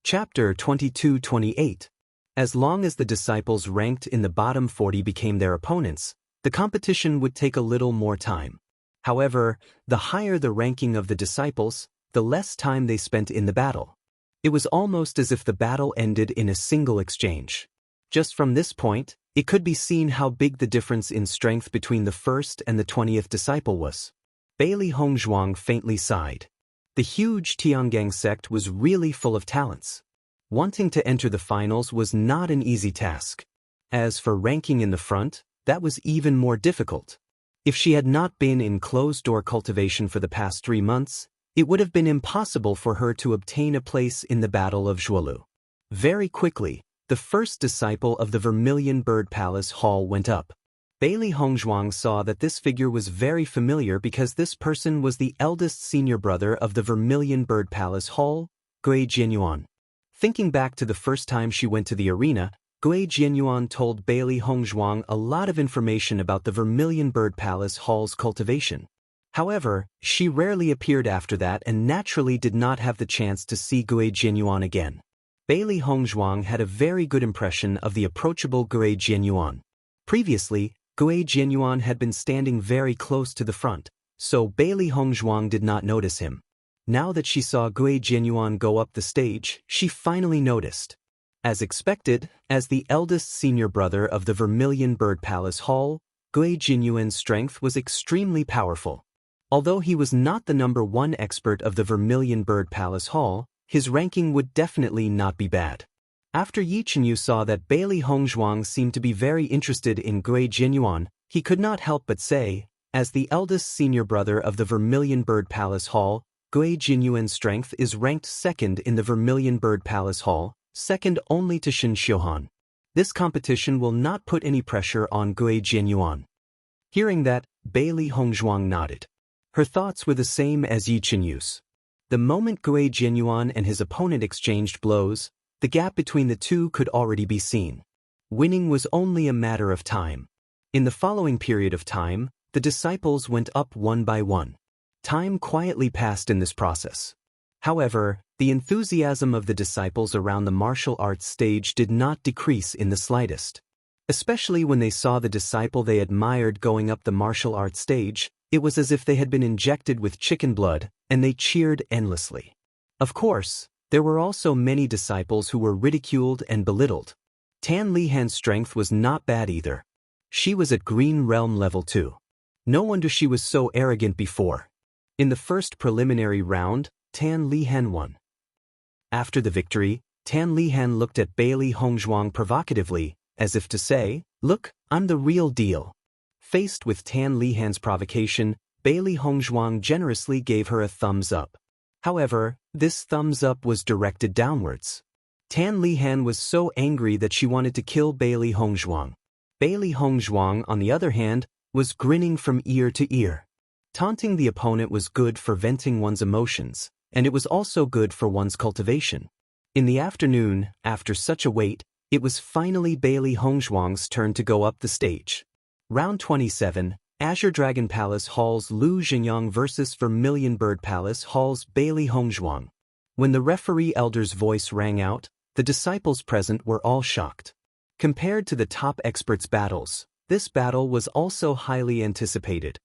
Chapter 22-28. As long as the disciples ranked in the bottom 40 became their opponents, the competition would take a little more time. However, the higher the ranking of the disciples, the less time they spent in the battle. It was almost as if the battle ended in a single exchange. Just from this point, it could be seen how big the difference in strength between the first and the 20th disciple was. Bailey Hongzhuang faintly sighed. The huge Tiangang sect was really full of talents. Wanting to enter the finals was not an easy task. As for ranking in the front, that was even more difficult. If she had not been in closed-door cultivation for the past 3 months, it would have been impossible for her to obtain a place in the Battle of Zhuolu. Very quickly, the first disciple of the Vermilion Bird Palace Hall went up. Bailey Hongzhuang saw that this figure was very familiar because this person was the eldest senior brother of the Vermilion Bird Palace Hall, Gui Jianyuan. Thinking back to the first time she went to the arena, Gui Jianyuan told Bailey Hongzhuang a lot of information about the Vermilion Bird Palace Hall's cultivation. However, she rarely appeared after that and naturally did not have the chance to see Gui Jianyuan again. Bailey Hongzhuang had a very good impression of the approachable Gui Jianyuan. Previously, Gui Jianyuan had been standing very close to the front, so Bailey Hongzhuang did not notice him. Now that she saw Gui Jianyuan go up the stage, she finally noticed. As expected, as the eldest senior brother of the Vermilion Bird Palace Hall, Gui Jianyuan's strength was extremely powerful. Although he was not the #1 expert of the Vermilion Bird Palace Hall, his ranking would definitely not be bad. After Yi Chenyu saw that Bailey Hongzhuang seemed to be very interested in Gui Jianyuan, he could not help but say, as the eldest senior brother of the Vermilion Bird Palace Hall, Gui Jianyuan's strength is ranked second in the Vermilion Bird Palace Hall, second only to Shen Xiuhan. This competition will not put any pressure on Gui Jianyuan. Hearing that, Bailey Hongzhuang nodded. Her thoughts were the same as Yi Chenyu's. The moment Gui Jianyuan and his opponent exchanged blows, the gap between the two could already be seen. Winning was only a matter of time. In the following period of time, the disciples went up one by one. Time quietly passed in this process. However, the enthusiasm of the disciples around the martial arts stage did not decrease in the slightest. Especially when they saw the disciple they admired going up the martial arts stage, it was as if they had been injected with chicken blood, and they cheered endlessly. Of course, there were also many disciples who were ridiculed and belittled. Tan Lihan's strength was not bad either. She was at Green Realm level 2. No wonder she was so arrogant before. In the first preliminary round, Tan Lihan won. After the victory, Tan Lihan looked at Bailey Hongzhuang provocatively, as if to say, "Look, I'm the real deal." Faced with Tan Lihan's provocation, Bailey Hongzhuang generously gave her a thumbs up. However, this thumbs up was directed downwards. Tan Lihan was so angry that she wanted to kill Bailey Hongzhuang. Bailey Hongzhuang, on the other hand, was grinning from ear to ear. Taunting the opponent was good for venting one's emotions, and it was also good for one's cultivation. In the afternoon, after such a wait, it was finally Bailey Hongzhuang's turn to go up the stage. Round 27, Azure Dragon Palace Hall's Lu Zhenyang vs Vermilion Bird Palace Hall's Bailey Hongzhuang. When the referee elder's voice rang out, the disciples present were all shocked. Compared to the top experts' battles, this battle was also highly anticipated.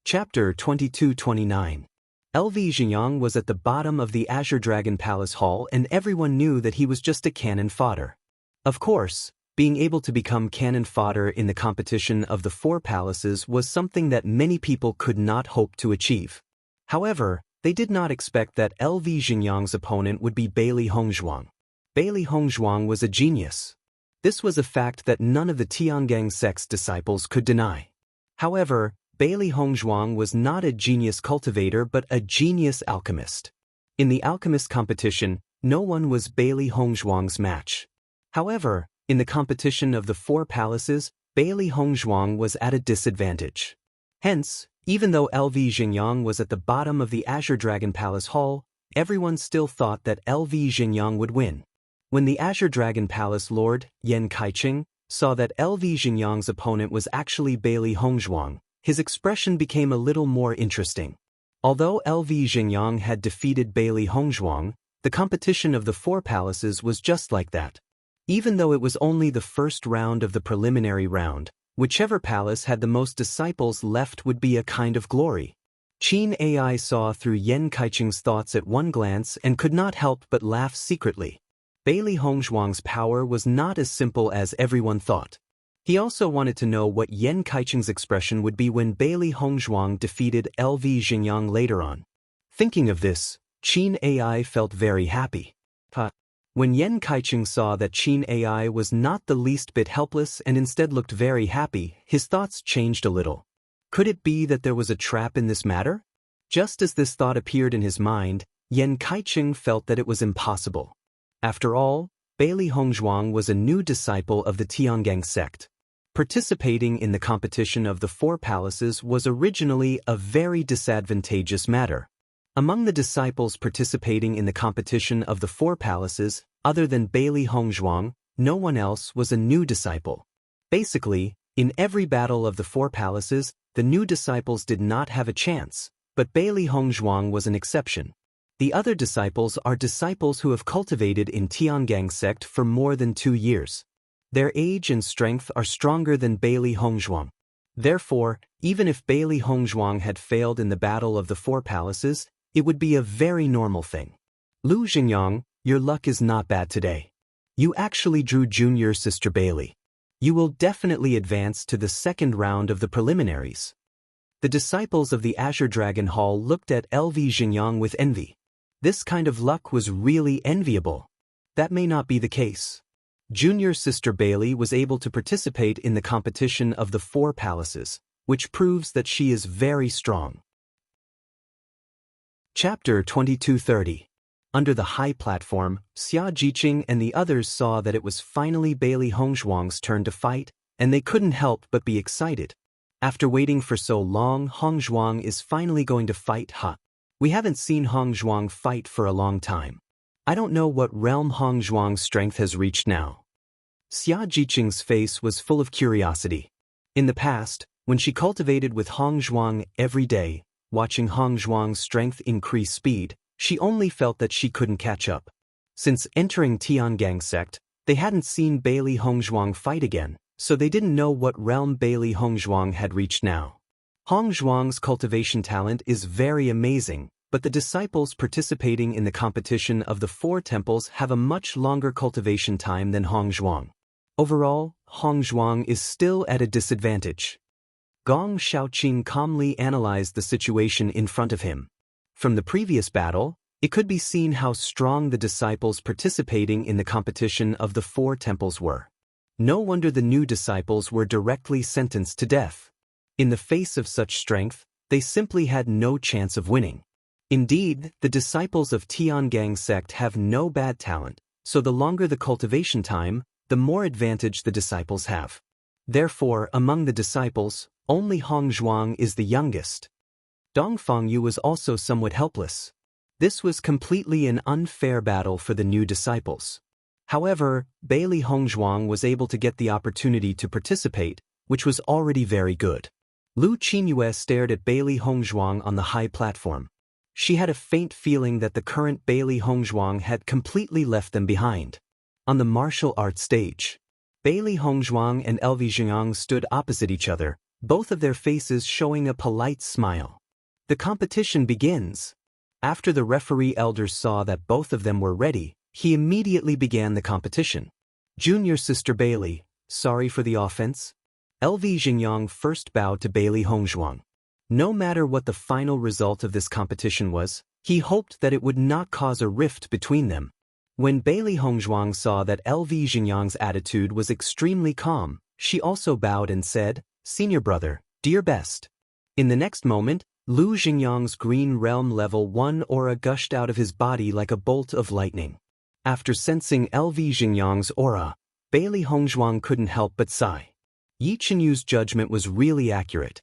Chapter 22-29. LV Zhenyang was at the bottom of the Azure Dragon Palace Hall and everyone knew that he was just a cannon fodder. Of course, being able to become cannon fodder in the competition of the 4 palaces was something that many people could not hope to achieve. However, they did not expect that LV Zhenyang's opponent would be Bailey Hongzhuang. Bailey Hongzhuang was a genius. This was a fact that none of the Tiangang sect's disciples could deny. However, Bailey Hongzhuang was not a genius cultivator but a genius alchemist. In the alchemist competition, no one was Bailey Hongzhuang's match. However, in the competition of the 4 palaces, Bailey Hongzhuang was at a disadvantage. Hence, even though LV Zhenyang was at the bottom of the Azure Dragon Palace Hall, everyone still thought that LV Zhenyang would win. When the Azure Dragon Palace Lord, Yan Kaicheng, saw that LV Zhenyang's opponent was actually Bailey Hongzhuang, his expression became a little more interesting. Although LV Zhenyang had defeated Bailey Hongzhuang, The competition of the four palaces was just like that. Even though it was only the first round of the preliminary round, whichever palace had the most disciples left would be a kind of glory. Qin Ai saw through Yen Kaicheng's thoughts at one glance and could not help but laugh secretly. Bailey Hongzhuang's power was not as simple as everyone thought. He also wanted to know what Yen Kaicheng's expression would be when Bailey Hongzhuang defeated LV Xingyang later on. Thinking of this, Qin Ai felt very happy. When Yen Kaicheng saw that Qin Ai was not the least bit helpless and instead looked very happy, his thoughts changed a little. Could it be that there was a trap in this matter? Just as this thought appeared in his mind, Yen Kaicheng felt that it was impossible. After all, Bailey Hongzhuang was a new disciple of the Tiangang sect. Participating in the competition of the four palaces was originally a very disadvantageous matter. Among the disciples participating in the competition of the four palaces, other than Bailey Hongzhuang, no one else was a new disciple. Basically, in every battle of the four palaces, the new disciples did not have a chance, but Bailey Hongzhuang was an exception. The other disciples are disciples who have cultivated in Tiangang sect for more than 2 years. Their age and strength are stronger than Bailey Hongzhuang. Therefore, even if Bailey Hongzhuang had failed in the battle of the four palaces, it would be a very normal thing. Lu Xingyang, your luck is not bad today. You actually drew junior sister Bailey. You will definitely advance to the second round of the preliminaries. The disciples of the Azure Dragon Hall looked at LV Xingyang with envy. This kind of luck was really enviable. That may not be the case. Junior sister Bailey was able to participate in the competition of the four palaces, which proves that she is very strong. Chapter 2230. Under the high platform, Xia Jiqing and the others saw that it was finally Bailey Hongzhuang's turn to fight, and they couldn't help but be excited. After waiting for so long, Hongzhuang is finally going to fight. We haven't seen Hongzhuang fight for a long time. I don't know what realm Hongzhuang's strength has reached now. Xia Jiqing's face was full of curiosity. In the past, when she cultivated with Hongzhuang every day, watching Hongzhuang's strength increase speed, she only felt that she couldn't catch up. Since entering Tiangang sect, they hadn't seen Bailey Hongzhuang fight again, so they didn't know what realm Bailey Hongzhuang had reached now. Hongzhuang's cultivation talent is very amazing, but the disciples participating in the competition of the four temples have a much longer cultivation time than Hongzhuang. Overall, Hongzhuang is still at a disadvantage. Gong Shaoqing calmly analyzed the situation in front of him. From the previous battle, it could be seen how strong the disciples participating in the competition of the four temples were. No wonder the new disciples were directly sentenced to death. In the face of such strength, they simply had no chance of winning. Indeed, the disciples of Tiangang sect have no bad talent, so the longer the cultivation time, the more advantage the disciples have. Therefore, among the disciples, only Hongzhuang is the youngest. Dongfang Yu was also somewhat helpless. This was completely an unfair battle for the new disciples. However, Bailey Hongzhuang was able to get the opportunity to participate, which was already very good. Lu Qinyue stared at Bailey Hongzhuang on the high platform. She had a faint feeling that the current Bailey Hongzhuang had completely left them behind. On the martial arts stage, Bailey Hongzhuang and LV Xingyang stood opposite each other, both of their faces showing a polite smile. The competition begins. After the referee elders saw that both of them were ready, he immediately began the competition. Junior sister Bailey, sorry for the offense. LV Xingyang first bowed to Bailey Hongzhuang. No matter what the final result of this competition was, he hoped that it would not cause a rift between them. When Bailey Hongzhuang saw that LV Xingyang's attitude was extremely calm, she also bowed and said, "Senior brother, do your best." In the next moment, Lu Xingyang's green realm level 1 aura gushed out of his body like a bolt of lightning. After sensing LV Xingyang's aura, Bailey Hongzhuang couldn't help but sigh. Yi Chenyu's judgment was really accurate.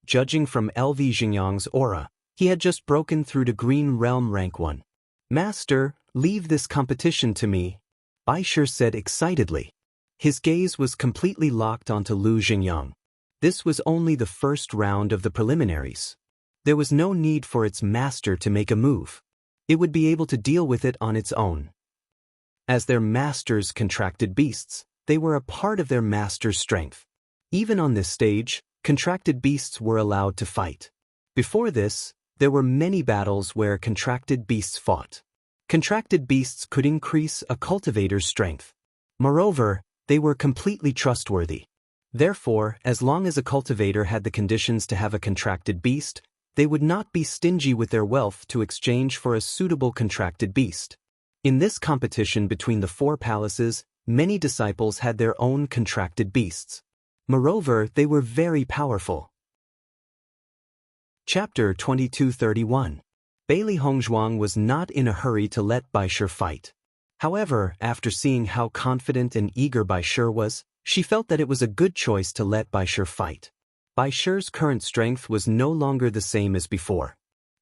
Judging from LV Xingyang's aura, he had just broken through to green realm rank 1. "Master, leave this competition to me," Baisher said excitedly. His gaze was completely locked onto Lu Xingyang. This was only the first round of the preliminaries. There was no need for its master to make a move. it would be able to deal with it on its own. As their masters contracted beasts, they were a part of their master's strength. Even on this stage, contracted beasts were allowed to fight. Before this, there were many battles where contracted beasts fought. Contracted beasts could increase a cultivator's strength. Moreover, they were completely trustworthy. Therefore, as long as a cultivator had the conditions to have a contracted beast, they would not be stingy with their wealth to exchange for a suitable contracted beast. In this competition between the four palaces, many disciples had their own contracted beasts. Moreover, they were very powerful. Chapter 2231. Bailey Hongzhuang was not in a hurry to let Bai Shi fight. However, after seeing how confident and eager Bai Shi was, she felt that it was a good choice to let Bai Shi fight. Bai Shi's current strength was no longer the same as before.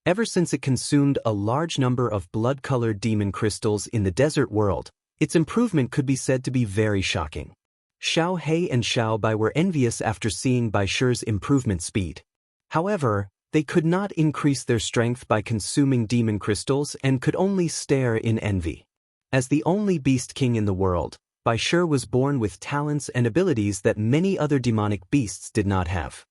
Ever since it consumed a large number of blood-colored demon crystals in the desert world, its improvement could be said to be very shocking. Xiao He and Xiao Bai were envious after seeing Bai Shi's improvement speed. However, they could not increase their strength by consuming demon crystals and could only stare in envy. As the only beast king in the world, Bai Shi was born with talents and abilities that many other demonic beasts did not have.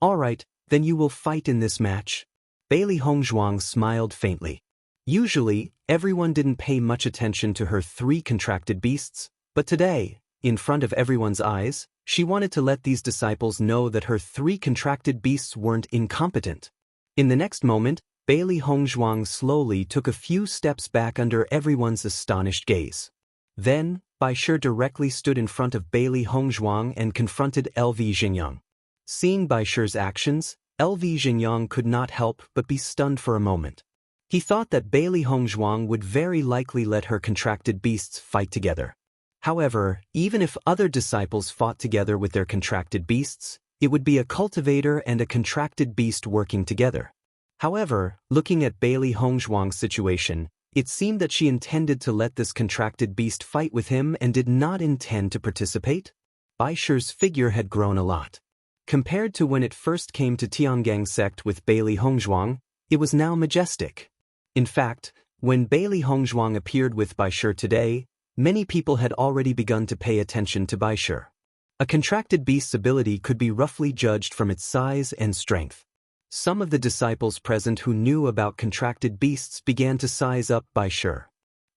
Alright, then you will fight in this match. Bailey Hongzhuang smiled faintly. Usually, everyone didn't pay much attention to her 3 contracted beasts, but today, in front of everyone's eyes, she wanted to let these disciples know that her 3 contracted beasts weren't incompetent. In the next moment, Bailey Hongzhuang slowly took a few steps back under everyone's astonished gaze. Then, Bai Shi directly stood in front of Bailey Hongzhuang and confronted LV Xingyang. Seeing Bai Shi's actions, LV Xingyang could not help but be stunned for a moment. He thought that Bailey Hongzhuang would very likely let her contracted beasts fight together. However, even if other disciples fought together with their contracted beasts, it would be a cultivator and a contracted beast working together. However, looking at Bailey Hongzhuang's situation, it seemed that she intended to let this contracted beast fight with him and did not intend to participate. Bai Shi's figure had grown a lot. Compared to when it first came to Tiangang sect with Bailey Hongzhuang, it was now majestic. In fact, when Bailey Hongzhuang appeared with Bai Shi today, many people had already begun to pay attention to Bai Shi. A contracted beast's ability could be roughly judged from its size and strength. Some of the disciples present who knew about contracted beasts began to size up Bai Shi.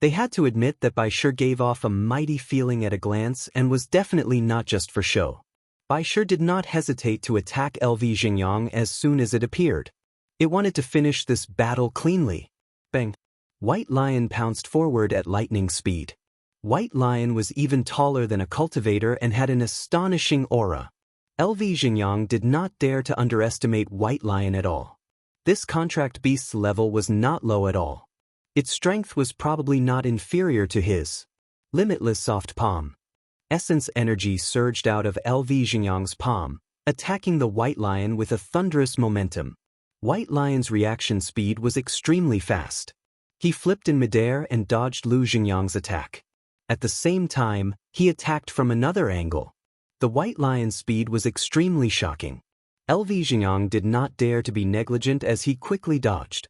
They had to admit that Bai Shi gave off a mighty feeling at a glance and was definitely not just for show. Bai Shi did not hesitate to attack LV Xingyang as soon as it appeared. It wanted to finish this battle cleanly. Bang! White Lion pounced forward at lightning speed. White Lion was even taller than a cultivator and had an astonishing aura. LV Xingyang did not dare to underestimate White Lion at all. This contract beast's level was not low at all. Its strength was probably not inferior to his. Limitless soft palm. Essence energy surged out of LV Xingyang's palm, attacking the White Lion with a thunderous momentum. White Lion's reaction speed was extremely fast. He flipped in midair and dodged Lu Xingyang's attack. At the same time, he attacked from another angle. The White Lion's speed was extremely shocking. LV Xingyang did not dare to be negligent as he quickly dodged.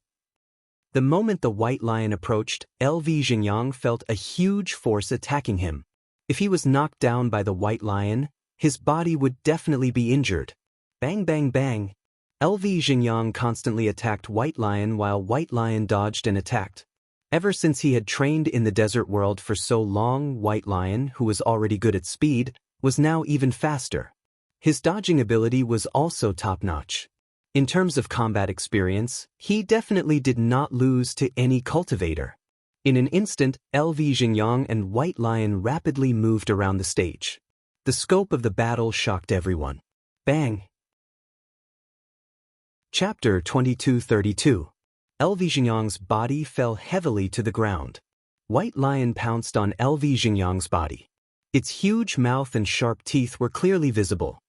The moment the White Lion approached, LV Xingyang felt a huge force attacking him. If he was knocked down by the White Lion, his body would definitely be injured. Bang bang bang. LV Xingyang constantly attacked White Lion while White Lion dodged and attacked. Ever since he had trained in the desert world for so long, White Lion, who was already good at speed, was now even faster. His dodging ability was also top-notch. In terms of combat experience, he definitely did not lose to any cultivator. In an instant, LV Xingyang and White Lion rapidly moved around the stage. The scope of the battle shocked everyone. Bang! Chapter 2232. LV Xingyang's body fell heavily to the ground. White Lion pounced on LV Xingyang's body. Its huge mouth and sharp teeth were clearly visible.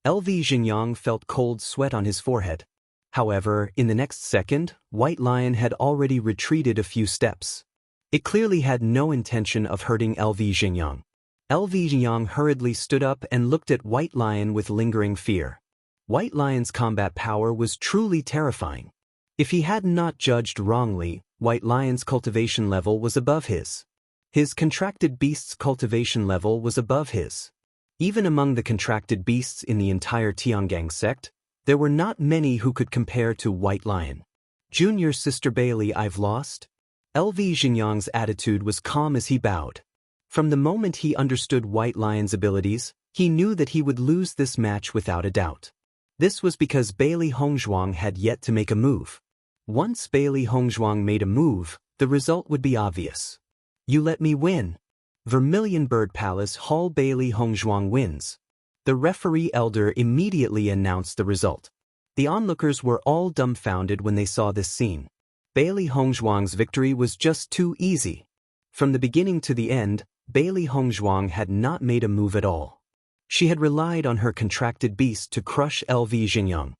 LV Xingyang felt cold sweat on his forehead. However, in the next second, White Lion had already retreated a few steps. It clearly had no intention of hurting LV Xingyang. LV Xingyang hurriedly stood up and looked at White Lion with lingering fear. White Lion's combat power was truly terrifying. If he had not judged wrongly, White Lion's cultivation level was above his. His contracted beast's cultivation level was above his. Even among the contracted beasts in the entire Tiangang sect, there were not many who could compare to White Lion. Junior Sister Bailey, I've lost? LV Xingyang's attitude was calm as he bowed. From the moment he understood White Lion's abilities, he knew that he would lose this match without a doubt. This was because Bailey Hongzhuang had yet to make a move. Once Bailey Hongzhuang made a move, the result would be obvious. You let me win. Vermilion Bird Palace Hall. Bailey Hongzhuang wins. The referee elder immediately announced the result. The onlookers were all dumbfounded when they saw this scene. Bailey Hongzhuang's victory was just too easy. From the beginning to the end, Bailey Hongzhuang had not made a move at all. She had relied on her contracted beast to crush LV Xingyang.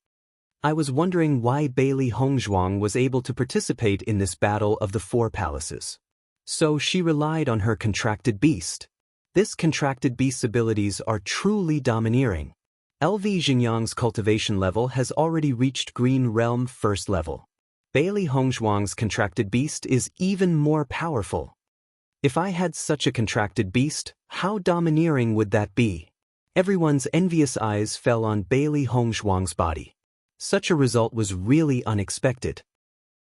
I was wondering why Bailey Hongzhuang was able to participate in this battle of the four palaces. So she relied on her contracted beast. This contracted beast's abilities are truly domineering. LV Xingyang's cultivation level has already reached Green Realm first level. Bailey Hongzhuang's contracted beast is even more powerful. If I had such a contracted beast, how domineering would that be? Everyone's envious eyes fell on Bailey Hongzhuang's body. Such a result was really unexpected.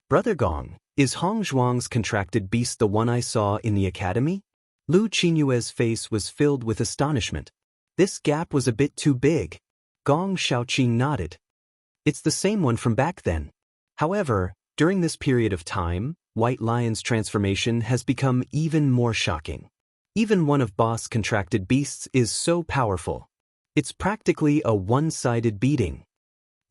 Brother Gong, is Hongzhuang's contracted beast the one I saw in the academy? Lu Qinyue's face was filled with astonishment. This gap was a bit too big. Gong Shaoqing nodded. It's the same one from back then. However, during this period of time, White Lion's transformation has become even more shocking. Even one of Boss' contracted beasts is so powerful. It's practically a one-sided beating.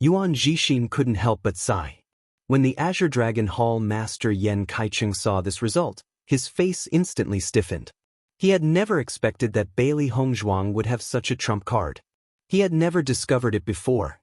Yuan Jixin couldn't help but sigh. When the Azure Dragon Hall Master Yen Kaicheng saw this result, his face instantly stiffened. He had never expected that Bailey Hongzhuang would have such a trump card. He had never discovered it before.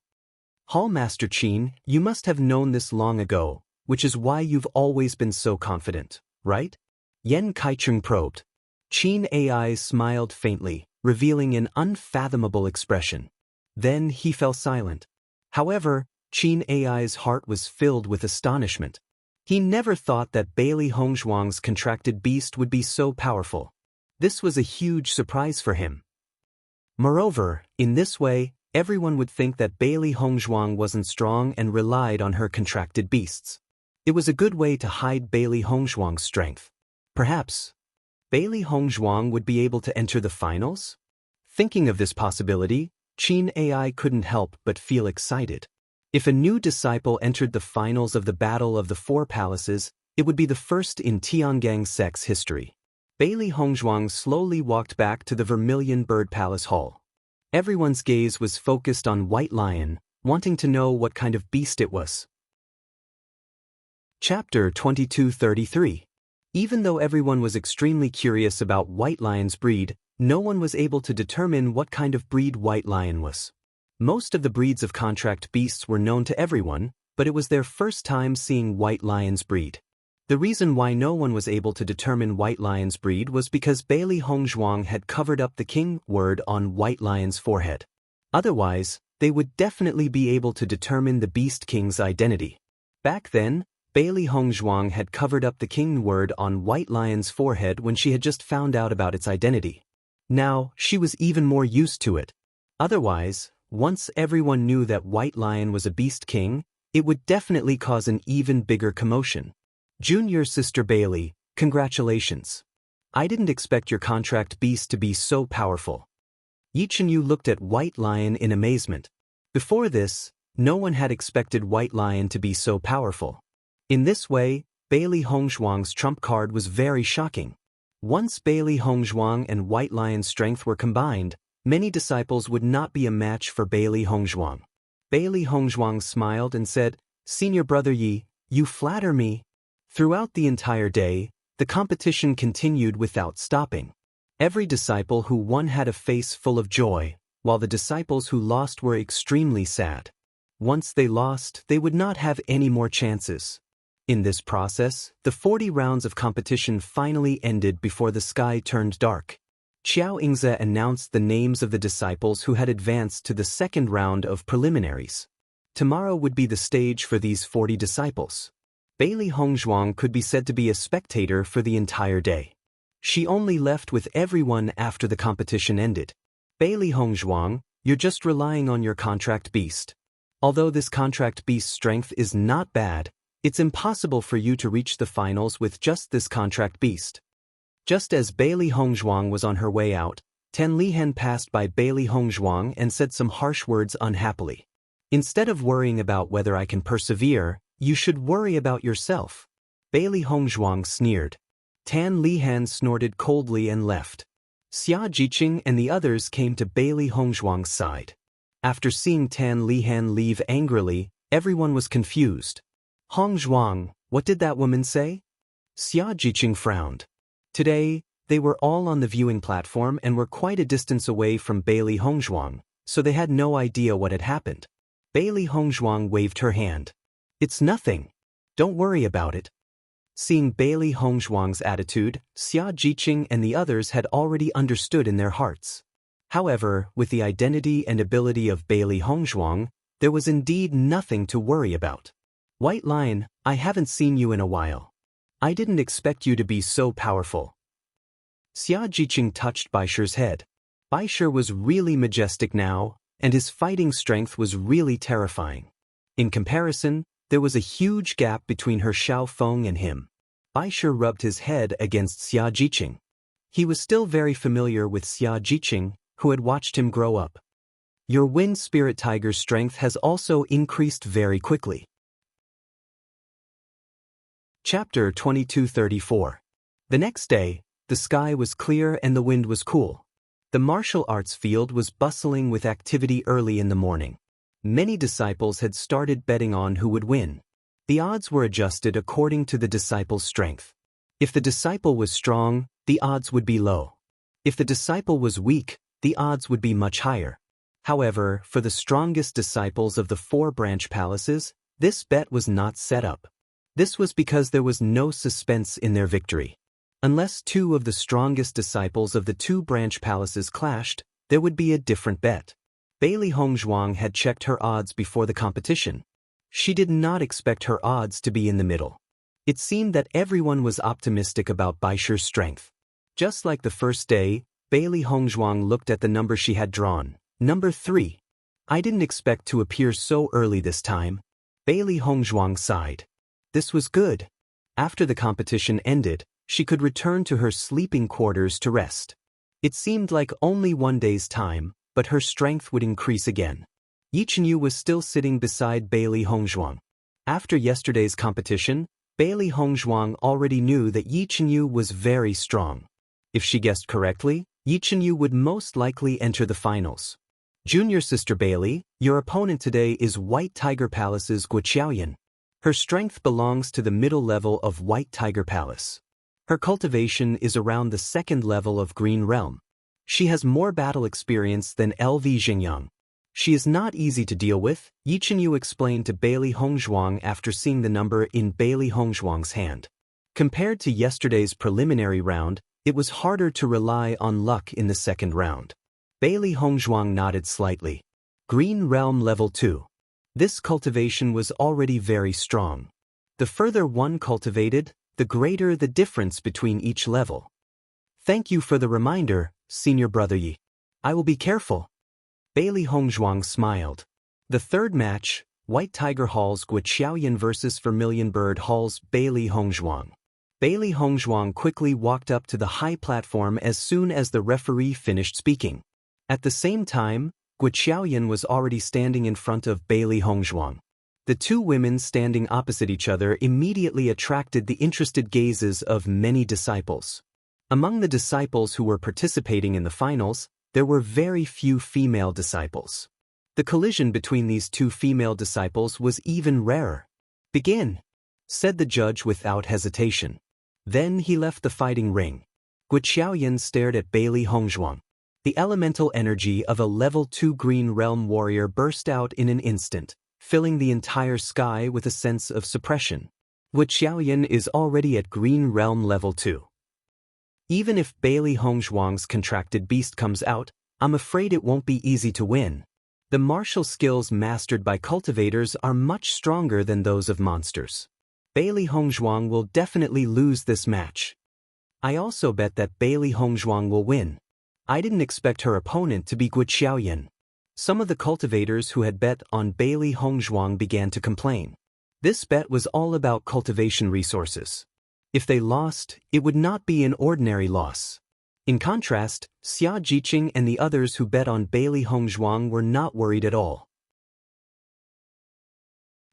Hall Master Qin, you must have known this long ago, which is why you've always been so confident, right? Yen Kaicheng probed. Qin AI smiled faintly, revealing an unfathomable expression. Then he fell silent. However, Qin AI's heart was filled with astonishment. He never thought that Bailey Hongzhuang's contracted beast would be so powerful. This was a huge surprise for him. Moreover, in this way, everyone would think that Bailey Hongzhuang wasn't strong and relied on her contracted beasts. It was a good way to hide Bailey Hongzhuang's strength. Perhaps Bailey Hongzhuang would be able to enter the finals? Thinking of this possibility, Qin AI couldn't help but feel excited. If a new disciple entered the finals of the Battle of the Four Palaces, it would be the first in Tiangang sect's history. Bailey Hongzhuang slowly walked back to the Vermilion Bird Palace Hall. Everyone's gaze was focused on White Lion, wanting to know what kind of beast it was. Chapter 2233. Even though everyone was extremely curious about White Lion's breed, no one was able to determine what kind of breed White Lion was. Most of the breeds of contract beasts were known to everyone, but it was their first time seeing White Lion's breed. The reason why no one was able to determine White Lion's breed was because Bailey Hongzhuang had covered up the king word on White Lion's forehead. Otherwise, they would definitely be able to determine the Beast King's identity. Back then, Bailey Hongzhuang had covered up the king word on White Lion's forehead when she had just found out about its identity. Now, she was even more used to it. Otherwise, once everyone knew that White Lion was a Beast King, it would definitely cause an even bigger commotion. Junior Sister Bailey, congratulations. I didn't expect your contract beast to be so powerful. Yi Chenyu looked at White Lion in amazement. Before this, no one had expected White Lion to be so powerful. In this way, Bailey Hongzhuang's trump card was very shocking. Once Bailey Hongzhuang and White Lion's strength were combined, many disciples would not be a match for Bailey Hongzhuang. Bailey Hongzhuang smiled and said, Senior Brother Yi, you flatter me. Throughout the entire day, the competition continued without stopping. Every disciple who won had a face full of joy, while the disciples who lost were extremely sad. Once they lost, they would not have any more chances. In this process, the 40 rounds of competition finally ended before the sky turned dark. Qiao Yingze announced the names of the disciples who had advanced to the second round of preliminaries. Tomorrow would be the stage for these 40 disciples. Bailey Hongzhuang could be said to be a spectator for the entire day. She only left with everyone after the competition ended. Bailey Hongzhuang, you're just relying on your contract beast. Although this contract beast's strength is not bad, it's impossible for you to reach the finals with just this contract beast. Just as Bailey Hongzhuang was on her way out, Tan Lihan passed by Bailey Hongzhuang and said some harsh words unhappily. Instead of worrying about whether I can persevere, you should worry about yourself. Bailey Hongzhuang sneered. Tan Lihan snorted coldly and left. Xia Jiqing and the others came to Bailey Hongzhuang's side. After seeing Tan Lihan leave angrily, everyone was confused. Hongzhuang, what did that woman say? Xia Jiqing frowned. Today, they were all on the viewing platform and were quite a distance away from Bailey Hongzhuang, so they had no idea what had happened. Bailey Hongzhuang waved her hand. It's nothing. Don't worry about it. Seeing Bailey Hongzhuang's attitude, Xia Jiqing and the others had already understood in their hearts. However, with the identity and ability of Bailey Hongzhuang, there was indeed nothing to worry about. White Lion, I haven't seen you in a while. I didn't expect you to be so powerful. Xia Jiqing touched Baisher's head. Baisher was really majestic now, and his fighting strength was really terrifying. In comparison, there was a huge gap between her Xiaofeng and him. Baisher rubbed his head against Xia Jiqing. He was still very familiar with Xia Jiqing, who had watched him grow up. Your wind spirit tiger's strength has also increased very quickly. Chapter 2234. The next day, the sky was clear and the wind was cool. The martial arts field was bustling with activity early in the morning. Many disciples had started betting on who would win. The odds were adjusted according to the disciple's strength. If the disciple was strong, the odds would be low. If the disciple was weak, the odds would be much higher. However, for the strongest disciples of the 4 branch palaces, this bet was not set up. This was because there was no suspense in their victory. Unless 2 of the strongest disciples of the 2 branch palaces clashed, there would be a different bet. Bailey Hongzhuang had checked her odds before the competition. She did not expect her odds to be in the middle. It seemed that everyone was optimistic about Baisher's strength. Just like the first day, Bailey Hongzhuang looked at the number she had drawn, number 3. I didn't expect to appear so early this time. Bailey Hongzhuang sighed. This was good. After the competition ended, she could return to her sleeping quarters to rest. It seemed like only one day's time, but her strength would increase again. Yi Chenyu was still sitting beside Bailey Hongzhuang. After yesterday's competition, Bailey Hongzhuang already knew that Yi Chenyu was very strong. If she guessed correctly, Yi Chenyu would most likely enter the finals. Junior sister Bailey, your opponent today is White Tiger Palace's Guo Xiaoyan. Her strength belongs to the middle level of White Tiger Palace. Her cultivation is around the 2nd level of Green Realm. She has more battle experience than LV Xingyang. She is not easy to deal with, Yi Chenyu explained to Bailey Hongzhuang after seeing the number in Bailey Hongzhuang's hand. Compared to yesterday's preliminary round, it was harder to rely on luck in the 2nd round. Bailey Hongzhuang nodded slightly. Green Realm Level 2. This cultivation was already very strong. The further one cultivated, the greater the difference between each level. Thank you for the reminder, Senior Brother Yi. I will be careful. Bailey Hongzhuang smiled. The 3rd match, White Tiger Hall's Guo Xiaoyan versus Vermilion Bird Hall's Bailey Hongzhuang. Bailey Hongzhuang quickly walked up to the high platform as soon as the referee finished speaking. At the same time, Guo Xiaoyan was already standing in front of Bailey Hongzhuang. The 2 women standing opposite each other immediately attracted the interested gazes of many disciples. Among the disciples who were participating in the finals, there were very few female disciples. The collision between these 2 female disciples was even rarer. Begin, said the judge without hesitation. Then he left the fighting ring. Guo Xiaoyan stared at Bailey Hongzhuang. The elemental energy of a level 2 Green Realm warrior burst out in an instant, filling the entire sky with a sense of suppression. Guo Xiaoyan is already at Green Realm Level 2. Even if Bailey Hongzhuang's contracted beast comes out, I'm afraid it won't be easy to win. The martial skills mastered by cultivators are much stronger than those of monsters. Bailey Hongzhuang will definitely lose this match. I also bet that Bailey Hongzhuang will win. I didn't expect her opponent to be Guo Xiaoyan. Some of the cultivators who had bet on Bailey Hongzhuang began to complain. This bet was all about cultivation resources. If they lost, it would not be an ordinary loss. In contrast, Xia Jiqing and the others who bet on Bailey Hongzhuang were not worried at all.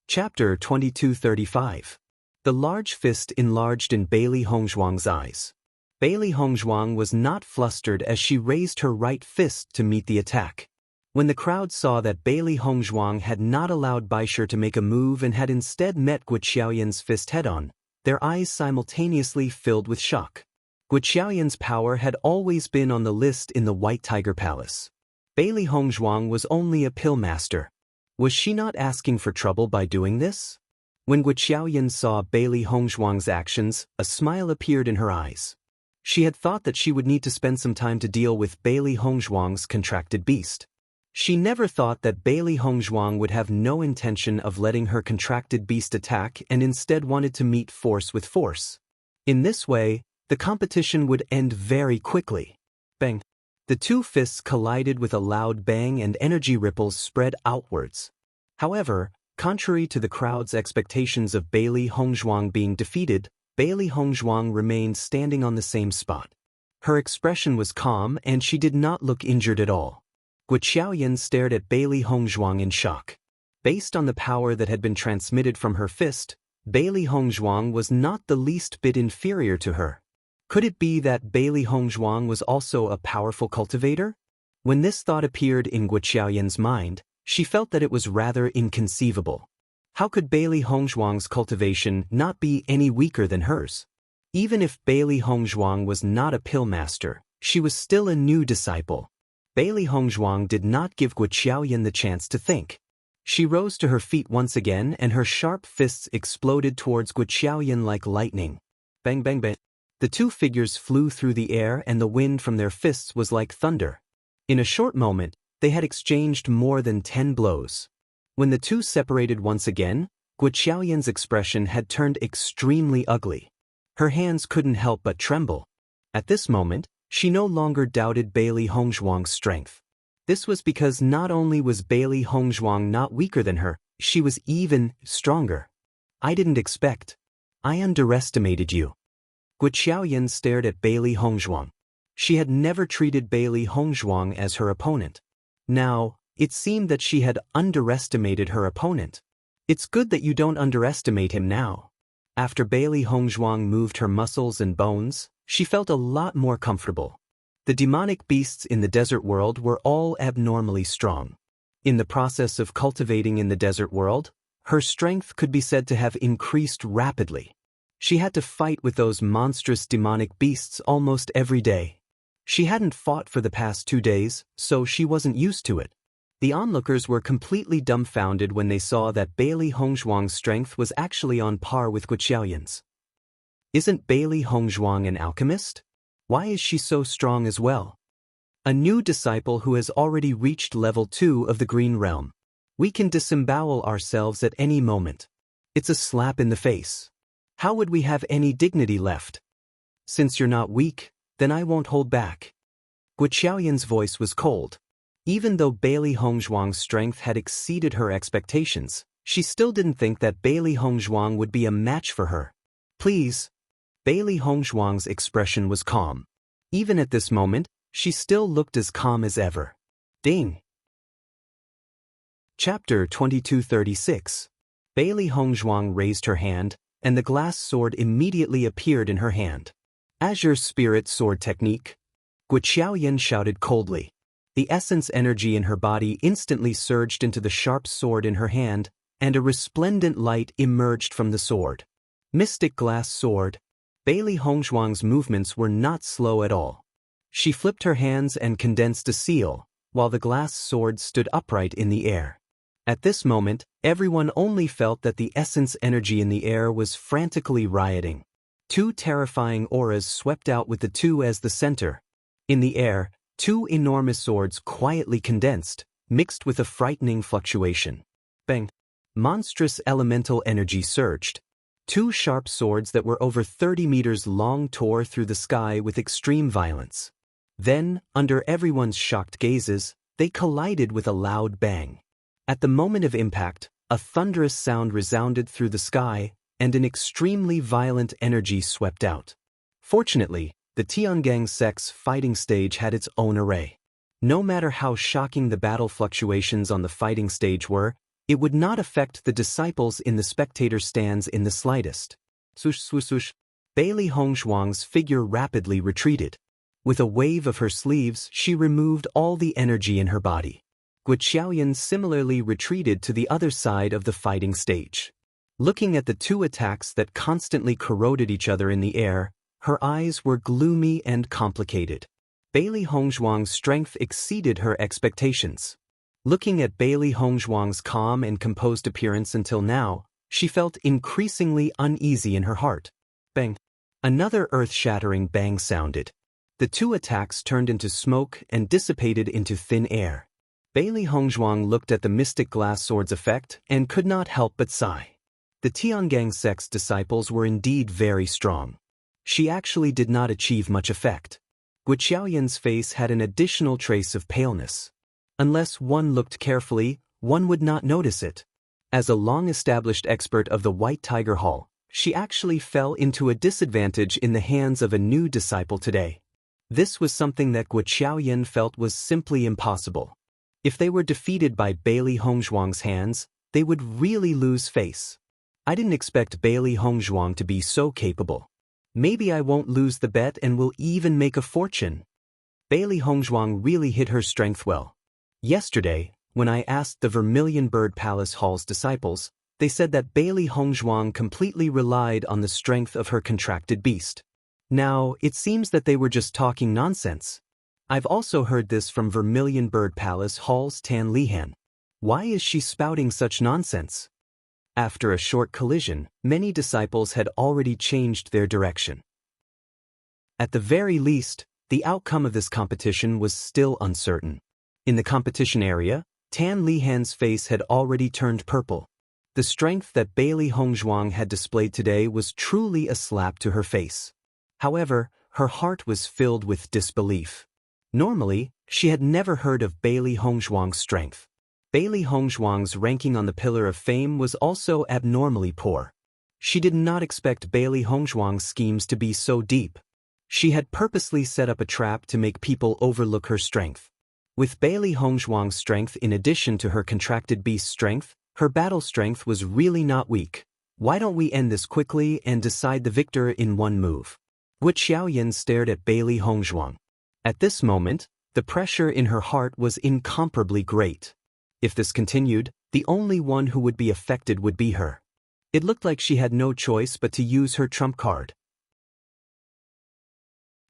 Chapter 2235. The large fist enlarged in Bailey Hongzhuang's eyes. Bailey Hongzhuang was not flustered as she raised her right fist to meet the attack. When the crowd saw that Bailey Hongzhuang had not allowed Baisher to make a move and had instead met Guo Xiaoyan's fist head-on, their eyes simultaneously filled with shock. Guo Xiaoyan's power had always been on the list in the White Tiger Palace. Bailey Hongzhuang was only a pill master. Was she not asking for trouble by doing this? When Guo Xiaoyan saw Bailey Hongzhuang's actions, a smile appeared in her eyes. She had thought that she would need to spend some time to deal with Bailey Hongzhuang's contracted beast. She never thought that Bailey Hongzhuang would have no intention of letting her contracted beast attack and instead wanted to meet force with force. In this way, the competition would end very quickly. Bang! The two fists collided with a loud bang and energy ripples spread outwards. However, contrary to the crowd's expectations of Bailey Hongzhuang being defeated, Bailey Hongzhuang remained standing on the same spot. Her expression was calm and she did not look injured at all. Guo Xiaoyan stared at Bailey Hongzhuang in shock. Based on the power that had been transmitted from her fist, Bailey Hongzhuang was not the least bit inferior to her. Could it be that Bailey Hongzhuang was also a powerful cultivator? When this thought appeared in Guo Xiaoyan's mind, she felt that it was rather inconceivable. How could Bailey Hongzhuang's cultivation not be any weaker than hers? Even if Bailey Hongzhuang was not a pill master, she was still a new disciple. Bailey Hongzhuang did not give Guo Xiaoyan the chance to think. She rose to her feet once again and her sharp fists exploded towards Guo Xiaoyan like lightning. Bang bang bang. The two figures flew through the air and the wind from their fists was like thunder. In a short moment, they had exchanged more than 10 blows. When the two separated once again, Guo Xiaoyan's expression had turned extremely ugly. Her hands couldn't help but tremble. At this moment, she no longer doubted Bailey Hongzhuang's strength. This was because not only was Bailey Hongzhuang not weaker than her, she was even stronger. I didn't expect. I underestimated you. Guo Xiaoyan stared at Bailey Hongzhuang. She had never treated Bailey Hongzhuang as her opponent. Now, it seemed that she had underestimated her opponent. It's good that you don't underestimate him now. After Bailey Hongzhuang moved her muscles and bones, she felt a lot more comfortable. The demonic beasts in the desert world were all abnormally strong. In the process of cultivating in the desert world, her strength could be said to have increased rapidly. She had to fight with those monstrous demonic beasts almost every day. She hadn't fought for the past 2 days, so she wasn't used to it. The onlookers were completely dumbfounded when they saw that Bailey Hongzhuang's strength was actually on par with Guo Xiaoyan's. Isn't Bailey Hongzhuang an alchemist? Why is she so strong as well? A new disciple who has already reached level 2 of the Green Realm. We can disembowel ourselves at any moment. It's a slap in the face. How would we have any dignity left? Since you're not weak, then I won't hold back. Guo Xiaoyan's voice was cold. Even though Bailey Hongzhuang's strength had exceeded her expectations, she still didn't think that Bailey Hongzhuang would be a match for her. Please. Bailey Hongzhuang's expression was calm. Even at this moment, she still looked as calm as ever. Ding! Chapter 2236. Bailey Hongzhuang raised her hand, and the glass sword immediately appeared in her hand. Azure Spirit Sword Technique. Guo Xiaoyan shouted coldly. The essence energy in her body instantly surged into the sharp sword in her hand, and a resplendent light emerged from the sword. Mystic Glass Sword. Bailey Hongzhuang's movements were not slow at all. She flipped her hands and condensed a seal, while the glass sword stood upright in the air. At this moment, everyone only felt that the essence energy in the air was frantically rioting. 2 terrifying auras swept out with the 2 as the center. In the air, 2 enormous swords quietly condensed, mixed with a frightening fluctuation. Bang! Monstrous elemental energy surged. Two sharp swords that were over 30 meters long tore through the sky with extreme violence. Then, under everyone's shocked gazes, they collided with a loud bang. At the moment of impact, a thunderous sound resounded through the sky, and an extremely violent energy swept out. Fortunately, the Tiangang sect's fighting stage had its own array. No matter how shocking the battle fluctuations on the fighting stage were, it would not affect the disciples in the spectator stands in the slightest. Swoosh swoosh swoosh. Bailey Hongzhuang's figure rapidly retreated. With a wave of her sleeves, she removed all the energy in her body. Guo Xiaoyan similarly retreated to the other side of the fighting stage. Looking at the two attacks that constantly corroded each other in the air, her eyes were gloomy and complicated. Bailey Hongzhuang's strength exceeded her expectations. Looking at Bailey Hongzhuang's calm and composed appearance until now, she felt increasingly uneasy in her heart. Bang! Another earth-shattering bang sounded. The two attacks turned into smoke and dissipated into thin air. Bailey Hongzhuang looked at the mystic glass sword's effect and could not help but sigh. The Tiangang sect's disciples were indeed very strong. She actually did not achieve much effect. Guo Xiaoyan's face had an additional trace of paleness. Unless one looked carefully, one would not notice it. As a long-established expert of the White Tiger Hall, she actually fell into a disadvantage in the hands of a new disciple today. This was something that Guo Xiaoyan felt was simply impossible. If they were defeated by Bailey Hongzhuang's hands, they would really lose face. I didn't expect Bailey Hongzhuang to be so capable. Maybe I won't lose the bet and will even make a fortune. Bailey Hongzhuang really hid her strength well. Yesterday, when I asked the Vermilion Bird Palace Hall's disciples, they said that Bailey Hongzhuang completely relied on the strength of her contracted beast. Now, it seems that they were just talking nonsense. I've also heard this from Vermilion Bird Palace Hall's Tan Lihan. Why is she spouting such nonsense? After a short collision, many disciples had already changed their direction. At the very least, the outcome of this competition was still uncertain. In the competition area, Tan Lihan's face had already turned purple. The strength that Bailey Hongzhuang had displayed today was truly a slap to her face. However, her heart was filled with disbelief. Normally, she had never heard of Bailey Hongzhuang's strength. Bailey Hongzhuang's ranking on the Pillar of Fame was also abnormally poor. She did not expect Bailey Hongzhuang's schemes to be so deep. She had purposely set up a trap to make people overlook her strength. With Bailey Hongzhuang's strength in addition to her contracted beast strength, her battle strength was really not weak. Why don't we end this quickly and decide the victor in one move? Guo Xiaoyan stared at Bailey Hongzhuang. At this moment, the pressure in her heart was incomparably great. If this continued, the only one who would be affected would be her. It looked like she had no choice but to use her trump card.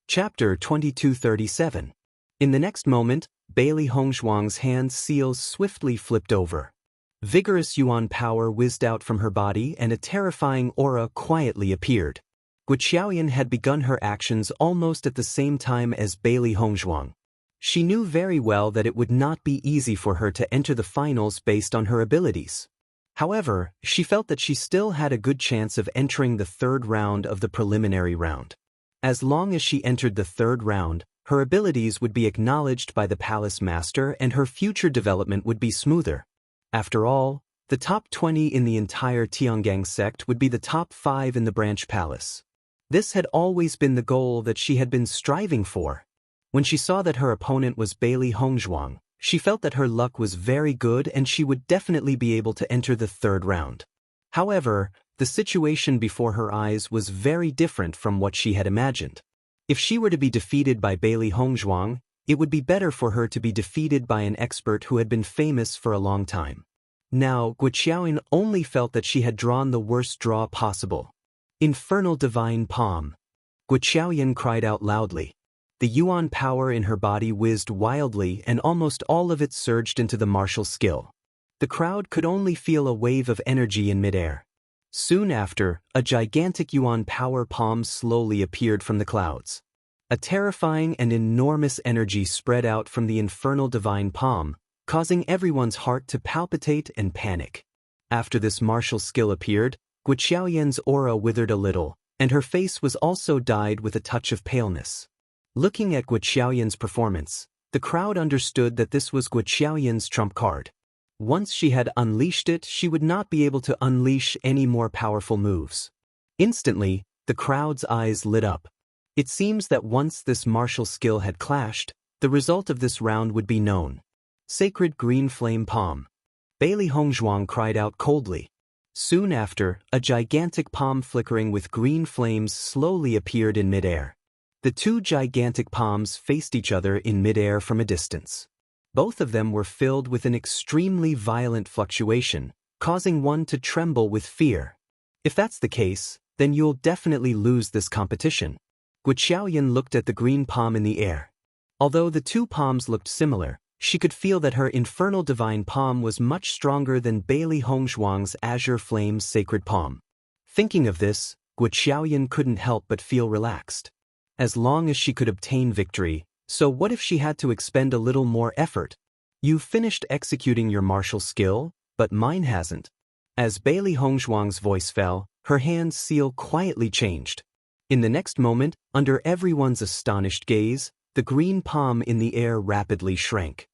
Chapter 2237. In the next moment, Bailey Hongzhuang's hand seals swiftly flipped over. Vigorous yuan power whizzed out from her body and a terrifying aura quietly appeared. Guo Xiaoyan had begun her actions almost at the same time as Bailey Hongzhuang. She knew very well that it would not be easy for her to enter the finals based on her abilities. However, she felt that she still had a good chance of entering the third round of the preliminary round. As long as she entered the third round, her abilities would be acknowledged by the palace master and her future development would be smoother. After all, the top 20 in the entire Tiangang sect would be the top 5 in the branch palace. This had always been the goal that she had been striving for. When she saw that her opponent was Bailey Hongzhuang, she felt that her luck was very good and she would definitely be able to enter the third round. However, the situation before her eyes was very different from what she had imagined. If she were to be defeated by Bailey Hongzhuang, it would be better for her to be defeated by an expert who had been famous for a long time. Now, Guo Xiaoyan only felt that she had drawn the worst draw possible. Infernal Divine Palm. Guo Xiaoyan cried out loudly. The yuan power in her body whizzed wildly and almost all of it surged into the martial skill. The crowd could only feel a wave of energy in midair. Soon after, a gigantic yuan power palm slowly appeared from the clouds. A terrifying and enormous energy spread out from the infernal divine palm, causing everyone's heart to palpitate and panic. After this martial skill appeared, Guo Guiqiaoyan's aura withered a little, and her face was also dyed with a touch of paleness. Looking at Guiqiaoyan's performance, the crowd understood that this was Guiqiaoyan's trump card. Once she had unleashed it, she would not be able to unleash any more powerful moves. Instantly, the crowd's eyes lit up. It seems that once this martial skill had clashed, the result of this round would be known. Sacred green flame palm. Bailey Hongzhuang cried out coldly. Soon after, a gigantic palm flickering with green flames slowly appeared in midair. The two gigantic palms faced each other in midair from a distance. Both of them were filled with an extremely violent fluctuation, causing one to tremble with fear. If that's the case, then you'll definitely lose this competition. Guiqiaoyan looked at the green palm in the air. Although the two palms looked similar, she could feel that her infernal divine palm was much stronger than Bailey Hongzhuang's azure flame's sacred palm. Thinking of this, Guiqiaoyan couldn't help but feel relaxed. As long as she could obtain victory, so what if she had to expend a little more effort? You've finished executing your martial skill, but mine hasn't. As Bailey Hongzhuang's voice fell, her hand's seal quietly changed. In the next moment, under everyone's astonished gaze, the green palm in the air rapidly shrank.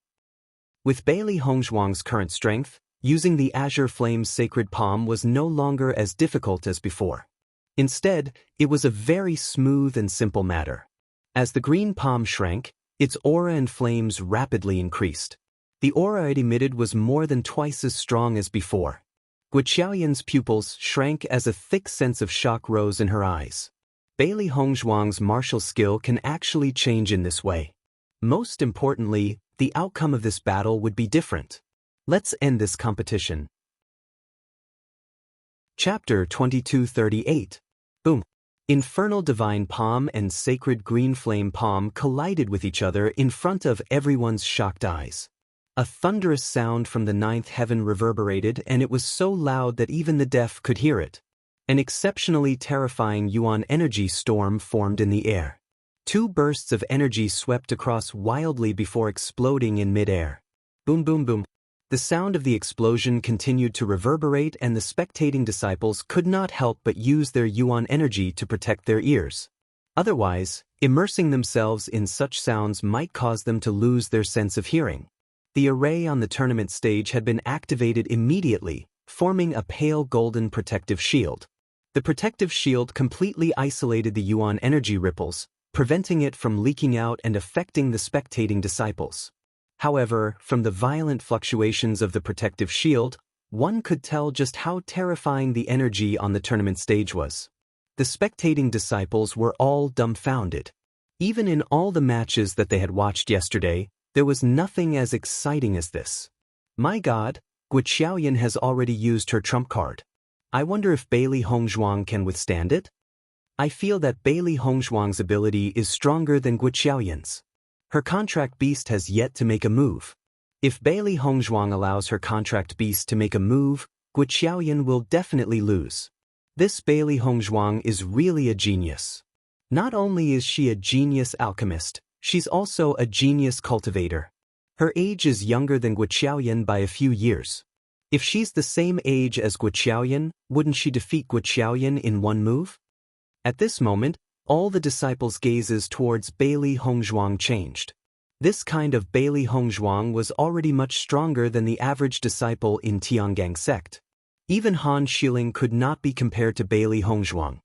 With Bailey Hongzhuang's current strength, using the azure flame's sacred palm was no longer as difficult as before. Instead, it was a very smooth and simple matter. As the green palm shrank, its aura and flames rapidly increased. The aura it emitted was more than twice as strong as before. Guiqiaoyan's pupils shrank as a thick sense of shock rose in her eyes. Bailey Hongzhuang's martial skill can actually change in this way. Most importantly, the outcome of this battle would be different. Let's end this competition. Chapter 2238. Boom. Infernal Divine Palm and Sacred Green Flame Palm collided with each other in front of everyone's shocked eyes. A thunderous sound from the ninth heaven reverberated, and it was so loud that even the deaf could hear it. An exceptionally terrifying yuan energy storm formed in the air. Two bursts of energy swept across wildly before exploding in midair. Boom, boom, boom. The sound of the explosion continued to reverberate, and the spectating disciples could not help but use their yuan energy to protect their ears. Otherwise, immersing themselves in such sounds might cause them to lose their sense of hearing. The array on the tournament stage had been activated immediately, forming a pale golden protective shield. The protective shield completely isolated the yuan energy ripples, preventing it from leaking out and affecting the spectating disciples. However, from the violent fluctuations of the protective shield, one could tell just how terrifying the energy on the tournament stage was. The spectating disciples were all dumbfounded. Even in all the matches that they had watched yesterday, there was nothing as exciting as this. My God, Guiqiaoyan has already used her trump card. I wonder if Bailey Hongzhuang can withstand it? I feel that Bailey Hongzhuang's ability is stronger than Guiqiaoyan's. Her contract beast has yet to make a move. If Bailey Hongzhuang allows her contract beast to make a move, Guiqiaoyan will definitely lose. This Bailey Hongzhuang is really a genius. Not only is she a genius alchemist, she's also a genius cultivator. Her age is younger than Guiqiaoyan by a few years. If she's the same age as Guiqiaoyan, wouldn't she defeat Guiqiaoyan in one move? At this moment, all the disciples' gazes towards Bailey Hongzhuang changed. This kind of Bailey Hongzhuang was already much stronger than the average disciple in Tiangang sect. Even Han Xiling could not be compared to Bailey Hongzhuang.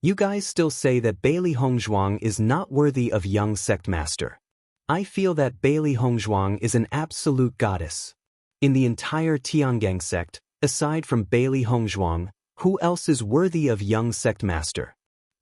You guys still say that Bailey Hongzhuang is not worthy of young sect master. I feel that Bailey Hongzhuang is an absolute goddess. In the entire Tiangang sect, aside from Bailey Hongzhuang, who else is worthy of young sect master?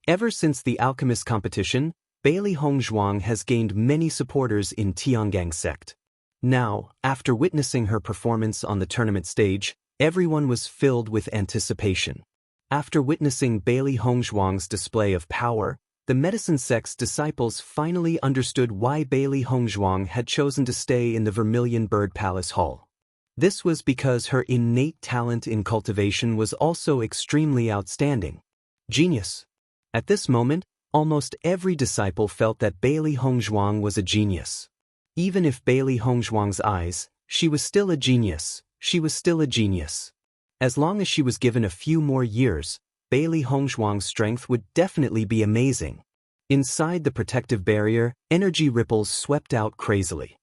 Ever since the alchemist competition, Bailey Hongzhuang has gained many supporters in Tiangang sect. Now, after witnessing her performance on the tournament stage, everyone was filled with anticipation. After witnessing Bailey Hongzhuang's display of power, the medicine sect's disciples finally understood why Bailey Hongzhuang had chosen to stay in the Vermilion Bird Palace Hall. This was because her innate talent in cultivation was also extremely outstanding. Genius. At this moment, almost every disciple felt that Bailey Hongzhuang was a genius. Even if Bailey Hongzhuang's eyes, she was still a genius. She was still a genius. As long as she was given a few more years, Bailey Hongzhuang's strength would definitely be amazing. Inside the protective barrier, energy ripples swept out crazily.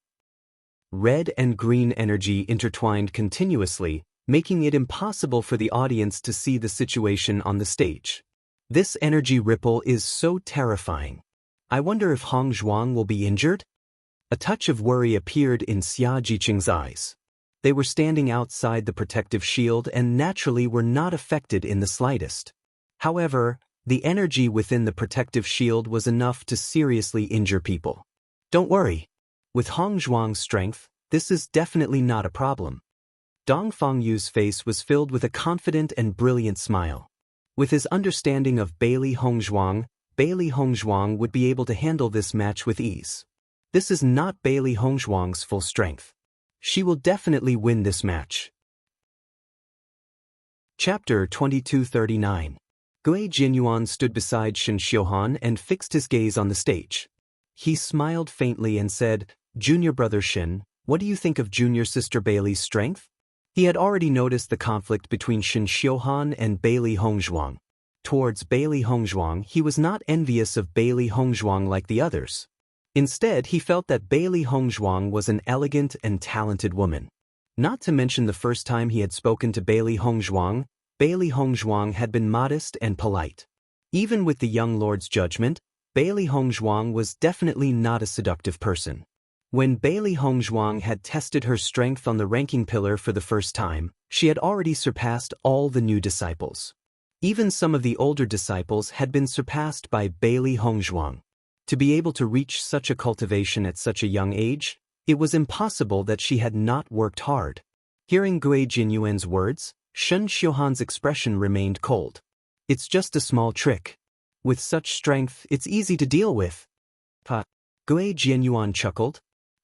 Red and green energy intertwined continuously, making it impossible for the audience to see the situation on the stage. This energy ripple is so terrifying. I wonder if Hongzhuang will be injured? A touch of worry appeared in Xia Jiqing's eyes. They were standing outside the protective shield and naturally were not affected in the slightest. However, the energy within the protective shield was enough to seriously injure people. Don't worry. With Hongzhuang's strength, this is definitely not a problem. Dong Fengyu's face was filled with a confident and brilliant smile. With his understanding of Bailey Hongzhuang would be able to handle this match with ease. This is not Bailey Hongzhuang's full strength. She will definitely win this match. Chapter 2239. Gui Jinyuan stood beside Shen Xiuhan and fixed his gaze on the stage. He smiled faintly and said, "Junior brother Shen, what do you think of junior sister Bailey's strength?" He had already noticed the conflict between Shen Xiuhan and Bailey Hongzhuang. Towards Bailey Hongzhuang, he was not envious of Bailey Hongzhuang like the others. Instead, he felt that Bailey Hongzhuang was an elegant and talented woman. Not to mention the first time he had spoken to Bailey Hongzhuang had been modest and polite. Even with the young lord's judgment, Bailey Hongzhuang was definitely not a seductive person. When Bailey Hongzhuang had tested her strength on the ranking pillar for the first time, she had already surpassed all the new disciples. Even some of the older disciples had been surpassed by Bailey Hongzhuang. To be able to reach such a cultivation at such a young age, it was impossible that she had not worked hard. Hearing Gui Jinyuan's words, Shen Xiuhan's expression remained cold. It's just a small trick. With such strength, it's easy to deal with. Gui Jinyuan chuckled.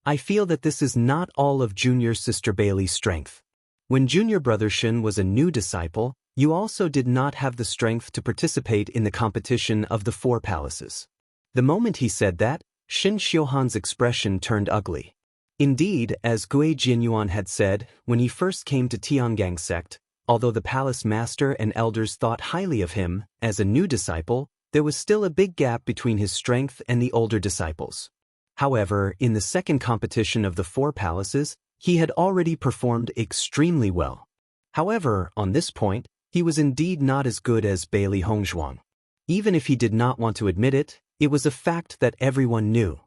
I feel that this is not all of junior sister Bailey's strength. When junior brother Shen was a new disciple, you also did not have the strength to participate in the competition of the 4 palaces. The moment he said that, Shen Xiuhan's expression turned ugly. Indeed, as Gui Jinyuan had said, when he first came to Tiangang sect, although the palace master and elders thought highly of him, as a new disciple, there was still a big gap between his strength and the older disciples. However, in the second competition of the 4 palaces, he had already performed extremely well. However, on this point, he was indeed not as good as Bailey Hongzhuang. Even if he did not want to admit it, it was a fact that everyone knew.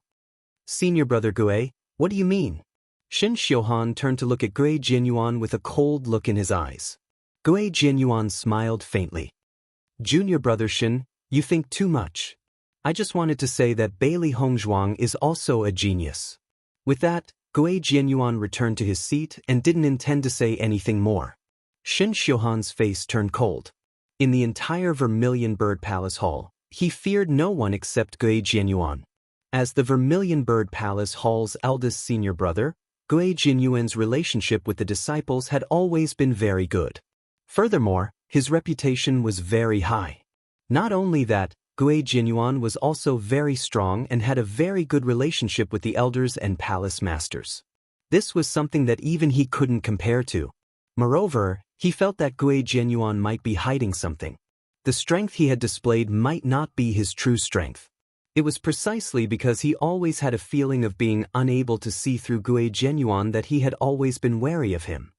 Senior brother Gui, what do you mean? Shen Xiuhan turned to look at Gui Jinyuan with a cold look in his eyes. Gui Jinyuan smiled faintly. Junior brother Shen, you think too much. I just wanted to say that Bailey Hongzhuang is also a genius. With that, Gui Jianyuan returned to his seat and didn't intend to say anything more. Shen Xiuhan's face turned cold. In the entire Vermilion Bird Palace Hall, he feared no one except Gui Jianyuan. As the Vermilion Bird Palace Hall's eldest senior brother, Gui Jianyuan's relationship with the disciples had always been very good. Furthermore, his reputation was very high. Not only that, Gui Jianyuan was also very strong and had a very good relationship with the elders and palace masters. This was something that even he couldn't compare to. Moreover, he felt that Gui Jianyuan might be hiding something. The strength he had displayed might not be his true strength. It was precisely because he always had a feeling of being unable to see through Gui Jianyuan that he had always been wary of him.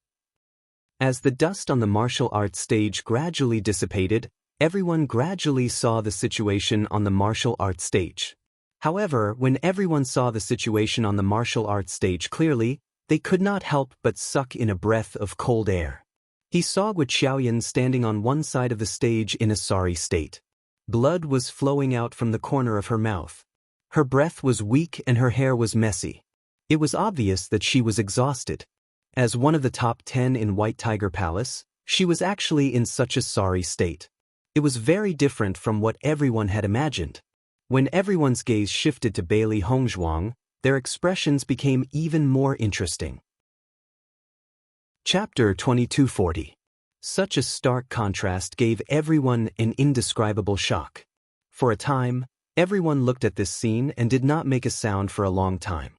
As the dust on the martial arts stage gradually dissipated, everyone gradually saw the situation on the martial arts stage. However, when everyone saw the situation on the martial arts stage clearly, they could not help but suck in a breath of cold air. He saw Gu Xiaoyan standing on one side of the stage in a sorry state. Blood was flowing out from the corner of her mouth. Her breath was weak and her hair was messy. It was obvious that she was exhausted. As one of the top 10 in White Tiger Palace, she was actually in such a sorry state. It was very different from what everyone had imagined. When everyone's gaze shifted to Bailey Hongzhuang, their expressions became even more interesting. Chapter 2240. Such a stark contrast gave everyone an indescribable shock. For a time, everyone looked at this scene and did not make a sound for a long time.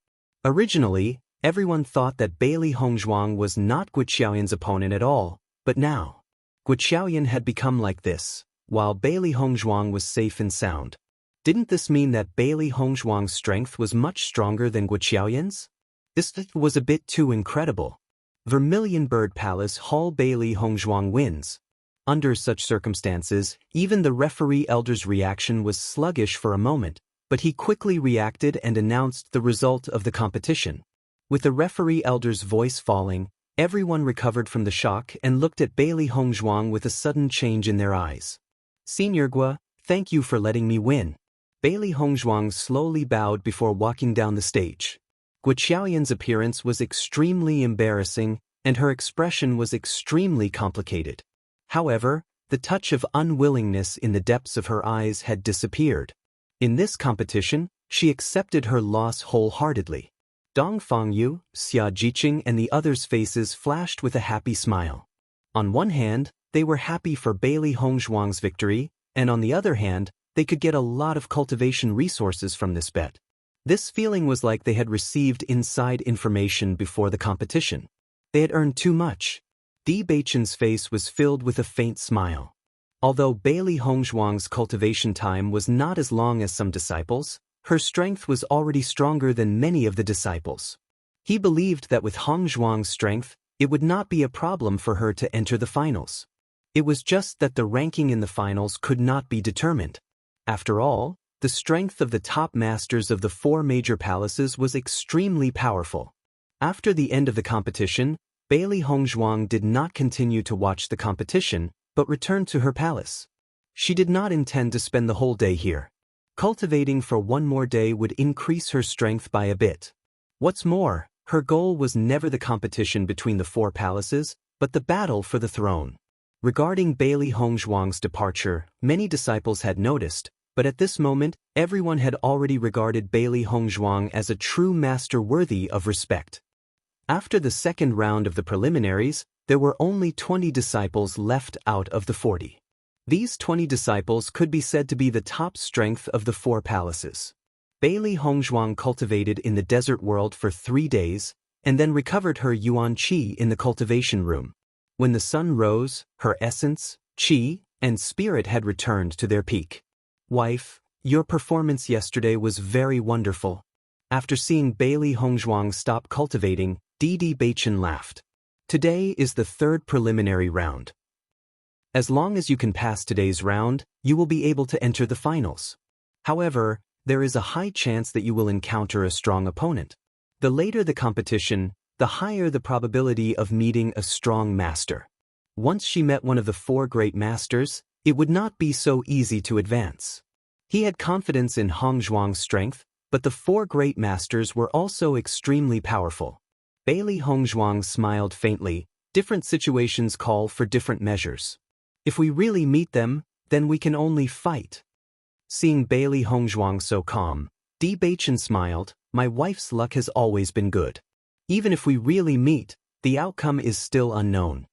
Originally, everyone thought that Bailey Hongzhuang was not Gu Xiaoyan's opponent at all, but now, Guo Xiaoyan had become like this, while Bailey Hongzhuang was safe and sound. Didn't this mean that Bailey Hongzhuang's strength was much stronger than Guo Xiaoyan's? This was a bit too incredible. Vermilion Bird Palace Hall. Bailey Hongzhuang wins. Under such circumstances, even the referee elder's reaction was sluggish for a moment, but he quickly reacted and announced the result of the competition. With the referee elder's voice falling, everyone recovered from the shock and looked at Bailey Hongzhuang with a sudden change in their eyes. Senior Guo, thank you for letting me win. Bailey Hongzhuang slowly bowed before walking down the stage. Guo Xiaoyan's appearance was extremely embarrassing, and her expression was extremely complicated. However, the touch of unwillingness in the depths of her eyes had disappeared. In this competition, she accepted her loss wholeheartedly. Dong Fangyu, Xia Jiqing and the others' faces flashed with a happy smile. On one hand, they were happy for Bailey Hongzhuang's victory, and on the other hand, they could get a lot of cultivation resources from this bet. This feeling was like they had received inside information before the competition. They had earned too much. Bewitching's face was filled with a faint smile. Although Bailey Hongzhuang's cultivation time was not as long as some disciples, her strength was already stronger than many of the disciples. He believed that with Hongzhuang's strength, it would not be a problem for her to enter the finals. It was just that the ranking in the finals could not be determined. After all, the strength of the top masters of the 4 major palaces was extremely powerful. After the end of the competition, Bailey Hongzhuang did not continue to watch the competition, but returned to her palace. She did not intend to spend the whole day here. Cultivating for one more day would increase her strength by a bit. What's more, her goal was never the competition between the 4 palaces, but the battle for the throne. Regarding Bailey Hongzhuang's departure, many disciples had noticed, but at this moment, everyone had already regarded Bailey Hongzhuang as a true master worthy of respect. After the second round of the preliminaries, there were only 20 disciples left out of the 40. These 20 disciples could be said to be the top strength of the 4 palaces. Bailey Hongzhuang cultivated in the desert world for 3 days, and then recovered her yuan qi in the cultivation room. When the sun rose, her essence, qi, and spirit had returned to their peak. Wife, your performance yesterday was very wonderful. After seeing Bailey Hongzhuang stop cultivating, Bewitching laughed. Today is the 3rd preliminary round. As long as you can pass today's round, you will be able to enter the finals. However, there is a high chance that you will encounter a strong opponent. The later the competition, the higher the probability of meeting a strong master. Once she met one of the 4 great masters, it would not be so easy to advance. He had confidence in Hongzhuang's strength, but the 4 great masters were also extremely powerful. Bailey Hongzhuang smiled faintly. Different situations call for different measures. If we really meet them, then we can only fight. Seeing Bailey Hongzhuang so calm, Bewitching smiled. My wife's luck has always been good. Even if we really meet, the outcome is still unknown.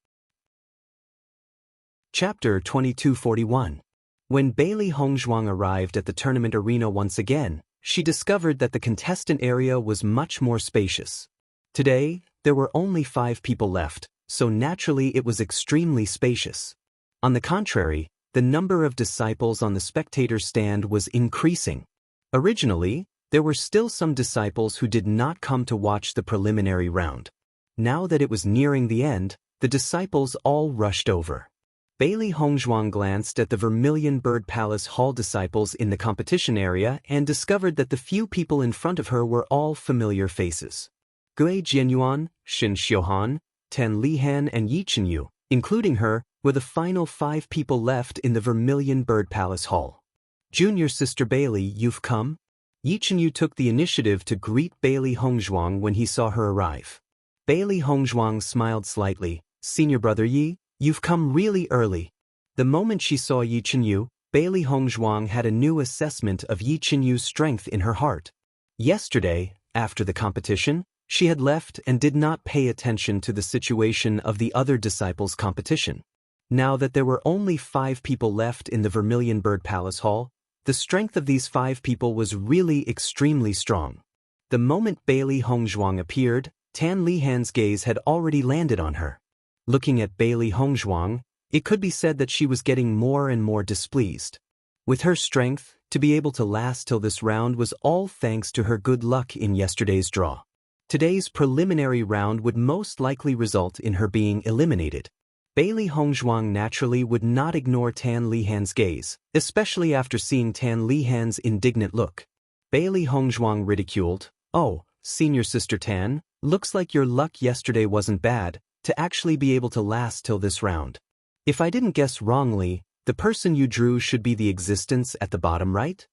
Chapter 2241. When Bailey Hongzhuang arrived at the tournament arena once again, she discovered that the contestant area was much more spacious. Today, there were only 5 people left, so naturally it was extremely spacious. On the contrary, the number of disciples on the spectator stand was increasing. Originally, there were still some disciples who did not come to watch the preliminary round. Now that it was nearing the end, the disciples all rushed over. Bailey Hongzhuang glanced at the Vermilion Bird Palace Hall disciples in the competition area and discovered that the few people in front of her were all familiar faces. Gui Jianyuan, Shin Xiuhan, Tan Lihan and Yi Chenyu, including her, were the final 5 people left in the Vermilion Bird Palace Hall. Junior sister Bailey, you've come? Yi Chenyu took the initiative to greet Bailey Hongzhuang when he saw her arrive. Bailey Hongzhuang smiled slightly. Senior brother Yi, you've come really early. The moment she saw Yi Chenyu, Bailey Hongzhuang had a new assessment of Yi Chenyu's strength in her heart. Yesterday, after the competition, she had left and did not pay attention to the situation of the other disciples' competition. Now that there were only 5 people left in the Vermilion Bird Palace Hall, the strength of these 5 people was really extremely strong. The moment Bailey Hongzhuang appeared, Tan Lihan's gaze had already landed on her. Looking at Bailey Hongzhuang, It could be said that she was getting more and more displeased. With her strength, to be able to last till this round was all thanks to her good luck in yesterday's draw. Today's preliminary round would most likely result in her being eliminated. Bailey Hongzhuang naturally would not ignore Tan Lihan's gaze, especially after seeing Tan Lihan's indignant look. Bailey Hongzhuang ridiculed, "Oh, senior sister Tan, looks like your luck yesterday wasn't bad, to actually be able to last till this round. If I didn't guess wrongly, the person you drew should be the existence at the bottom right?"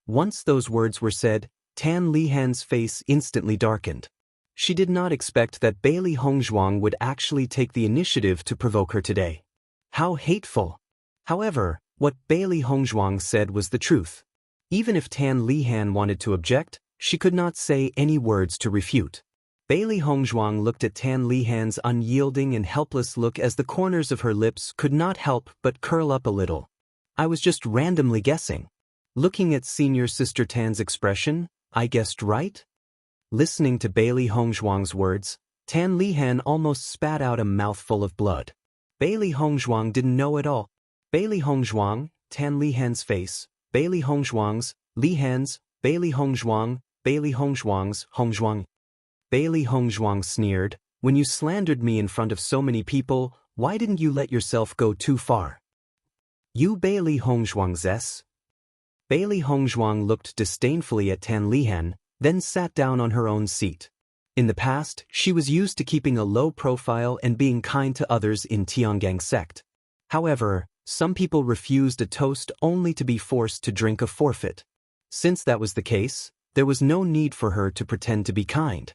Once those words were said, Tan Lihan's face instantly darkened. She did not expect that Bailey Hongzhuang would actually take the initiative to provoke her today. How hateful! However, what Bailey Hongzhuang said was the truth. Even if Tan Lihan wanted to object, she could not say any words to refute. Bailey Hongzhuang looked at Tan Lihan's unyielding and helpless look as the corners of her lips could not help but curl up a little. "I was just randomly guessing. Looking at senior sister Tan's expression, I guessed right?" Listening to Bailey Hongzhuang's words, Tan Lihan almost spat out a mouthful of blood. Bailey Hongzhuang didn't know at all. Bailey Hongzhuang, Tan Lihan's face, Bailey Hongzhuang's, Lihan's, Bailey Hongzhuang, Bailey Hongzhuang's, Hongzhuang. Bailey Hongzhuang sneered, "When you slandered me in front of so many people, why didn't you let yourself go too far? You Bailey Hongzhuang's s." Bailey Hongzhuang looked disdainfully at Tan Lihan, then sat down on her own seat. In the past, she was used to keeping a low profile and being kind to others in Tiangang sect. However, some people refused a toast only to be forced to drink a forfeit. Since that was the case, there was no need for her to pretend to be kind.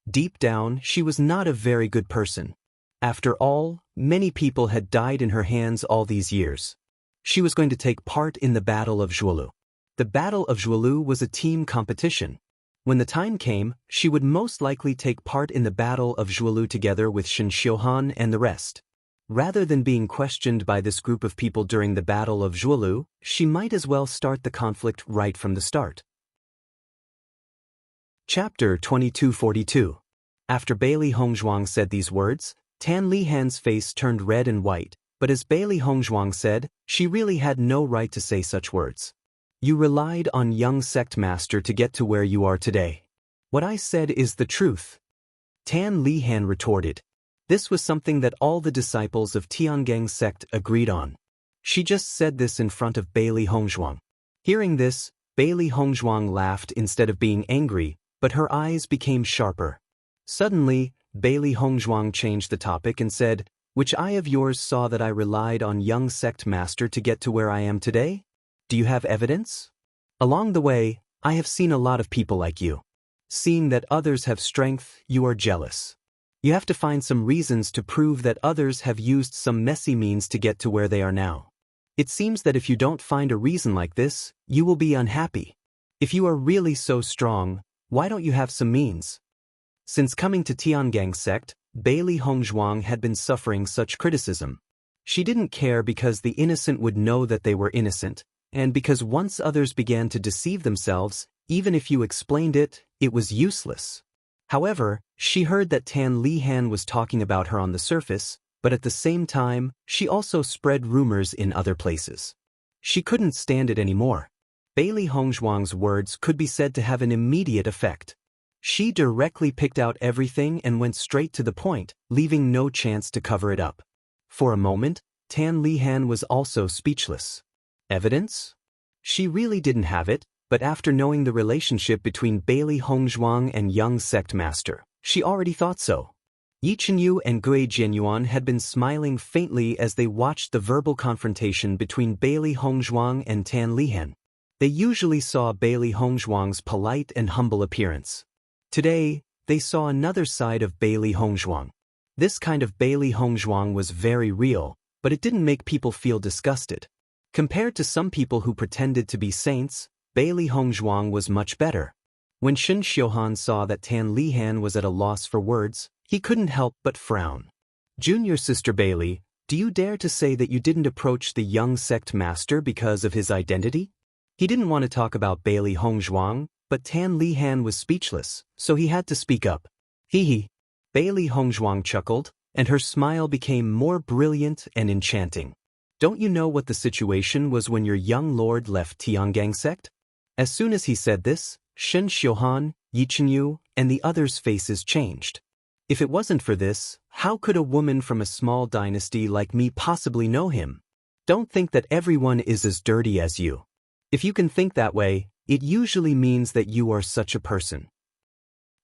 Deep down, she was not a very good person. After all, many people had died in her hands all these years. She was going to take part in the Battle of Zhuolu. The Battle of Zhuolu was a team competition. When the time came, she would most likely take part in the Battle of Zhuolu together with Shen Xiuhan and the rest. Rather than being questioned by this group of people during the Battle of Zhuolu, she might as well start the conflict right from the start. Chapter 2242. After Bailey Hongzhuang said these words, Tan Lihan's face turned red and white, but as Bailey Hongzhuang said, she really had no right to say such words. "You relied on young sect master to get to where you are today. What I said is the truth." Tan Lihan retorted. This was something that all the disciples of Tiangang sect agreed on. She just said this in front of Bailey Hongzhuang. Hearing this, Bailey Hongzhuang laughed instead of being angry, but her eyes became sharper. Suddenly, Bailey Hongzhuang changed the topic and said, "Which eye of yours saw that I relied on young sect master to get to where I am today? Do you have evidence? Along the way, I have seen a lot of people like you. Seeing that others have strength, you are jealous. You have to find some reasons to prove that others have used some messy means to get to where they are now. It seems that if you don't find a reason like this, you will be unhappy. If you are really so strong, why don't you have some means?" Since coming to Tiangang sect, Bailey Hongzhuang had been suffering such criticism. She didn't care because the innocent would know that they were innocent, and because once others began to deceive themselves, even if you explained it, it was useless. However, she heard that Tan Lihan was talking about her on the surface, but at the same time, she also spread rumors in other places. She couldn't stand it anymore. Bailey Hongzhuang's words could be said to have an immediate effect. She directly picked out everything and went straight to the point, leaving no chance to cover it up. For a moment, Tan Lihan was also speechless. Evidence? She really didn't have it, but after knowing the relationship between Bailey Hongzhuang and young sect master, she already thought so. Yi Chenyu and Gui Jianyuan had been smiling faintly as they watched the verbal confrontation between Bailey Hongzhuang and Tan Lihan. They usually saw Bailey Hongzhuang's polite and humble appearance. Today, they saw another side of Bailey Hongzhuang. This kind of Bailey Hongzhuang was very real, but it didn't make people feel disgusted. Compared to some people who pretended to be saints, Bailey Hongzhuang was much better. When Shen Xiuhan saw that Tan Lihan was at a loss for words, he couldn't help but frown. "Junior sister Bailey, do you dare to say that you didn't approach the young sect master because of his identity?" He didn't want to talk about Bailey Hongzhuang, but Tan Lihan was speechless, so he had to speak up. "Hee hee." Bailey Hongzhuang chuckled, and her smile became more brilliant and enchanting. Don't you know what the situation was when your young lord left Tiangang sect? As soon as he said this, Shen Xiuhan, Yi Chenyu, and the others' faces changed. If it wasn't for this, how could a woman from a small dynasty like me possibly know him? Don't think that everyone is as dirty as you. If you can think that way, it usually means that you are such a person.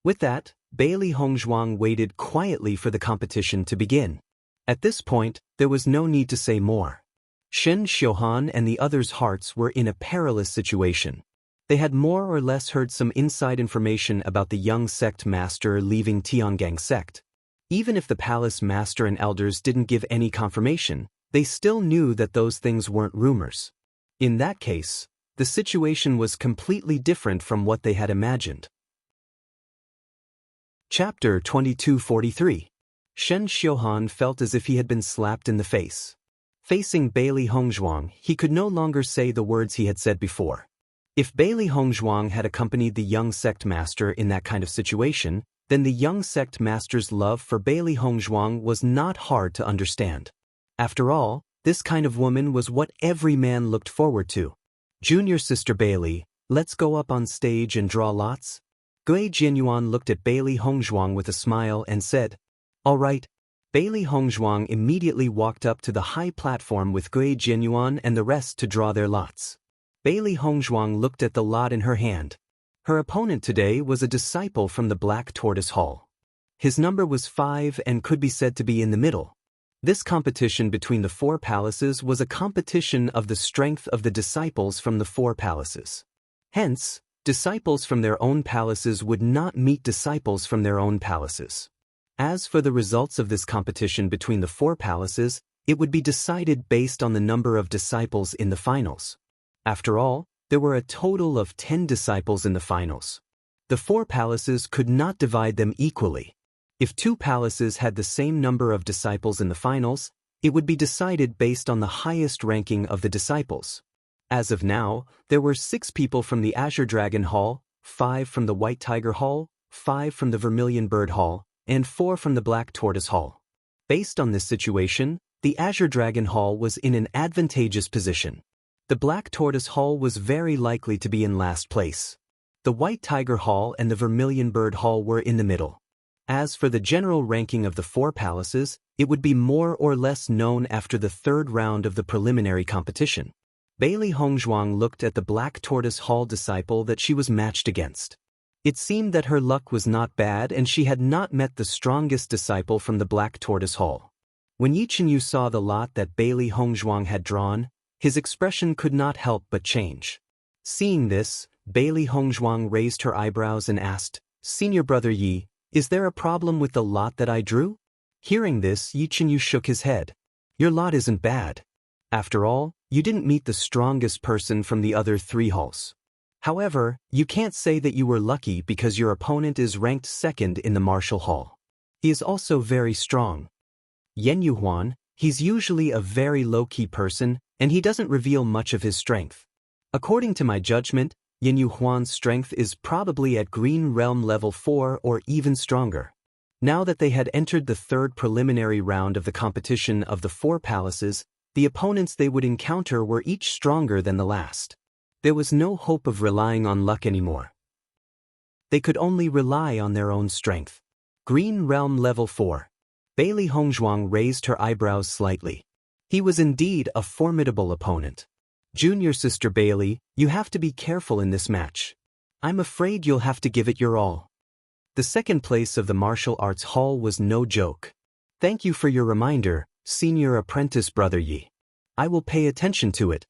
With that, Bailey Hongzhuang waited quietly for the competition to begin. At this point, there was no need to say more. Shen Xiuhan and the others' hearts were in a perilous situation. They had more or less heard some inside information about the young sect master leaving Tiangang sect. Even if the palace master and elders didn't give any confirmation, they still knew that those things weren't rumors. In that case, the situation was completely different from what they had imagined. Chapter 2243. Shen Xiuhan felt as if he had been slapped in the face. Facing Bailey Hongzhuang, he could no longer say the words he had said before. If Bailey Hongzhuang had accompanied the young sect master in that kind of situation, then the young sect master's love for Bailey Hongzhuang was not hard to understand. After all, this kind of woman was what every man looked forward to. Junior sister Bailey, let's go up on stage and draw lots? Gui Jianyuan looked at Bailey Hongzhuang with a smile and said, "All right." Bailey Hongzhuang immediately walked up to the high platform with Gui Jianyuan and the rest to draw their lots. Bailey Hongzhuang looked at the lot in her hand. Her opponent today was a disciple from the Black Tortoise Hall. His number was 5 and could be said to be in the middle. This competition between the 4 palaces was a competition of the strength of the disciples from the 4 palaces. Hence, disciples from their own palaces would not meet disciples from their own palaces. As for the results of this competition between the 4 palaces, it would be decided based on the number of disciples in the finals. After all, there were a total of 10 disciples in the finals. The 4 palaces could not divide them equally. If 2 palaces had the same number of disciples in the finals, it would be decided based on the highest ranking of the disciples. As of now, there were 6 people from the Azure Dragon Hall, 5 from the White Tiger Hall, 5 from the Vermilion Bird Hall, and 4 from the Black Tortoise Hall. Based on this situation, the Azure Dragon Hall was in an advantageous position. The Black Tortoise Hall was very likely to be in last place. The White Tiger Hall and the Vermilion Bird Hall were in the middle. As for the general ranking of the 4 palaces, it would be more or less known after the 3rd round of the preliminary competition. Bailey Hongzhuang looked at the Black Tortoise Hall disciple that she was matched against. It seemed that her luck was not bad and she had not met the strongest disciple from the Black Tortoise Hall. When Yi Chenyu saw the lot that Bailey Hongzhuang had drawn, his expression could not help but change. Seeing this, Bailey Hongzhuang raised her eyebrows and asked, "Senior brother Yi, is there a problem with the lot that I drew?" Hearing this, Yi Chenyu shook his head. "Your lot isn't bad. After all, you didn't meet the strongest person from the other 3 halls. However, you can't say that you were lucky because your opponent is ranked 2nd in the Martial Hall. He is also very strong. Yen Yuhuan, he's usually a very low-key person, and he doesn't reveal much of his strength. According to my judgment, Yen Yuhuan's strength is probably at Green Realm level 4 or even stronger." Now that they had entered the 3rd preliminary round of the competition of the 4 palaces, the opponents they would encounter were each stronger than the last. There was no hope of relying on luck anymore. They could only rely on their own strength. Green Realm level 4. Bailey Hongzhuang raised her eyebrows slightly. He was indeed a formidable opponent. "Junior sister Bailey, you have to be careful in this match. I'm afraid you'll have to give it your all." The 2nd place of the martial arts hall was no joke. "Thank you for your reminder, senior apprentice brother Yi. I will pay attention to it."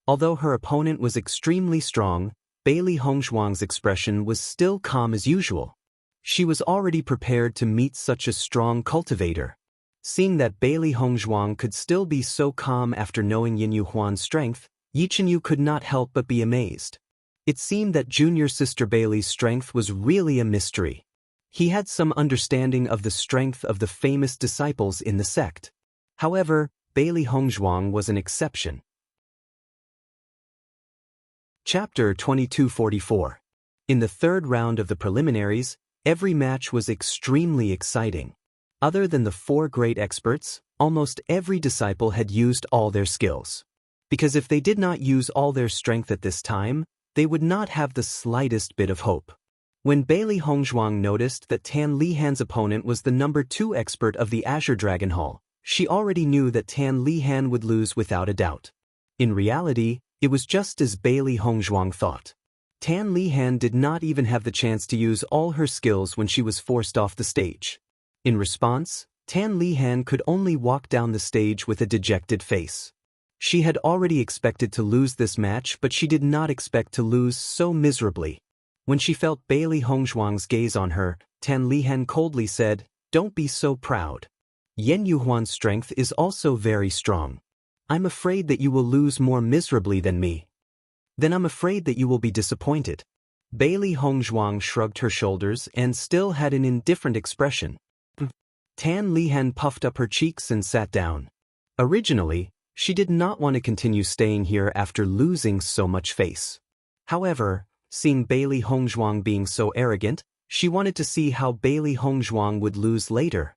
Although her opponent was extremely strong, Bailey Hongzhuang's expression was still calm as usual. She was already prepared to meet such a strong cultivator. Seeing that Bailey Hongzhuang could still be so calm after knowing Yin Yuhuan's strength, Yi Chenyu could not help but be amazed. It seemed that junior sister Bailey's strength was really a mystery. He had some understanding of the strength of the famous disciples in the sect. However, Bailey Hongzhuang was an exception. Chapter 2244. In the 3rd round of the preliminaries, every match was extremely exciting. Other than the four great experts, almost every disciple had used all their skills. Because if they did not use all their strength at this time, they would not have the slightest bit of hope. When Bailey Hongzhuang noticed that Tan Lihan's opponent was the number 2 expert of the Azure Dragon Hall, she already knew that Tan Lihan would lose without a doubt. In reality, it was just as Bailey Hongzhuang thought. Tan Lihan did not even have the chance to use all her skills when she was forced off the stage. In response, Tan Lihan could only walk down the stage with a dejected face. She had already expected to lose this match, but she did not expect to lose so miserably. When she felt Bailey Hongzhuang's gaze on her, Tan Lihan coldly said, "Don't be so proud. Yan Yuhuan's strength is also very strong. I'm afraid that you will lose more miserably than me." "Then I'm afraid that you will be disappointed." Bailey Hongzhuang shrugged her shoulders and still had an indifferent expression. Tan Lihan puffed up her cheeks and sat down. Originally, she did not want to continue staying here after losing so much face. However, seeing Bailey Hongzhuang being so arrogant, she wanted to see how Bailey Hongzhuang would lose later.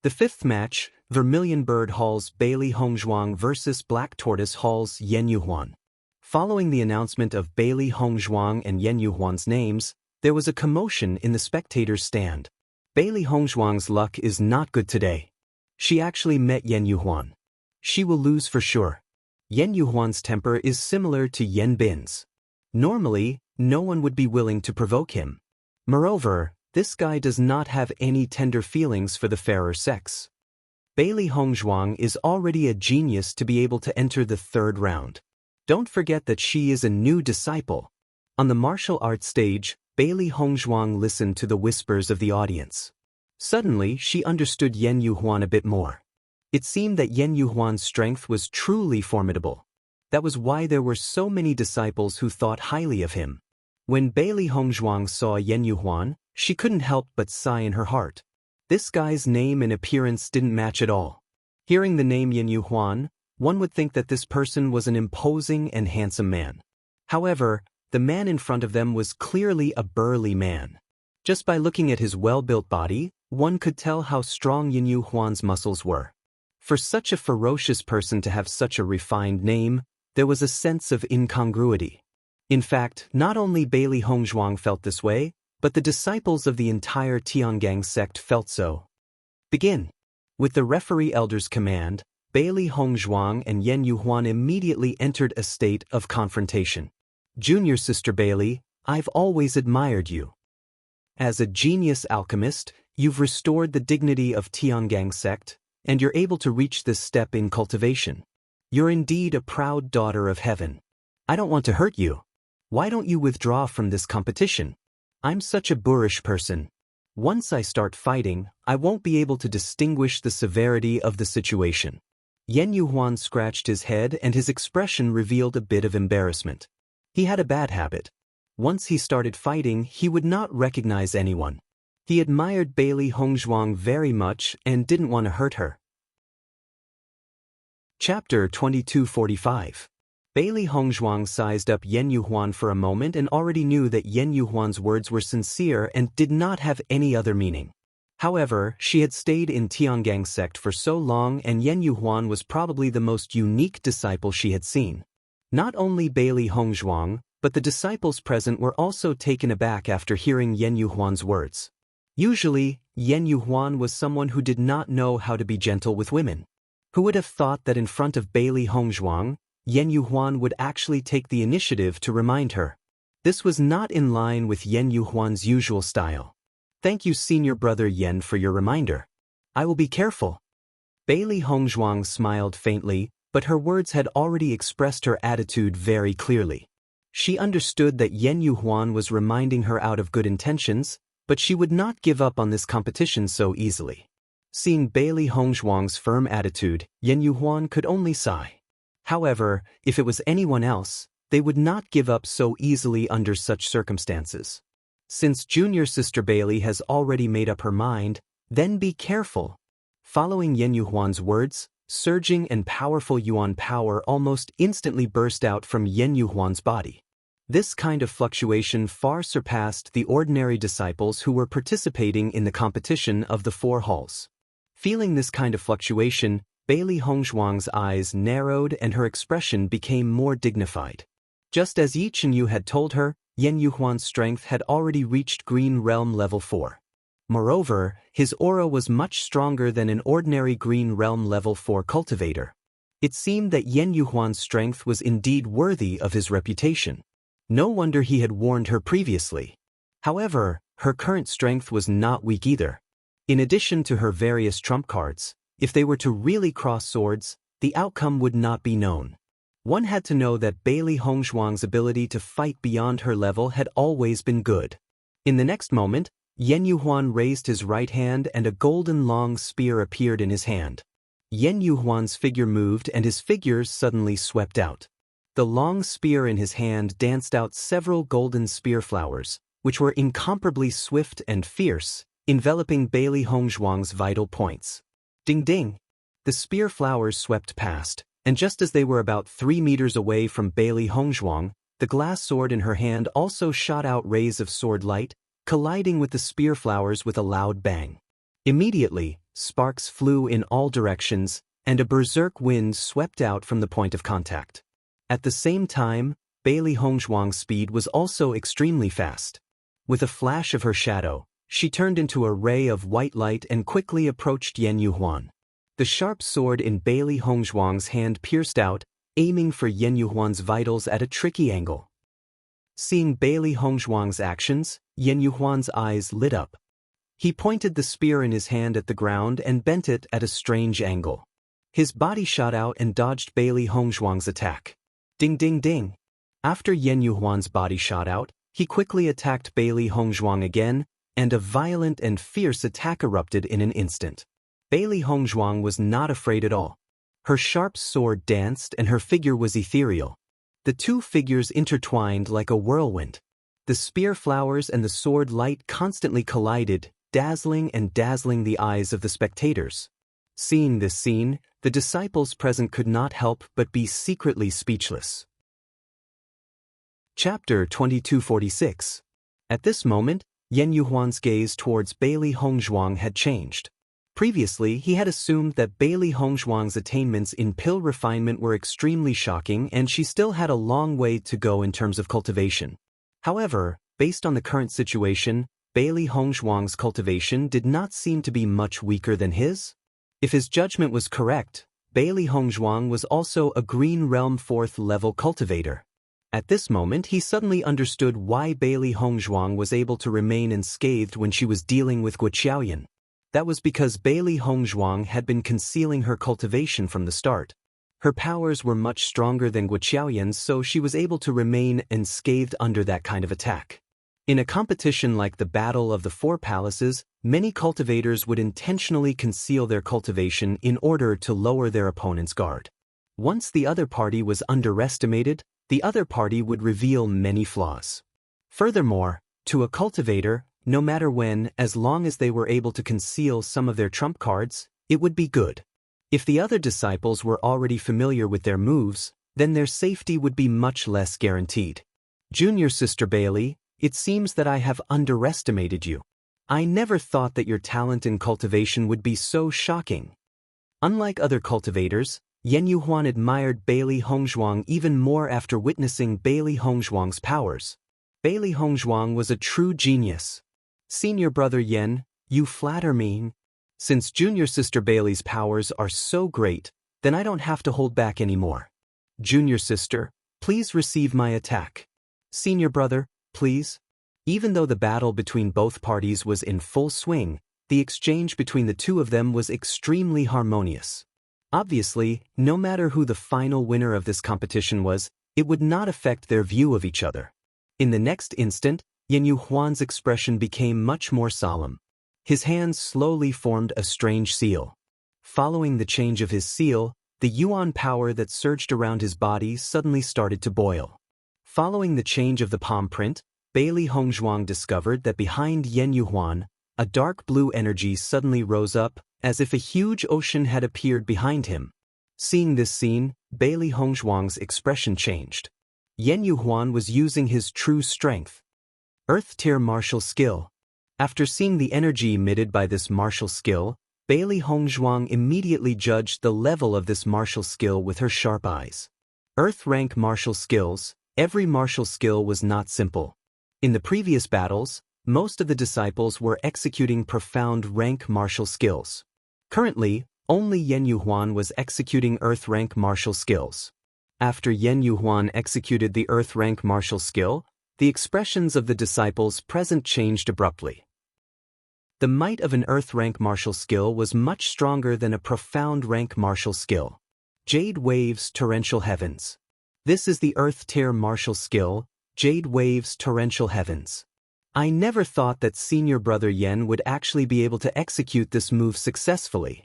The 5th match, Vermilion Bird Hall's Bailey Hongzhuang vs. Black Tortoise Hall's Yan Yuhuan. Following the announcement of Bailey Hongzhuang and Yan Yuhuan's names, there was a commotion in the spectators' stand. Bailey Hongzhuang's luck is not good today. She actually met Yan Yuhuan. She will lose for sure. Yan Yuhuan's temper is similar to Yan Bin's. Normally, no one would be willing to provoke him. Moreover, this guy does not have any tender feelings for the fairer sex. Bailey Hongzhuang is already a genius to be able to enter the 3rd round. Don't forget that she is a new disciple. On the martial arts stage, Bailey Hongzhuang listened to the whispers of the audience. Suddenly, she understood Yan Yuhuan a bit more. It seemed that Yan Yuhuan's strength was truly formidable. That was why there were so many disciples who thought highly of him. When Bailey Hongzhuang saw Yan Yuhuan, she couldn't help but sigh in her heart. This guy's name and appearance didn't match at all. Hearing the name Yan Yuhuan, one would think that this person was an imposing and handsome man. However, the man in front of them was clearly a burly man. Just by looking at his well-built body, one could tell how strong Yan Yuhuan's muscles were. For such a ferocious person to have such a refined name, there was a sense of incongruity. In fact, not only Bailey Hongzhuang felt this way, but the disciples of the entire Tiangang sect felt so. Begin. With the referee elder's command, Bailey Hongzhuang and Yan Yuhuan immediately entered a state of confrontation. "Junior Sister Bailey, I've always admired you. As a genius alchemist, you've restored the dignity of Tiangang sect, and you're able to reach this step in cultivation. You're indeed a proud daughter of heaven. I don't want to hurt you. Why don't you withdraw from this competition? I'm such a boorish person. Once I start fighting, I won't be able to distinguish the severity of the situation." Yan Yuhuan scratched his head and his expression revealed a bit of embarrassment. He had a bad habit. Once he started fighting, he would not recognize anyone. He admired Bailey Hongzhuang very much and didn't want to hurt her. Chapter 2245. Bailey Hongzhuang sized up Yan Yuhuan for a moment and already knew that Yan Yuhuan's words were sincere and did not have any other meaning. However, she had stayed in Tiangang sect for so long and Yan Yuhuan was probably the most unique disciple she had seen. Not only Bailey Hongzhuang, but the disciples present were also taken aback after hearing Yan Yuhuan's words. Usually, Yan Yuhuan was someone who did not know how to be gentle with women. Who would have thought that in front of Bailey Hongzhuang, Yan Yuhuan would actually take the initiative to remind her? This was not in line with Yan Yuhuan's usual style. "Thank you, senior brother Yan, for your reminder. I will be careful." Bailey Hongzhuang smiled faintly, but her words had already expressed her attitude very clearly. She understood that Yan Yuhuan was reminding her out of good intentions, but she would not give up on this competition so easily. Seeing Bailey Hongzhuang's firm attitude, Yan Yuhuan could only sigh. However, if it was anyone else, they would not give up so easily under such circumstances. Since junior sister Bailey has already made up her mind, then be careful. Following Yan Yuhuan's words, surging and powerful Yuan power almost instantly burst out from Yan Yuhuan's body. This kind of fluctuation far surpassed the ordinary disciples who were participating in the competition of the 4 halls. Feeling this kind of fluctuation, Bailey Hongzhuang's eyes narrowed and her expression became more dignified. Just as Yi Chenyu had told her, Yan Yuhuan's strength had already reached Green Realm Level 4. Moreover, his aura was much stronger than an ordinary Green Realm Level 4 cultivator. It seemed that Yan Yuhuan's strength was indeed worthy of his reputation. No wonder he had warned her previously. However, her current strength was not weak either. In addition to her various trump cards, if they were to really cross swords, the outcome would not be known. One had to know that Bailey Hongzhuang's ability to fight beyond her level had always been good. In the next moment, Yan Yuhuan raised his right hand and a golden long spear appeared in his hand. Yan Yuhuan's figure moved and his figures suddenly swept out. The long spear in his hand danced out several golden spear flowers, which were incomparably swift and fierce, enveloping Bailey Hongzhuang's vital points. Ding ding! The spear flowers swept past, and just as they were about 3 meters away from Bailey Hongzhuang, the glass sword in her hand also shot out rays of sword light, colliding with the spear flowers with a loud bang. Immediately, sparks flew in all directions, and a berserk wind swept out from the point of contact. At the same time, Bailey Hongzhuang's speed was also extremely fast. With a flash of her shadow, she turned into a ray of white light and quickly approached Yan Yuhuan. The sharp sword in Bailey Hongzhuang's hand pierced out, aiming for Yan Yuhuan's vitals at a tricky angle. Seeing Bailey Hongzhuang's actions, Yan Yuhuan's eyes lit up. He pointed the spear in his hand at the ground and bent it at a strange angle. His body shot out and dodged Bailey Hongzhuang's attack. Ding ding ding! After Yan Yuhuan's body shot out, he quickly attacked Bailey Hongzhuang again, and a violent and fierce attack erupted in an instant. Bailey Hongzhuang was not afraid at all. Her sharp sword danced and her figure was ethereal. The two figures intertwined like a whirlwind. The spear flowers and the sword light constantly collided, dazzling the eyes of the spectators. Seeing this scene, the disciples present could not help but be secretly speechless. Chapter 2246. At this moment, Yan Yuhuan's gaze towards Bailey Hongzhuang had changed. Previously, he had assumed that Bailey Hongzhuang's attainments in pill refinement were extremely shocking and she still had a long way to go in terms of cultivation. However, based on the current situation, Bailey Hongzhuang's cultivation did not seem to be much weaker than his. If his judgment was correct, Bailey Hongzhuang was also a Green Realm 4th level cultivator. At this moment, he suddenly understood why Bailey Hongzhuang was able to remain unscathed when she was dealing with Guo Qiaoyan. That was because Bailey Hongzhuang had been concealing her cultivation from the start. Her powers were much stronger than Guo Qiaoyan's, so she was able to remain unscathed under that kind of attack. In a competition like the Battle of the Four Palaces, many cultivators would intentionally conceal their cultivation in order to lower their opponent's guard. Once the other party was underestimated, the other party would reveal many flaws. Furthermore, to a cultivator, no matter when, as long as they were able to conceal some of their trump cards, it would be good. If the other disciples were already familiar with their moves, then their safety would be much less guaranteed. Junior Sister Bailey, it seems that I have underestimated you. I never thought that your talent in cultivation would be so shocking. Unlike other cultivators, Yan Yuhuan admired Bailey Hongzhuang even more after witnessing Bailey Hongzhuang's powers. Bailey Hongzhuang was a true genius. Senior brother Yan, you flatter me. Since junior sister Bailey's powers are so great, then I don't have to hold back anymore. Junior sister, please receive my attack. Senior brother, please. Even though the battle between both parties was in full swing, the exchange between the two of them was extremely harmonious. Obviously, no matter who the final winner of this competition was, it would not affect their view of each other. In the next instant, Yan Yuhuan's expression became much more solemn. His hands slowly formed a strange seal. Following the change of his seal, the yuan power that surged around his body suddenly started to boil. Following the change of the palm print, Bailey Hongzhuang discovered that behind Yan Yuhuan, a dark blue energy suddenly rose up, as if a huge ocean had appeared behind him. Seeing this scene, Bailey Hongzhuang's expression changed. Yan Yuhuan was using his true strength. Earth-tier martial skill. After seeing the energy emitted by this martial skill, Bailey Hongzhuang immediately judged the level of this martial skill with her sharp eyes. Earth rank martial skills. Every martial skill was not simple. In the previous battles, most of the disciples were executing profound rank martial skills. Currently, only Yen Yuhuan was executing Earth rank martial skills. After Yen Yuhuan executed the Earth rank martial skill, the expressions of the disciples present changed abruptly. The might of an Earth rank martial skill was much stronger than a profound rank martial skill. Jade Waves Torrential Heavens. This is the Earth tier martial skill, Jade Waves Torrential Heavens. I never thought that senior brother Yen would actually be able to execute this move successfully.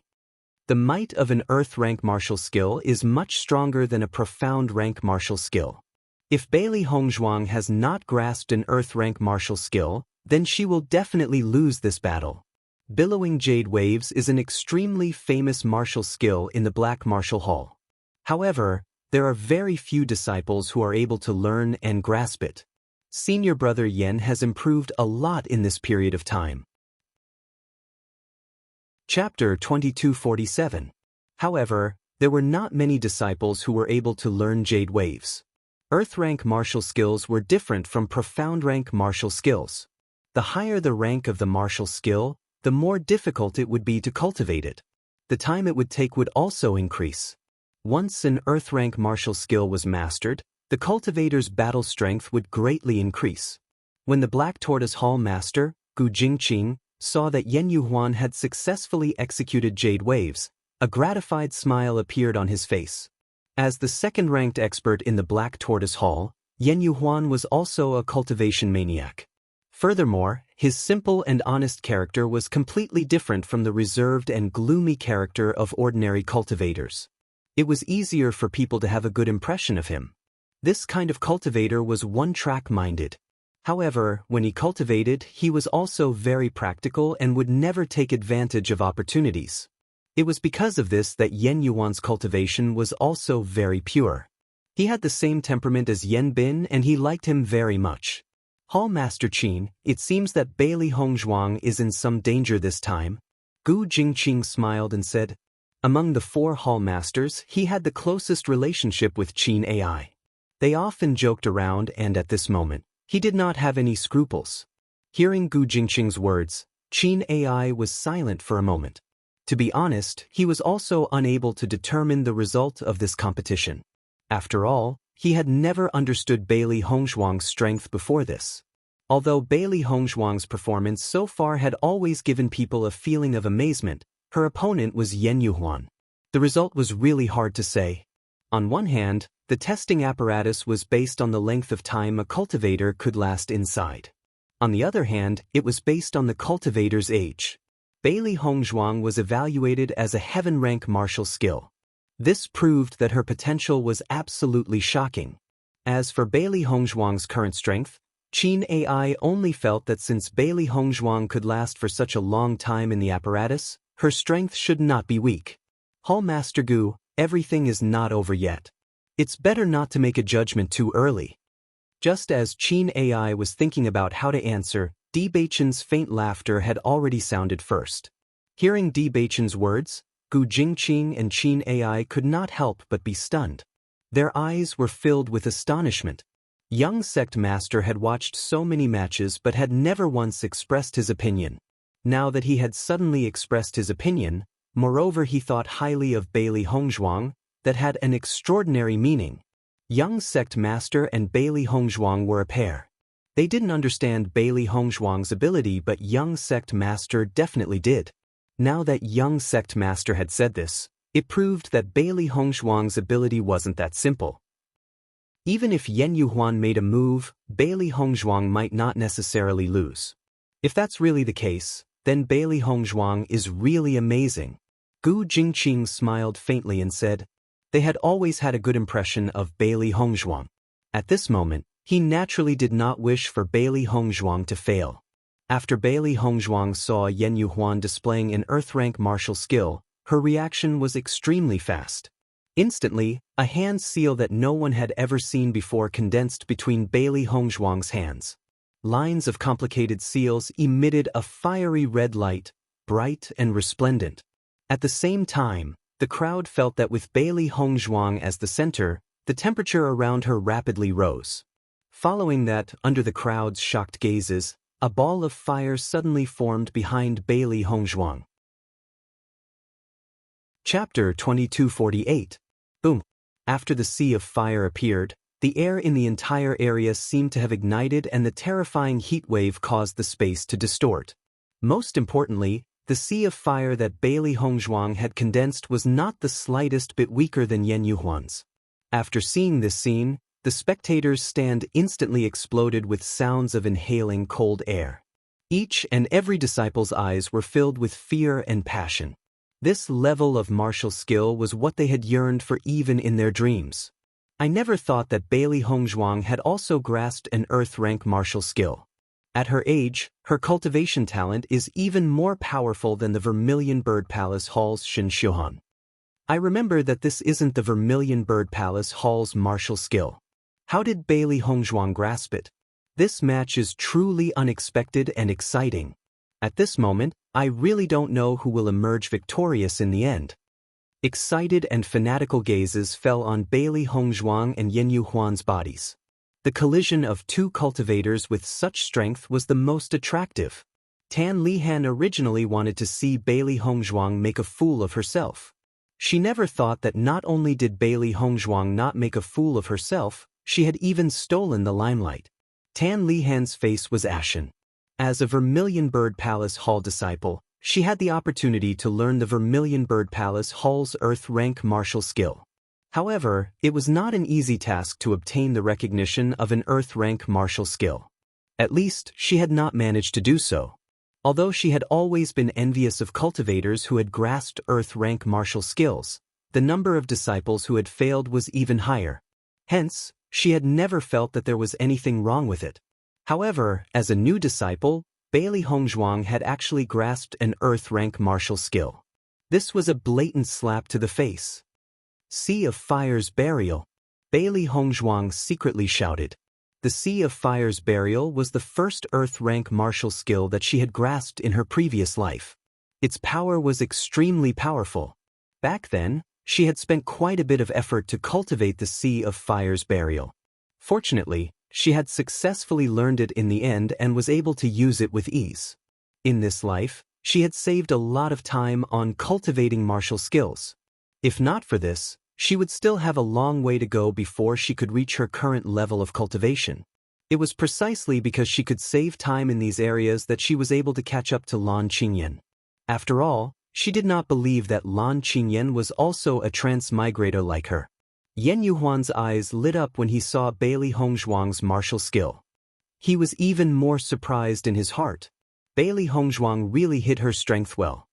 The might of an Earth rank martial skill is much stronger than a profound rank martial skill. If Bailey Hongzhuang has not grasped an Earth rank martial skill, then she will definitely lose this battle. Billowing Jade Waves is an extremely famous martial skill in the Black Martial Hall. However, there are very few disciples who are able to learn and grasp it. Senior brother Yen has improved a lot in this period of time. Chapter 2247. However, there were not many disciples who were able to learn Jade Waves. Earth rank martial skills were different from profound rank martial skills. The higher the rank of the martial skill, the more difficult it would be to cultivate it. The time it would take would also increase. Once an Earth rank martial skill was mastered, the cultivator's battle strength would greatly increase. When the Black Tortoise Hall Master, Gu Jingqing, saw that Yen Yuhuan had successfully executed Jade Waves, a gratified smile appeared on his face. As the second-ranked expert in the Black Tortoise Hall, Yen Yuhuan was also a cultivation maniac. Furthermore, his simple and honest character was completely different from the reserved and gloomy character of ordinary cultivators. It was easier for people to have a good impression of him. This kind of cultivator was one-track-minded. However, when he cultivated, he was also very practical and would never take advantage of opportunities. It was because of this that Yen Yuan's cultivation was also very pure. He had the same temperament as Yen Bin and he liked him very much. Hall Master Qin, it seems that Bailey Hongzhuang is in some danger this time. Gu Jingqing smiled and said, among the 4 Hall Masters, he had the closest relationship with Qin AI. They often joked around and at this moment, he did not have any scruples. Hearing Gu Jingqing's words, Qin AI was silent for a moment. To be honest, he was also unable to determine the result of this competition. After all, he had never understood Bailey Hongzhuang's strength before this. Although Bailey Hongzhuang's performance so far had always given people a feeling of amazement, her opponent was Yen Yuhuan. The result was really hard to say. On one hand, the testing apparatus was based on the length of time a cultivator could last inside. On the other hand, it was based on the cultivator's age. Bailey Hongzhuang was evaluated as a heaven rank martial skill. This proved that her potential was absolutely shocking. As for Bailey Hongzhuang's current strength, Qin AI only felt that since Bailey Hongzhuang could last for such a long time in the apparatus, her strength should not be weak. Hall Master Gu, everything is not over yet. It's better not to make a judgment too early. Just as Qin AI was thinking about how to answer, Di Beichen's faint laughter had already sounded first. Hearing Di Beichen's words, Gu Jingqing and Qin AI could not help but be stunned. Their eyes were filled with astonishment. Young Sect Master had watched so many matches but had never once expressed his opinion. Now that he had suddenly expressed his opinion, moreover he thought highly of Bailey Hongzhuang, that had an extraordinary meaning. Young Sect Master and Bailey Hongzhuang were a pair. They didn't understand Bailey Hongzhuang's ability, but Young Sect Master definitely did. Now that Young Sect Master had said this, it proved that Bailey Hongzhuang's ability wasn't that simple. Even if Yen Yuhuan made a move, Bailey Hongzhuang might not necessarily lose. If that's really the case, then Bailey Hongzhuang is really amazing. Gu Jingqing smiled faintly and said, they had always had a good impression of Bailey Hongzhuang. At this moment, he naturally did not wish for Bailey Hongzhuang to fail. After Bailey Hongzhuang saw Yen Yuhuan displaying an Earth-rank martial skill, her reaction was extremely fast. Instantly, a hand seal that no one had ever seen before condensed between Bailey Hongzhuang's hands. Lines of complicated seals emitted a fiery red light, bright and resplendent. At the same time, the crowd felt that with Bailey Hongzhuang as the center, the temperature around her rapidly rose. Following that, under the crowd's shocked gazes, a ball of fire suddenly formed behind Bailey Hongzhuang. Chapter 2248. Boom. After the sea of fire appeared, the air in the entire area seemed to have ignited and the terrifying heat wave caused the space to distort. Most importantly, the sea of fire that Bailey Hongzhuang had condensed was not the slightest bit weaker than Yan Yuhuan's. After seeing this scene, the spectators' stand instantly exploded with sounds of inhaling cold air. Each and every disciple's eyes were filled with fear and passion. This level of martial skill was what they had yearned for even in their dreams. I never thought that Bailey Hongzhuang had also grasped an earth-rank martial skill. At her age, her cultivation talent is even more powerful than the Vermilion Bird Palace Hall's Shin Xiuhan. I remember that this isn't the Vermilion Bird Palace Hall's martial skill. How did Bailey Hongzhuang grasp it? This match is truly unexpected and exciting. At this moment, I really don't know who will emerge victorious in the end. Excited and fanatical gazes fell on Bailey Hongzhuang and Yan Yuhuan's bodies. The collision of two cultivators with such strength was the most attractive. Tan Lihan originally wanted to see Bailey Hongzhuang make a fool of herself. She never thought that not only did Bailey Hongzhuang not make a fool of herself, she had even stolen the limelight. Tan Lihan's face was ashen. As a Vermilion Bird Palace Hall disciple, she had the opportunity to learn the Vermilion Bird Palace Hall's Earth-rank martial skill. However, it was not an easy task to obtain the recognition of an Earth-rank martial skill. At least, she had not managed to do so. Although she had always been envious of cultivators who had grasped Earth-rank martial skills, the number of disciples who had failed was even higher. Hence, she had never felt that there was anything wrong with it. However, as a new disciple, Bailey Hongzhuang had actually grasped an Earth-rank martial skill. This was a blatant slap to the face. Sea of Fire's Burial. Bailey Hongzhuang secretly shouted. The Sea of Fire's Burial was the first Earth-rank martial skill that she had grasped in her previous life. Its power was extremely powerful. Back then, she had spent quite a bit of effort to cultivate the Sea of Fire's Burial. Fortunately, she had successfully learned it in the end and was able to use it with ease. In this life, she had saved a lot of time on cultivating martial skills. If not for this, she would still have a long way to go before she could reach her current level of cultivation. It was precisely because she could save time in these areas that she was able to catch up to Lan Qingyan. After all, she did not believe that Lan Qingyan was also a transmigrator like her. Yan Yuhuan's eyes lit up when he saw Bailey Hongzhuang's martial skill. He was even more surprised in his heart. Bailey Hongzhuang really hid her strength well.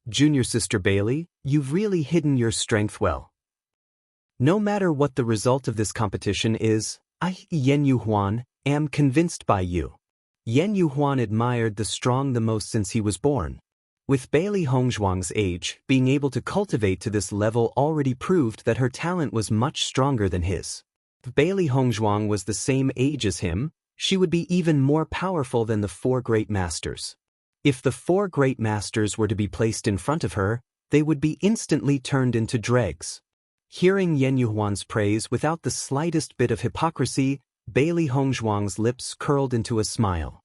Junior sister Bailey, you've really hidden your strength well. No matter what the result of this competition is, I, Yan Yuhuan, am convinced by you. Yan Yuhuan admired the strong the most since he was born. With Bailey Hongzhuang's age, being able to cultivate to this level already proved that her talent was much stronger than his. If Bailey Hongzhuang was the same age as him, she would be even more powerful than the four great masters. If the four great masters were to be placed in front of her, they would be instantly turned into dregs. Hearing Yan Yuhuan's praise without the slightest bit of hypocrisy, Bailey Hongzhuang's lips curled into a smile.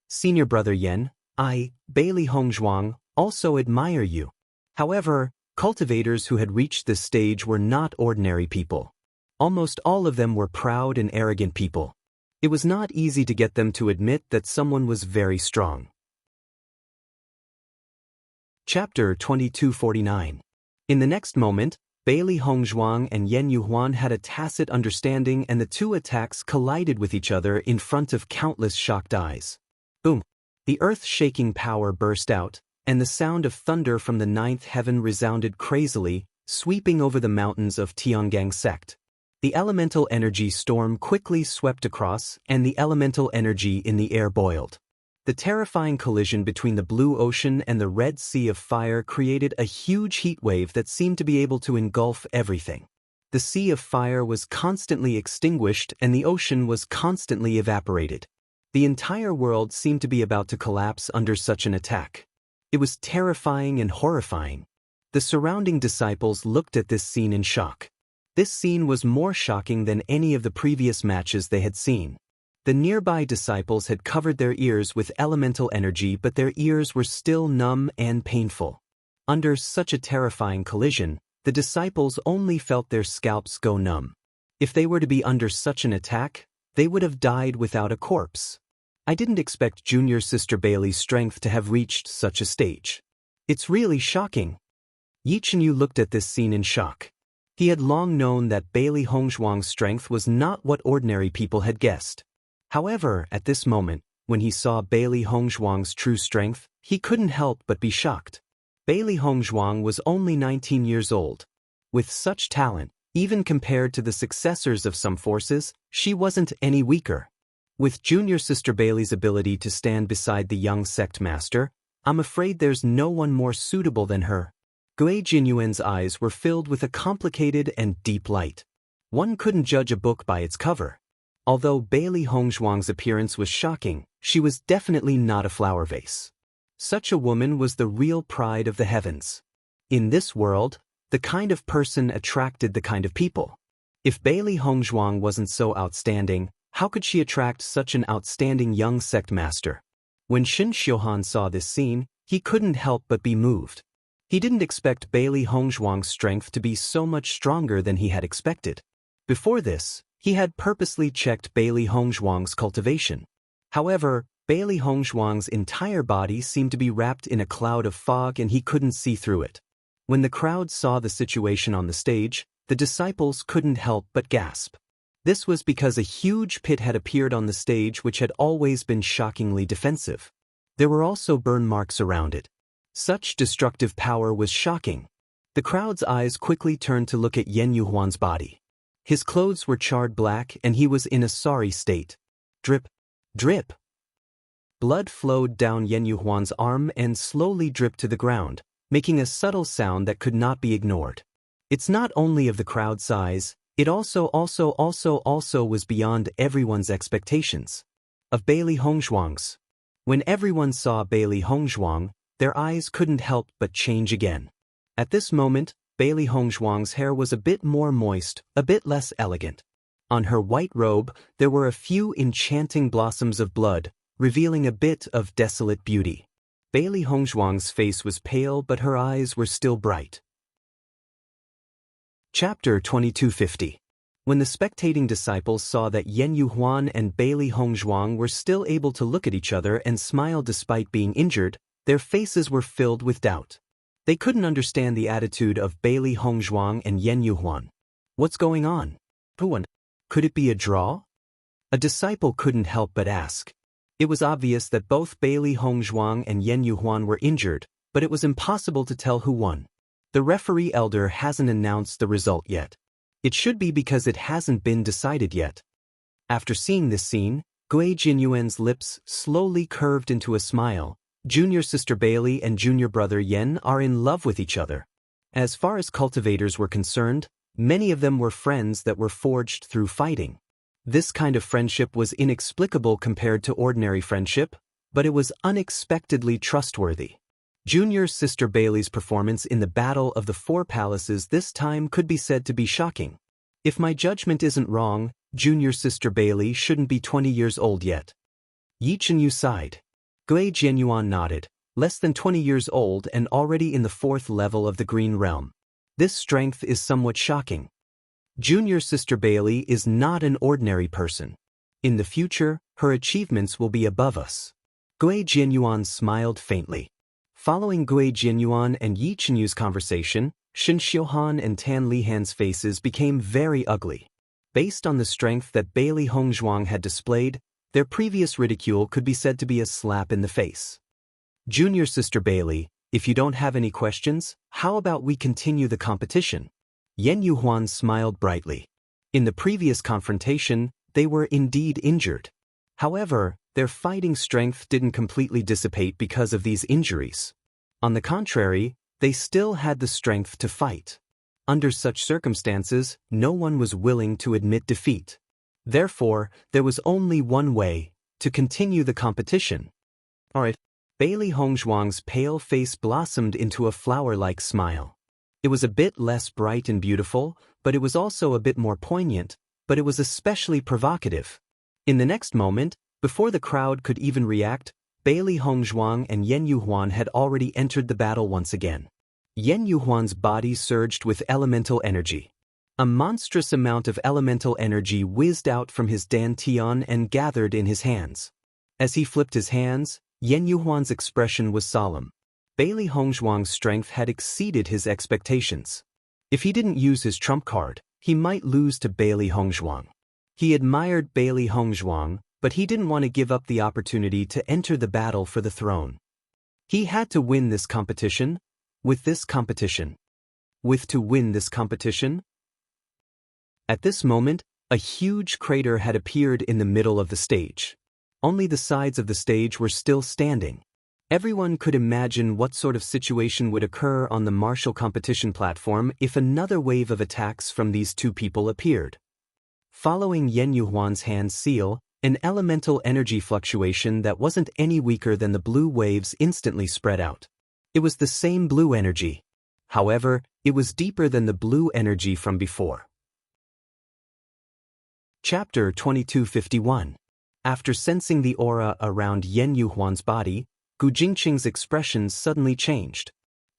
Senior brother Yan, I, Bailey Hongzhuang, also admire you. However, cultivators who had reached this stage were not ordinary people. Almost all of them were proud and arrogant people. It was not easy to get them to admit that someone was very strong. Chapter 2249. In the next moment, Bailey Hongzhuang and Yan Yuhuan had a tacit understanding and the two attacks collided with each other in front of countless shocked eyes. Boom! The earth-shaking power burst out, and the sound of thunder from the ninth heaven resounded crazily, sweeping over the mountains of Tiangang sect. The elemental energy storm quickly swept across, and the elemental energy in the air boiled. The terrifying collision between the blue ocean and the red sea of fire created a huge heat wave that seemed to be able to engulf everything. The sea of fire was constantly extinguished and the ocean was constantly evaporated. The entire world seemed to be about to collapse under such an attack. It was terrifying and horrifying. The surrounding disciples looked at this scene in shock. This scene was more shocking than any of the previous matches they had seen. The nearby disciples had covered their ears with elemental energy, but their ears were still numb and painful. Under such a terrifying collision, the disciples only felt their scalps go numb. If they were to be under such an attack, they would have died without a corpse. I didn't expect Junior Sister Bailey's strength to have reached such a stage. It's really shocking. Yi Chenyu looked at this scene in shock. He had long known that Bailey Hongzhuang's strength was not what ordinary people had guessed. However, at this moment, when he saw Bailey Hongzhuang's true strength, he couldn't help but be shocked. Bailey Hongzhuang was only 19 years old. With such talent, even compared to the successors of some forces, she wasn't any weaker. With Junior Sister Bailey's ability to stand beside the young sect master, I'm afraid there's no one more suitable than her. Gui Jinyuan's eyes were filled with a complicated and deep light. One couldn't judge a book by its cover. Although Bailey Hongzhuang's appearance was shocking, she was definitely not a flower vase. Such a woman was the real pride of the heavens. In this world, the kind of person attracted the kind of people. If Bailey Hongzhuang wasn't so outstanding, how could she attract such an outstanding young sect master? When Shen Xiuhan saw this scene, he couldn't help but be moved. He didn't expect Bailey Hongzhuang's strength to be so much stronger than he had expected. Before this, he had purposely checked Bailey Hongzhuang's cultivation. However, Bailey Hongzhuang's entire body seemed to be wrapped in a cloud of fog and he couldn't see through it. When the crowd saw the situation on the stage, the disciples couldn't help but gasp. This was because a huge pit had appeared on the stage which had always been shockingly defensive. There were also burn marks around it. Such destructive power was shocking. The crowd's eyes quickly turned to look at Yan Yuhuan's body. His clothes were charred black and he was in a sorry state. Drip, drip. Blood flowed down Yan Yuhuan's arm and slowly dripped to the ground, making a subtle sound that could not be ignored. It's not only of the crowd size, it also was beyond everyone's expectations. Of Bailey Hongzhuang's. When everyone saw Bailey Hongzhuang, their eyes couldn't help but change again. At this moment, Bailey Hongzhuang's hair was a bit more moist, a bit less elegant. On her white robe, there were a few enchanting blossoms of blood, revealing a bit of desolate beauty. Bailey Hongzhuang's face was pale but her eyes were still bright. Chapter 2250. When the spectating disciples saw that Yan Yuhuan and Bailey Hongzhuang were still able to look at each other and smile despite being injured, their faces were filled with doubt. They couldn't understand the attitude of Bailey Hongzhuang and Yan Yuhuan. What's going on? Could it be a draw? A disciple couldn't help but ask. It was obvious that both Bailey Hongzhuang and Yan Yuhuan were injured, but it was impossible to tell who won. The referee elder hasn't announced the result yet. It should be because it hasn't been decided yet. After seeing this scene, Gui Jinyuan's lips slowly curved into a smile. Junior Sister Bailey and Junior Brother Yen are in love with each other. As far as cultivators were concerned, many of them were friends that were forged through fighting. This kind of friendship was inexplicable compared to ordinary friendship, but it was unexpectedly trustworthy. Junior Sister Bailey's performance in the Battle of the Four Palaces this time could be said to be shocking. If my judgment isn't wrong, Junior Sister Bailey shouldn't be 20 years old yet. Yi Chenyu sighed. Gui Jianyuan nodded, less than 20 years old and already in the 4th level of the Green Realm. This strength is somewhat shocking. Junior Sister Bailey is not an ordinary person. In the future, her achievements will be above us. Gui Jianyuan smiled faintly. Following Gui Jianyuan and Yi Chenyu's conversation, Shen Xiuhan and Tan Lihan's faces became very ugly. Based on the strength that Bailey Hongzhuang had displayed, their previous ridicule could be said to be a slap in the face. Junior Sister Bailey, if you don't have any questions, how about we continue the competition? Yan Yuhuan smiled brightly. In the previous confrontation, they were indeed injured. However, their fighting strength didn't completely dissipate because of these injuries. On the contrary, they still had the strength to fight. Under such circumstances, no one was willing to admit defeat. Therefore, there was only one way, to continue the competition. Alright. Bailey Hongzhuang's pale face blossomed into a flower-like smile. It was a bit less bright and beautiful, but it was also a bit more poignant, but it was especially provocative. In the next moment, before the crowd could even react, Bailey Hongzhuang and Yen Yuhuan had already entered the battle once again. Yen Yuhuan's body surged with elemental energy. A monstrous amount of elemental energy whizzed out from his dantian and gathered in his hands. As he flipped his hands, Yen Yuhuan's expression was solemn. Bailey Hongzhuang's strength had exceeded his expectations. If he didn't use his trump card, he might lose to Bailey Hongzhuang. He admired Bailey Hongzhuang, but he didn't want to give up the opportunity to enter the battle for the throne. He had to win this competition. To win this competition? At this moment, a huge crater had appeared in the middle of the stage. Only the sides of the stage were still standing. Everyone could imagine what sort of situation would occur on the martial competition platform if another wave of attacks from these two people appeared. Following Yen Yuhuan's hand seal, an elemental energy fluctuation that wasn't any weaker than the blue waves instantly spread out. It was the same blue energy. However, it was deeper than the blue energy from before. Chapter 2251. After sensing the aura around Yen Yuhuan's body, Gu Jingqing's expression suddenly changed.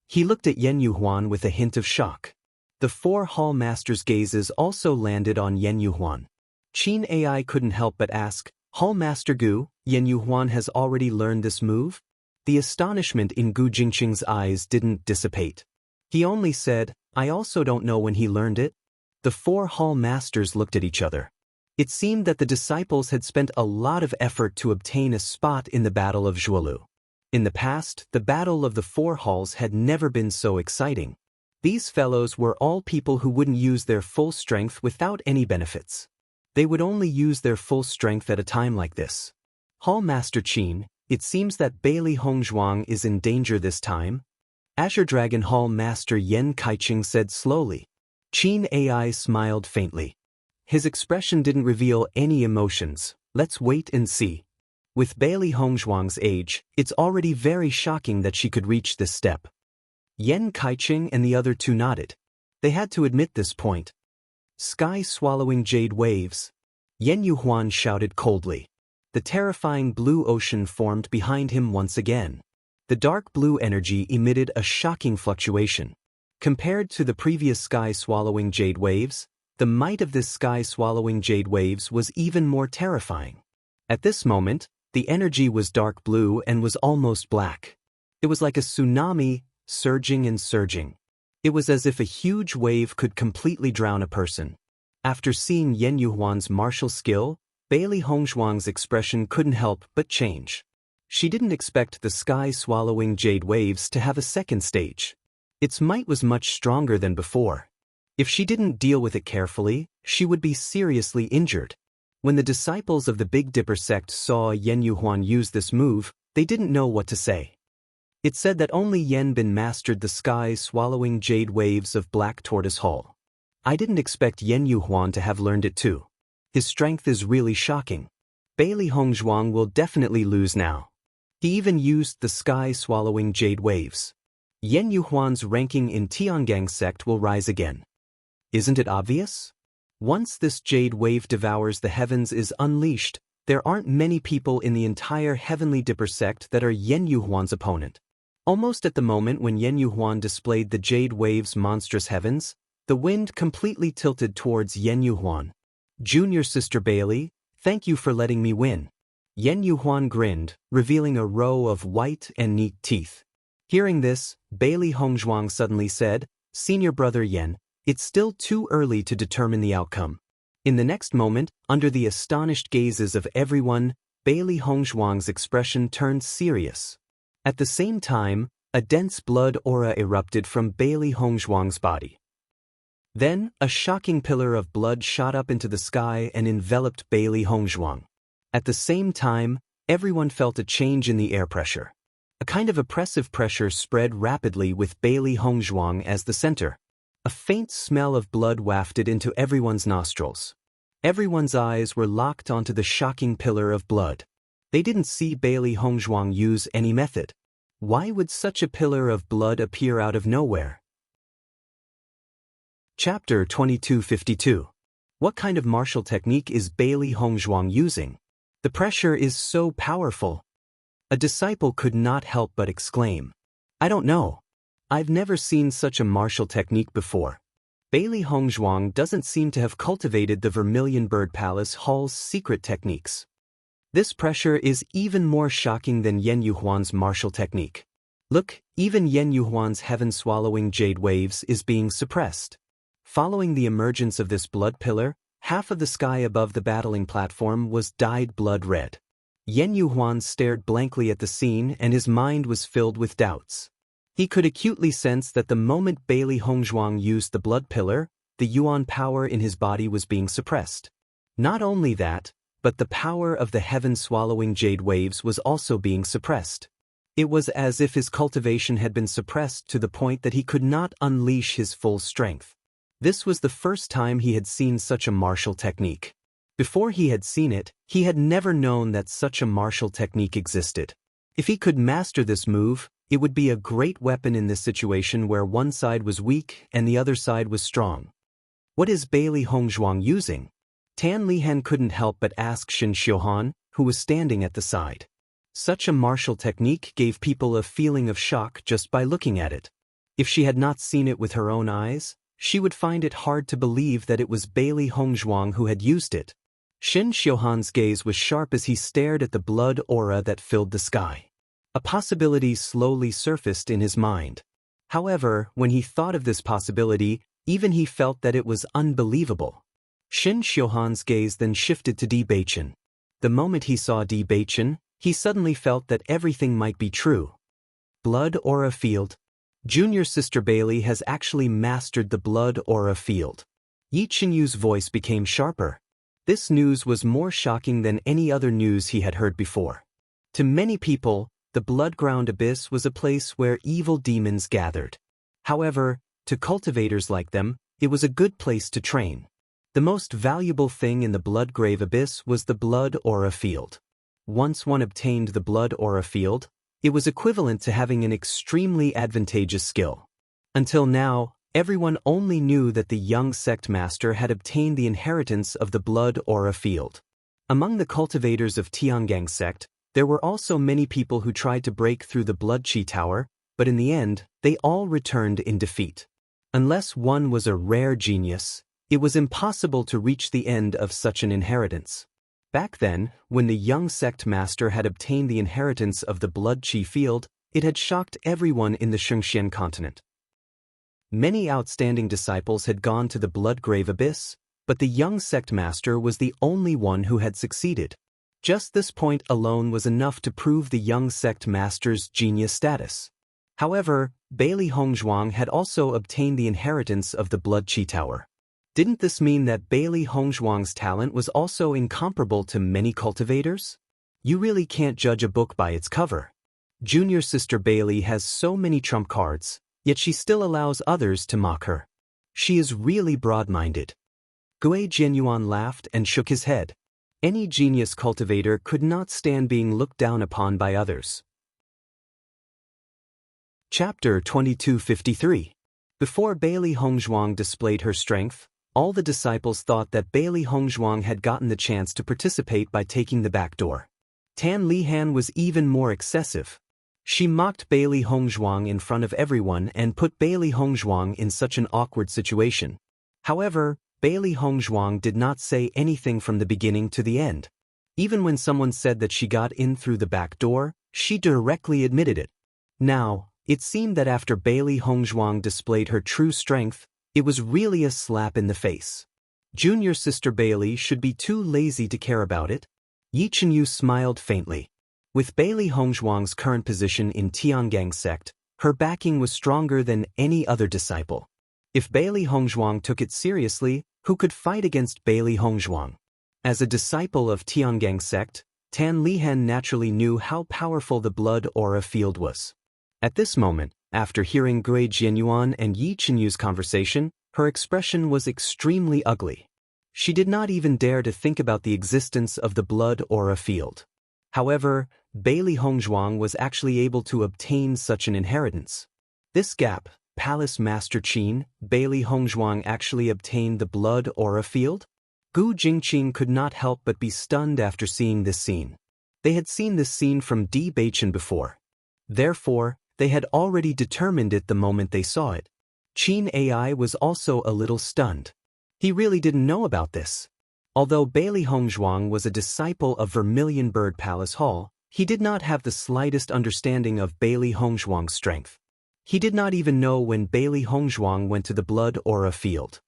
He looked at Yen Yuhuan with a hint of shock. The four hall masters' gazes also landed on Yen Yuhuan. Qin AI couldn't help but ask, "Hall Master Gu, Yen Yuhuan has already learned this move?" The astonishment in Gu Jingqing's eyes didn't dissipate. He only said, "I also don't know when he learned it." The four hall masters looked at each other. It seemed that the disciples had spent a lot of effort to obtain a spot in the Battle of Zhuolu. In the past, the Battle of the Four Halls had never been so exciting. These fellows were all people who wouldn't use their full strength without any benefits. They would only use their full strength at a time like this. Hall Master Qin, it seems that Bailey Hongzhuang is in danger this time. Azure Dragon Hall Master Yen Kaiqing said slowly. Qin AI smiled faintly. His expression didn't reveal any emotions. Let's wait and see. With Bailey Hongzhuang's age, it's already very shocking that she could reach this step. Yen Kaiqing and the other two nodded. They had to admit this point. Sky-swallowing jade waves. Yen Yuhuan shouted coldly. The terrifying blue ocean formed behind him once again. The dark blue energy emitted a shocking fluctuation. Compared to the previous sky-swallowing jade waves, the might of this sky-swallowing jade waves was even more terrifying. At this moment, the energy was dark blue and was almost black. It was like a tsunami, surging and surging. It was as if a huge wave could completely drown a person. After seeing Yen Yuhuan's martial skill, Bailey Hongzhuang's expression couldn't help but change. She didn't expect the sky-swallowing jade waves to have a second stage. Its might was much stronger than before. If she didn't deal with it carefully, she would be seriously injured. When the disciples of the Big Dipper sect saw Yen Yuhuan use this move, they didn't know what to say. It said that only Yen Bin mastered the sky-swallowing jade waves of Black Tortoise Hall. I didn't expect Yen Yuhuan to have learned it too. His strength is really shocking. Bailey Hongzhuang will definitely lose now. He even used the sky-swallowing jade waves. Yen Yuhuan's ranking in Tiangang sect will rise again. Isn't it obvious? Once this jade wave devours the heavens is unleashed, there aren't many people in the entire Heavenly Dipper sect that are Yen Yuhuan's opponent. Almost at the moment when Yen Yuhuan displayed the jade wave's monstrous heavens, the wind completely tilted towards Yen Yuhuan. Junior Sister Bailey, thank you for letting me win. Yen Yuhuan grinned, revealing a row of white and neat teeth. Hearing this, Bailey Hongzhuang suddenly said, Senior Brother Yen, it's still too early to determine the outcome. In the next moment, under the astonished gazes of everyone, Bailey Hongzhuang's expression turned serious. At the same time, a dense blood aura erupted from Bailey Hongzhuang's body. Then, a shocking pillar of blood shot up into the sky and enveloped Bailey Hongzhuang. At the same time, everyone felt a change in the air pressure. A kind of oppressive pressure spread rapidly with Bailey Hongzhuang as the center. A faint smell of blood wafted into everyone's nostrils. Everyone's eyes were locked onto the shocking pillar of blood. They didn't see Bailey Hongzhuang use any method. Why would such a pillar of blood appear out of nowhere? Chapter 2252. What kind of martial technique is Bailey Hongzhuang using? The pressure is so powerful. A disciple could not help but exclaim. I don't know. I've never seen such a martial technique before. Bailey Hongzhuang doesn't seem to have cultivated the Vermilion Bird Palace Hall's secret techniques. This pressure is even more shocking than Yen Yuhuan's martial technique. Look, even Yen Yuhuan's heaven-swallowing jade waves is being suppressed. Following the emergence of this blood pillar, half of the sky above the battling platform was dyed blood red. Yen Yuhuan stared blankly at the scene and his mind was filled with doubts. He could acutely sense that the moment Bailey Hongzhuang used the blood pillar, the Yuan power in his body was being suppressed. Not only that, but the power of the heaven-swallowing jade waves was also being suppressed. It was as if his cultivation had been suppressed to the point that he could not unleash his full strength. This was the first time he had seen such a martial technique. Before he had seen it, he had never known that such a martial technique existed. If he could master this move, it would be a great weapon in this situation where one side was weak and the other side was strong. What is Bailey Hongzhuang using? Tan Lihan couldn't help but ask Shin Xiuhan, who was standing at the side. Such a martial technique gave people a feeling of shock just by looking at it. If she had not seen it with her own eyes, she would find it hard to believe that it was Bailey Hongzhuang who had used it. Shin Xiuhan's gaze was sharp as he stared at the blood aura that filled the sky. A possibility slowly surfaced in his mind. However, when he thought of this possibility, even he felt that it was unbelievable. Shin Xiuhan's gaze then shifted to Di Beichen. The moment he saw Di Beichen, he suddenly felt that everything might be true. Blood aura field. Junior Sister Bailey has actually mastered the blood aura field. Yi Qinyu's voice became sharper. This news was more shocking than any other news he had heard before. To many people, the blood-ground abyss was a place where evil demons gathered. However, to cultivators like them, it was a good place to train. The most valuable thing in the blood-grave abyss was the blood aura field. Once one obtained the blood aura field, it was equivalent to having an extremely advantageous skill. Until now, everyone only knew that the young sect master had obtained the inheritance of the blood aura field. Among the cultivators of Tiangang sect, there were also many people who tried to break through the blood chi tower, but in the end, they all returned in defeat. Unless one was a rare genius, it was impossible to reach the end of such an inheritance. Back then, when the young sect master had obtained the inheritance of the blood chi field, it had shocked everyone in the Shengxian continent. Many outstanding disciples had gone to the blood-grave abyss, but the young sect master was the only one who had succeeded. Just this point alone was enough to prove the young sect master's genius status. However, Bailey Hongzhuang had also obtained the inheritance of the blood chi tower. Didn't this mean that Bailey Hongzhuang's talent was also incomparable to many cultivators? You really can't judge a book by its cover. Junior Sister Bailey has so many trump cards, yet she still allows others to mock her. She is really broad-minded. Gui Jianyuan laughed and shook his head. Any genius cultivator could not stand being looked down upon by others. Chapter 2253. Before Bailey Hongzhuang displayed her strength, all the disciples thought that Bailey Hongzhuang had gotten the chance to participate by taking the back door. Tan Lihan was even more excessive. She mocked Bailey Hongzhuang in front of everyone and put Bailey Hongzhuang in such an awkward situation. However, Bailey Hongzhuang did not say anything from the beginning to the end. Even when someone said that she got in through the back door, she directly admitted it. Now, it seemed that after Bailey Hongzhuang displayed her true strength, it was really a slap in the face. Junior Sister Bailey should be too lazy to care about it. Yi Chenyu smiled faintly. With Bailey Hongzhuang's current position in Tiangang sect, her backing was stronger than any other disciple. If Bailey Hongzhuang took it seriously, who could fight against Bailey Hongzhuang? As a disciple of Tiangang sect, Tan Lihan naturally knew how powerful the blood aura field was. At this moment, after hearing Gui Jianyuan and Yi Chenyu's conversation, her expression was extremely ugly. She did not even dare to think about the existence of the blood aura field. However, Bailey Hongzhuang was actually able to obtain such an inheritance. This gap, Palace Master Qin, Bailey Hongzhuang actually obtained the blood aura field? Gu Jingqing could not help but be stunned after seeing this scene. They had seen this scene from Bewitching before. Therefore, they had already determined it the moment they saw it. Qin AI was also a little stunned. He really didn't know about this. Although Bailey Hongzhuang was a disciple of Vermilion Bird Palace Hall, he did not have the slightest understanding of Bailey Hongzhuang's strength. He did not even know when Bailey Hongzhuang went to the blood aura field.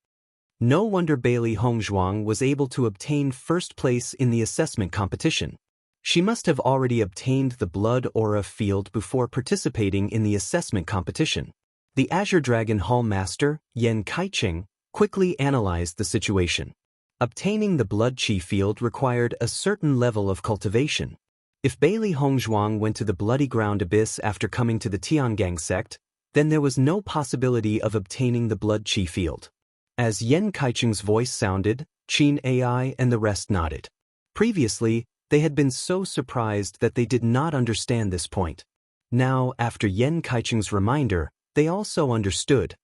No wonder Bailey Hongzhuang was able to obtain first place in the assessment competition. She must have already obtained the blood aura field before participating in the assessment competition. The Azure Dragon Hall Master, Yan Kaiqing, quickly analyzed the situation. Obtaining the blood chi field required a certain level of cultivation. If Bailey Hongzhuang went to the Bloody Ground Abyss after coming to the Tiangang sect, then there was no possibility of obtaining the blood chi field. As Yan Kaiqing's voice sounded, Qin AI and the rest nodded. Previously, they had been so surprised that they did not understand this point. Now, after Yan Kaiqing's reminder, they also understood.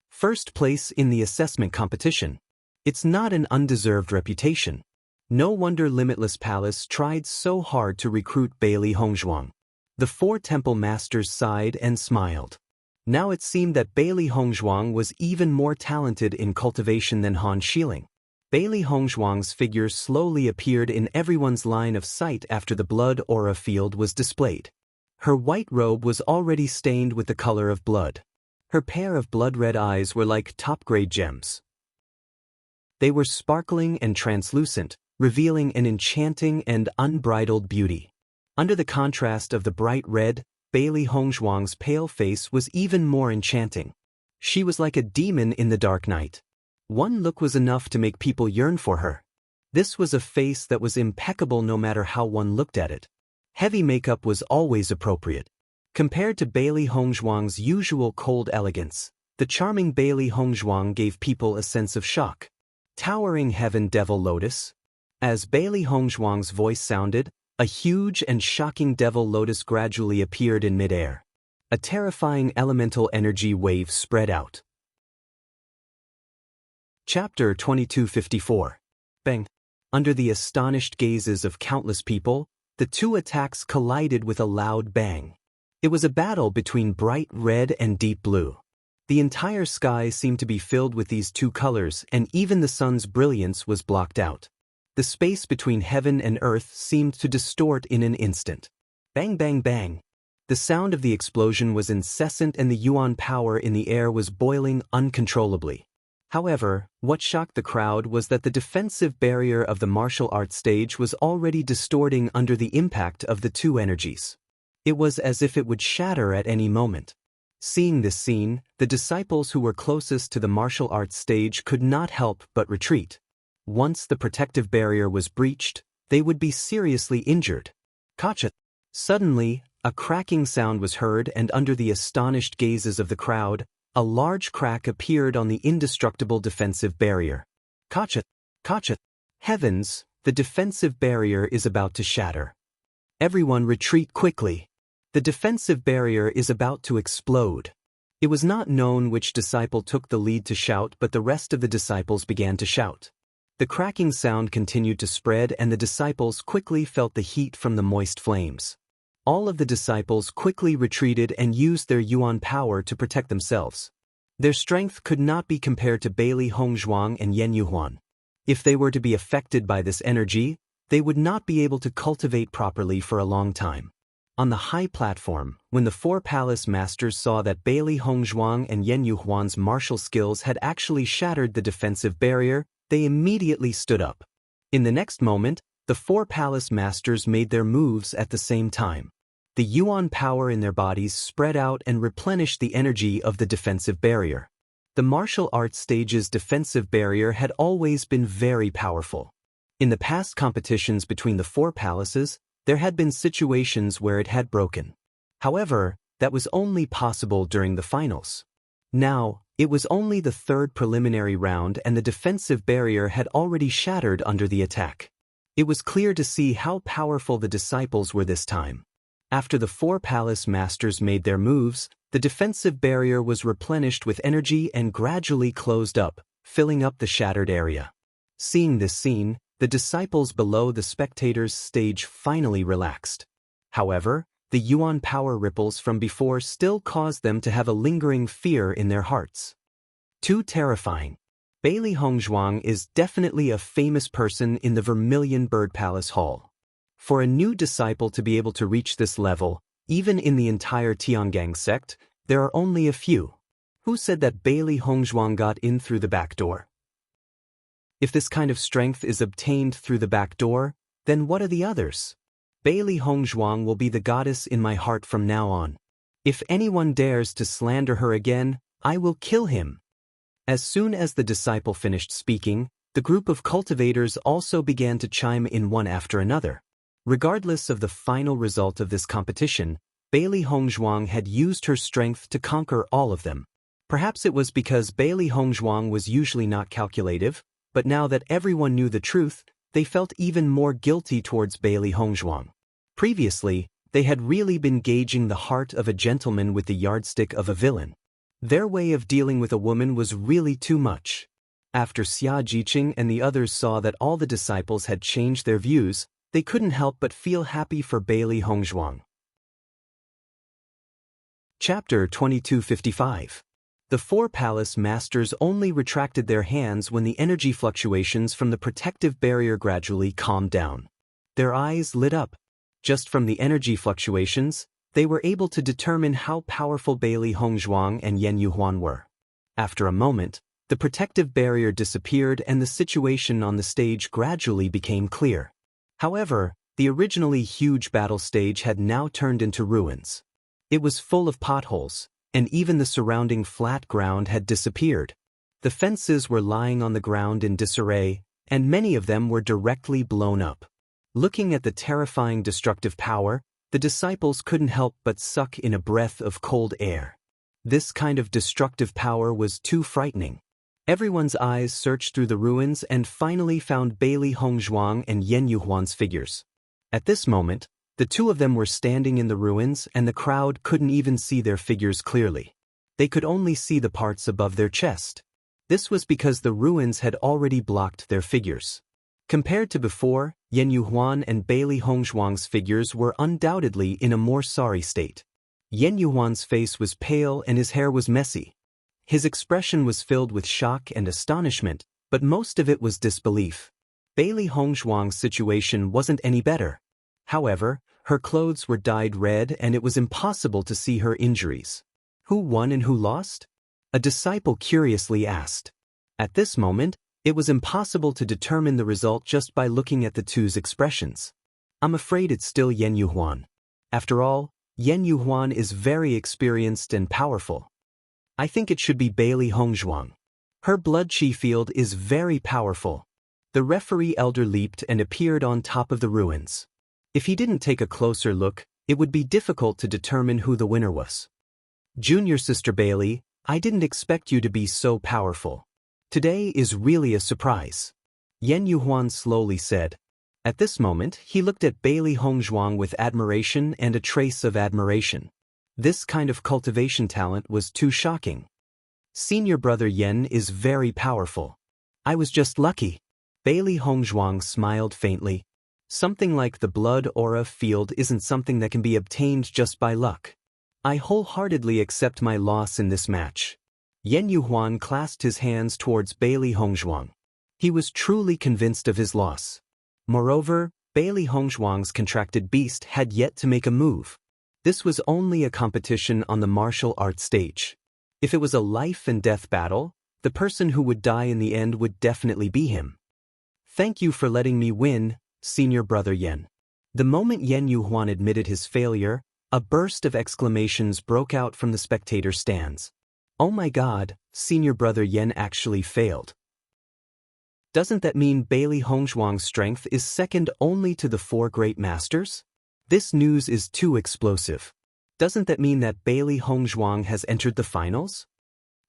First place in the assessment competition. It's not an undeserved reputation. No wonder Limitless Palace tried so hard to recruit Bailey Hongzhuang. The four temple masters sighed and smiled. Now it seemed that Bailey Hongzhuang was even more talented in cultivation than Han Xiling. Bailey Hongzhuang's figure slowly appeared in everyone's line of sight after the blood aura field was displayed. Her white robe was already stained with the color of blood. Her pair of blood-red eyes were like top-grade gems. They were sparkling and translucent, revealing an enchanting and unbridled beauty. Under the contrast of the bright red, Bailey Hongzhuang's pale face was even more enchanting. She was like a demon in the dark night. One look was enough to make people yearn for her. This was a face that was impeccable no matter how one looked at it. Heavy makeup was always appropriate. Compared to Bailey Hongzhuang's usual cold elegance, the charming Bailey Hongzhuang gave people a sense of shock. Towering Heaven Devil Lotus. As Bailey Hongzhuang's voice sounded, a huge and shocking Devil Lotus gradually appeared in midair. A terrifying elemental energy wave spread out. Chapter 2254. Bang! Under the astonished gazes of countless people, the two attacks collided with a loud bang. It was a battle between bright red and deep blue. The entire sky seemed to be filled with these two colors, and even the sun's brilliance was blocked out. The space between heaven and earth seemed to distort in an instant. Bang, bang, bang. The sound of the explosion was incessant and the yuan power in the air was boiling uncontrollably. However, what shocked the crowd was that the defensive barrier of the martial arts stage was already distorting under the impact of the two energies. It was as if it would shatter at any moment. Seeing this scene, the disciples who were closest to the martial arts stage could not help but retreat. Once the protective barrier was breached, they would be seriously injured. Gotcha! Suddenly, a cracking sound was heard, and under the astonished gazes of the crowd, a large crack appeared on the indestructible defensive barrier. Gotcha! Gotcha! Heavens, the defensive barrier is about to shatter. Everyone retreat quickly. The defensive barrier is about to explode. It was not known which disciple took the lead to shout, but the rest of the disciples began to shout. The cracking sound continued to spread, and the disciples quickly felt the heat from the moist flames. All of the disciples quickly retreated and used their yuan power to protect themselves. Their strength could not be compared to Bailey Hongzhuang and Yan Yuhuan. If they were to be affected by this energy, they would not be able to cultivate properly for a long time. On the high platform, when the four palace masters saw that Bailey Hongzhuang and Yan Yuhuan's martial skills had actually shattered the defensive barrier, they immediately stood up. In the next moment, the four palace masters made their moves at the same time. The yuan power in their bodies spread out and replenished the energy of the defensive barrier. The martial arts stage's defensive barrier had always been very powerful. In the past competitions between the four palaces, there had been situations where it had broken. However, that was only possible during the finals. Now, it was only the third preliminary round and the defensive barrier had already shattered under the attack. It was clear to see how powerful the disciples were this time. After the four palace masters made their moves, The defensive barrier was replenished with energy and gradually closed up, filling up the shattered area. Seeing this scene, the disciples below the spectators' stage finally relaxed. However, the yuan power ripples from before still caused them to have a lingering fear in their hearts. Too terrifying. Bailey Hongzhuang is definitely a famous person in the Vermilion Bird Palace Hall. For a new disciple to be able to reach this level, even in the entire Tiangang sect, there are only a few. Who said that Bailey Hongzhuang got in through the back door? If this kind of strength is obtained through the back door, then what are the others? Bailey Hongzhuang will be the goddess in my heart from now on. If anyone dares to slander her again, I will kill him. As soon as the disciple finished speaking, the group of cultivators also began to chime in one after another. Regardless of the final result of this competition, Bailey Hongzhuang had used her strength to conquer all of them. Perhaps it was because Bailey Hongzhuang was usually not calculative, but now that everyone knew the truth, they felt even more guilty towards Bailey Hongzhuang. Previously, they had really been gauging the heart of a gentleman with the yardstick of a villain. Their way of dealing with a woman was really too much. After Xia Jiqing and the others saw that all the disciples had changed their views, they couldn't help but feel happy for Bailey Hongzhuang. Chapter 2255. The four palace masters only retracted their hands when the energy fluctuations from the protective barrier gradually calmed down. Their eyes lit up. Just from the energy fluctuations, they were able to determine how powerful Bailey Hongzhuang and Yan Yuhuan were. After a moment, the protective barrier disappeared and the situation on the stage gradually became clear. However, the originally huge battle stage had now turned into ruins. It was full of potholes, and even the surrounding flat ground had disappeared. The fences were lying on the ground in disarray, and many of them were directly blown up. Looking at the terrifying destructive power, the disciples couldn't help but suck in a breath of cold air. This kind of destructive power was too frightening. Everyone's eyes searched through the ruins and finally found Bailey Hongzhuang and Yan Yuhuan's figures. At this moment, the two of them were standing in the ruins and the crowd couldn't even see their figures clearly. They could only see the parts above their chest. This was because the ruins had already blocked their figures. Compared to before, Yan Yuhuan and Bailey Hongzhuang's figures were undoubtedly in a more sorry state. Yan Yuhuan's face was pale and his hair was messy. His expression was filled with shock and astonishment, but most of it was disbelief. Bailey Hongzhuang's situation wasn't any better. However, her clothes were dyed red and it was impossible to see her injuries. Who won and who lost? A disciple curiously asked. At this moment, it was impossible to determine the result just by looking at the two's expressions. I'm afraid it's still Yan Yuhuan. After all, Yan Yuhuan is very experienced and powerful. I think it should be Bailey Hongzhuang. Her blood chi field is very powerful. The referee elder leaped and appeared on top of the ruins. If he didn't take a closer look, it would be difficult to determine who the winner was. Junior Sister Bailey, I didn't expect you to be so powerful. Today is really a surprise. Yan Yuhuan slowly said. At this moment, he looked at Bailey Hongzhuang with admiration and a trace of admiration. This kind of cultivation talent was too shocking. Senior brother Yan is very powerful. I was just lucky. Bailey Hongzhuang smiled faintly. Something like the blood aura field isn't something that can be obtained just by luck. I wholeheartedly accept my loss in this match. Yan Yuhuan clasped his hands towards Bailey Hongzhuang. He was truly convinced of his loss. Moreover, Bailey Hongzhuang's contracted beast had yet to make a move. This was only a competition on the martial arts stage. If it was a life and death battle, the person who would die in the end would definitely be him. Thank you for letting me win, Senior Brother Yan. The moment Yan Yuhuan admitted his failure, a burst of exclamations broke out from the spectator stands. Oh my God, Senior Brother Yan actually failed. Doesn't that mean Bailey Hongzhuang's strength is second only to the four great masters? This news is too explosive. Doesn't that mean that Bailey Hongzhuang has entered the finals?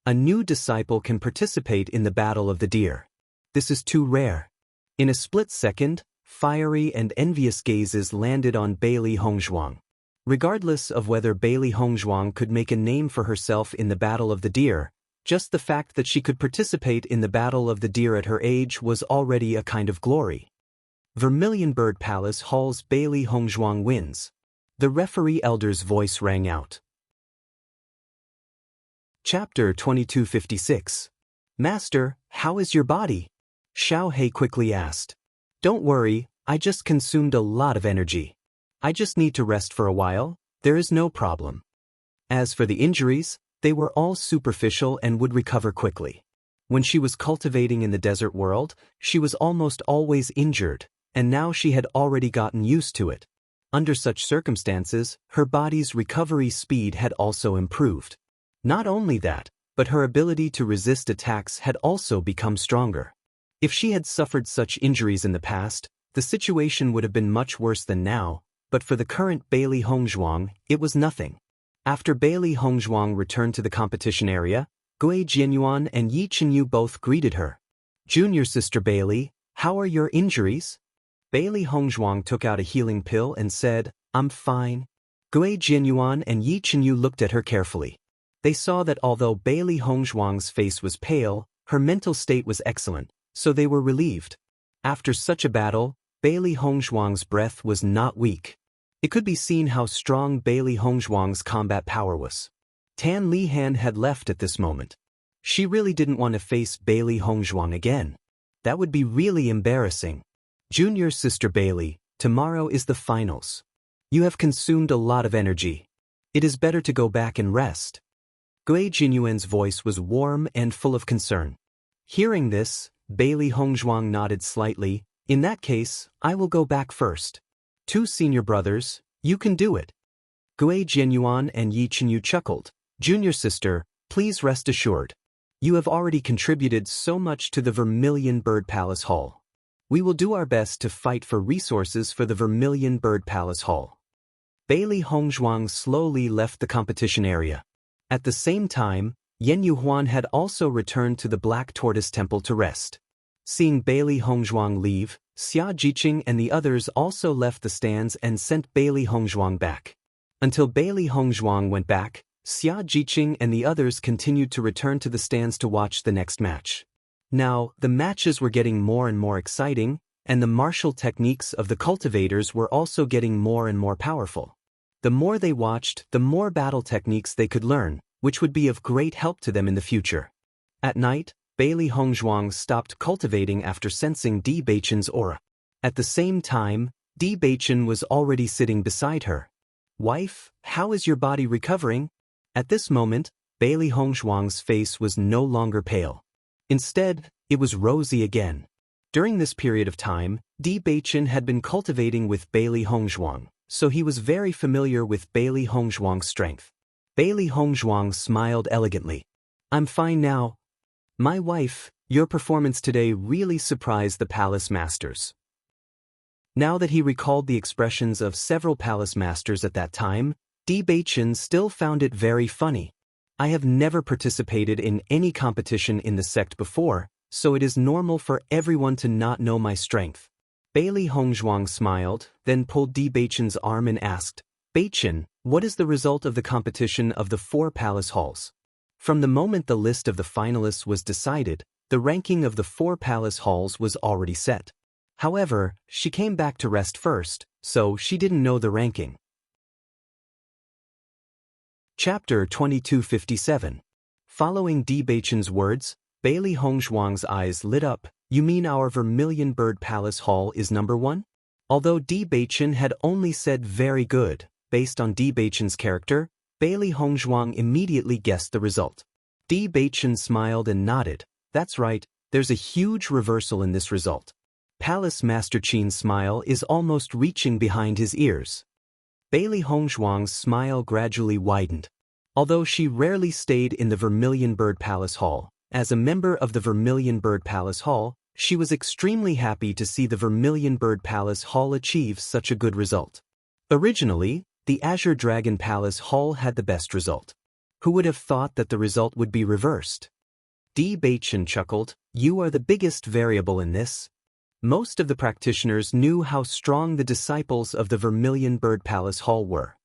A new disciple can participate in the Battle of the Deer. This is too rare. In a split second, fiery and envious gazes landed on Bailey Hongzhuang. Regardless of whether Bailey Hongzhuang could make a name for herself in the Battle of the Deer, just the fact that she could participate in the Battle of the Deer at her age was already a kind of glory. Vermilion Bird Palace Hall's Bailey Hongzhuang wins. The referee elder's voice rang out. Chapter 2256. Master, how is your body? Xiao He quickly asked. Don't worry, I just consumed a lot of energy. I just need to rest for a while, there is no problem. As for the injuries, they were all superficial and would recover quickly. When she was cultivating in the desert world, she was almost always injured, and now she had already gotten used to it. Under such circumstances, her body's recovery speed had also improved. Not only that, but her ability to resist attacks had also become stronger. If she had suffered such injuries in the past, the situation would have been much worse than now, but for the current Bailey Hongzhuang, it was nothing. After Bailey Hongzhuang returned to the competition area, Gui Jianyuan and Yi Chenyu both greeted her. Junior sister Bailey, how are your injuries? Bailey Hongzhuang took out a healing pill and said, I'm fine. Gui Jianyuan and Yi Chenyu looked at her carefully. They saw that although Bailey Hongzhuang's face was pale, her mental state was excellent, so they were relieved. After such a battle, Bailey Hongzhuang's breath was not weak. It could be seen how strong Bailey Hongzhuang's combat power was. Tan Lihan had left at this moment. She really didn't want to face Bailey Hongzhuang again. That would be really embarrassing. Junior sister Bailey, tomorrow is the finals. You have consumed a lot of energy. It is better to go back and rest. Gui Jinyuan's voice was warm and full of concern. Hearing this, Bailey Hongzhuang nodded slightly. In that case, I will go back first. Two senior brothers, you can do it. Gui Jianyuan and Yi Chenyu chuckled. Junior sister, please rest assured. You have already contributed so much to the Vermilion Bird Palace Hall. We will do our best to fight for resources for the Vermilion Bird Palace Hall. Bailey Hongzhuang slowly left the competition area. At the same time, Yen Yuhuan had also returned to the Black Tortoise Temple to rest. Seeing Bailey Hongzhuang leave, Xia Jiqing and the others also left the stands and sent Bailey Hongzhuang back. Until Bailey Hongzhuang went back, Xia Jiqing and the others continued to return to the stands to watch the next match. Now, the matches were getting more and more exciting, and the martial techniques of the cultivators were also getting more and more powerful. The more they watched, the more battle techniques they could learn, which would be of great help to them in the future. At night, Bailey Hongzhuang stopped cultivating after sensing Di Beichen's aura. At the same time, Di Beichen was already sitting beside her. Wife, how is your body recovering? At this moment, Bailey Hongzhuang's face was no longer pale. Instead, it was rosy again. During this period of time, Di Beichen had been cultivating with Bailey Hongzhuang, so he was very familiar with Bailey Hongzhuang's strength. Bailey Hongzhuang smiled elegantly. I'm fine now. My wife, your performance today really surprised the palace masters. Now that he recalled the expressions of several palace masters at that time, Di Beichen still found it very funny. I have never participated in any competition in the sect before, so it is normal for everyone to not know my strength. Bailey Hongzhuang smiled, then pulled Di Beichen's arm and asked, Beichen, what is the result of the competition of the 4 palace halls? From the moment the list of the finalists was decided, the ranking of the 4 palace halls was already set. However, she came back to rest first, so she didn't know the ranking. Chapter 2257. Following Di Beichen's words, Bailey Hongzhuang's eyes lit up. You mean our Vermilion Bird Palace Hall is number 1? Although Di Beichen had only said very good, based on Di Beichen's character, Bailey Hongzhuang immediately guessed the result. Di Beichen smiled and nodded. That's right, there's a huge reversal in this result. Palace Master Qin's smile is almost reaching behind his ears. Bailey Hongzhuang's smile gradually widened. Although she rarely stayed in the Vermilion Bird Palace Hall, as a member of the Vermilion Bird Palace Hall, she was extremely happy to see the Vermilion Bird Palace Hall achieve such a good result. Originally, the Azure Dragon Palace Hall had the best result. Who would have thought that the result would be reversed? Di Beichen chuckled, you are the biggest variable in this. Most of the practitioners knew how strong the disciples of the Vermilion Bird Palace Hall were.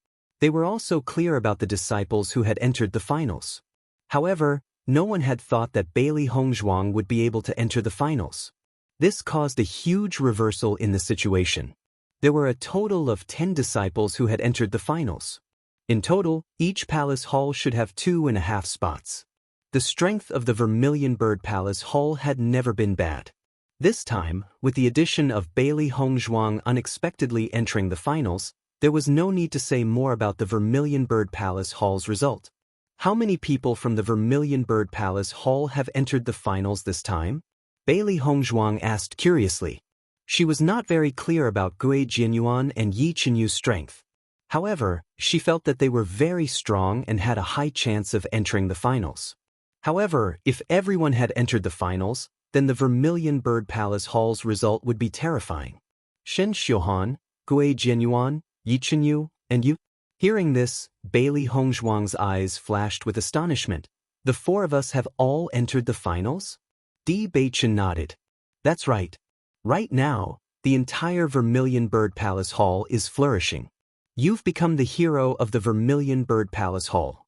They were also clear about the disciples who had entered the finals. However, no one had thought that Bailey Hongzhuang would be able to enter the finals. This caused a huge reversal in the situation. There were a total of 10 disciples who had entered the finals. In total, each palace hall should have 2.5 spots. The strength of the Vermilion Bird Palace Hall had never been bad. This time, with the addition of Bailey Hongzhuang unexpectedly entering the finals, there was no need to say more about the Vermilion Bird Palace Hall's result. How many people from the Vermilion Bird Palace Hall have entered the finals this time? Bailey Hongzhuang asked curiously. She was not very clear about Gui Jianyuan and Yi Qinyu's strength. However, she felt that they were very strong and had a high chance of entering the finals. However, if everyone had entered the finals, then the Vermilion Bird Palace Hall's result would be terrifying. Shen Xiuhan, Gui Jianyuan, Yi Qinyu, and Yu. Hearing this, Bailey Hongzhuang's eyes flashed with astonishment. The 4 of us have all entered the finals? Di Beichen nodded. That's right. Right now, the entire Vermilion Bird Palace Hall is flourishing. You've become the hero of the Vermilion Bird Palace Hall.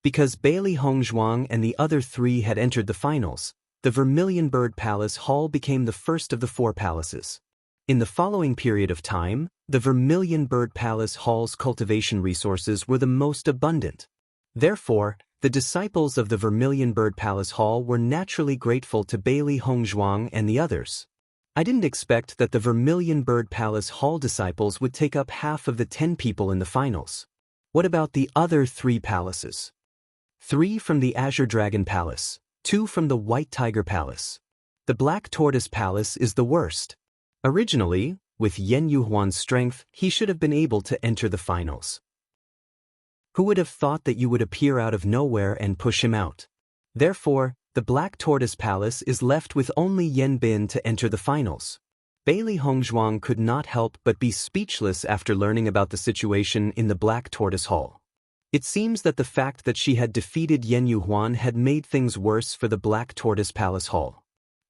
Because Bailey Hongzhuang and the other 3 had entered the finals, the Vermilion Bird Palace Hall became the first of the 4 palaces. In the following period of time, the Vermilion Bird Palace Hall's cultivation resources were the most abundant. Therefore, the disciples of the Vermilion Bird Palace Hall were naturally grateful to Bailey Hongzhuang and the others. I didn't expect that the Vermilion Bird Palace Hall disciples would take up half of the 10 people in the finals. What about the other 3 palaces? 3 from the Azure Dragon Palace, 2 from the White Tiger Palace. The Black Tortoise Palace is the worst. Originally, with Yen Yuhuan's strength, he should have been able to enter the finals. Who would have thought that you would appear out of nowhere and push him out? Therefore, the Black Tortoise Palace is left with only Yen Bin to enter the finals. Bailey Hongzhuang could not help but be speechless after learning about the situation in the Black Tortoise Hall. It seems that the fact that she had defeated Yen Yuhuan had made things worse for the Black Tortoise Palace Hall.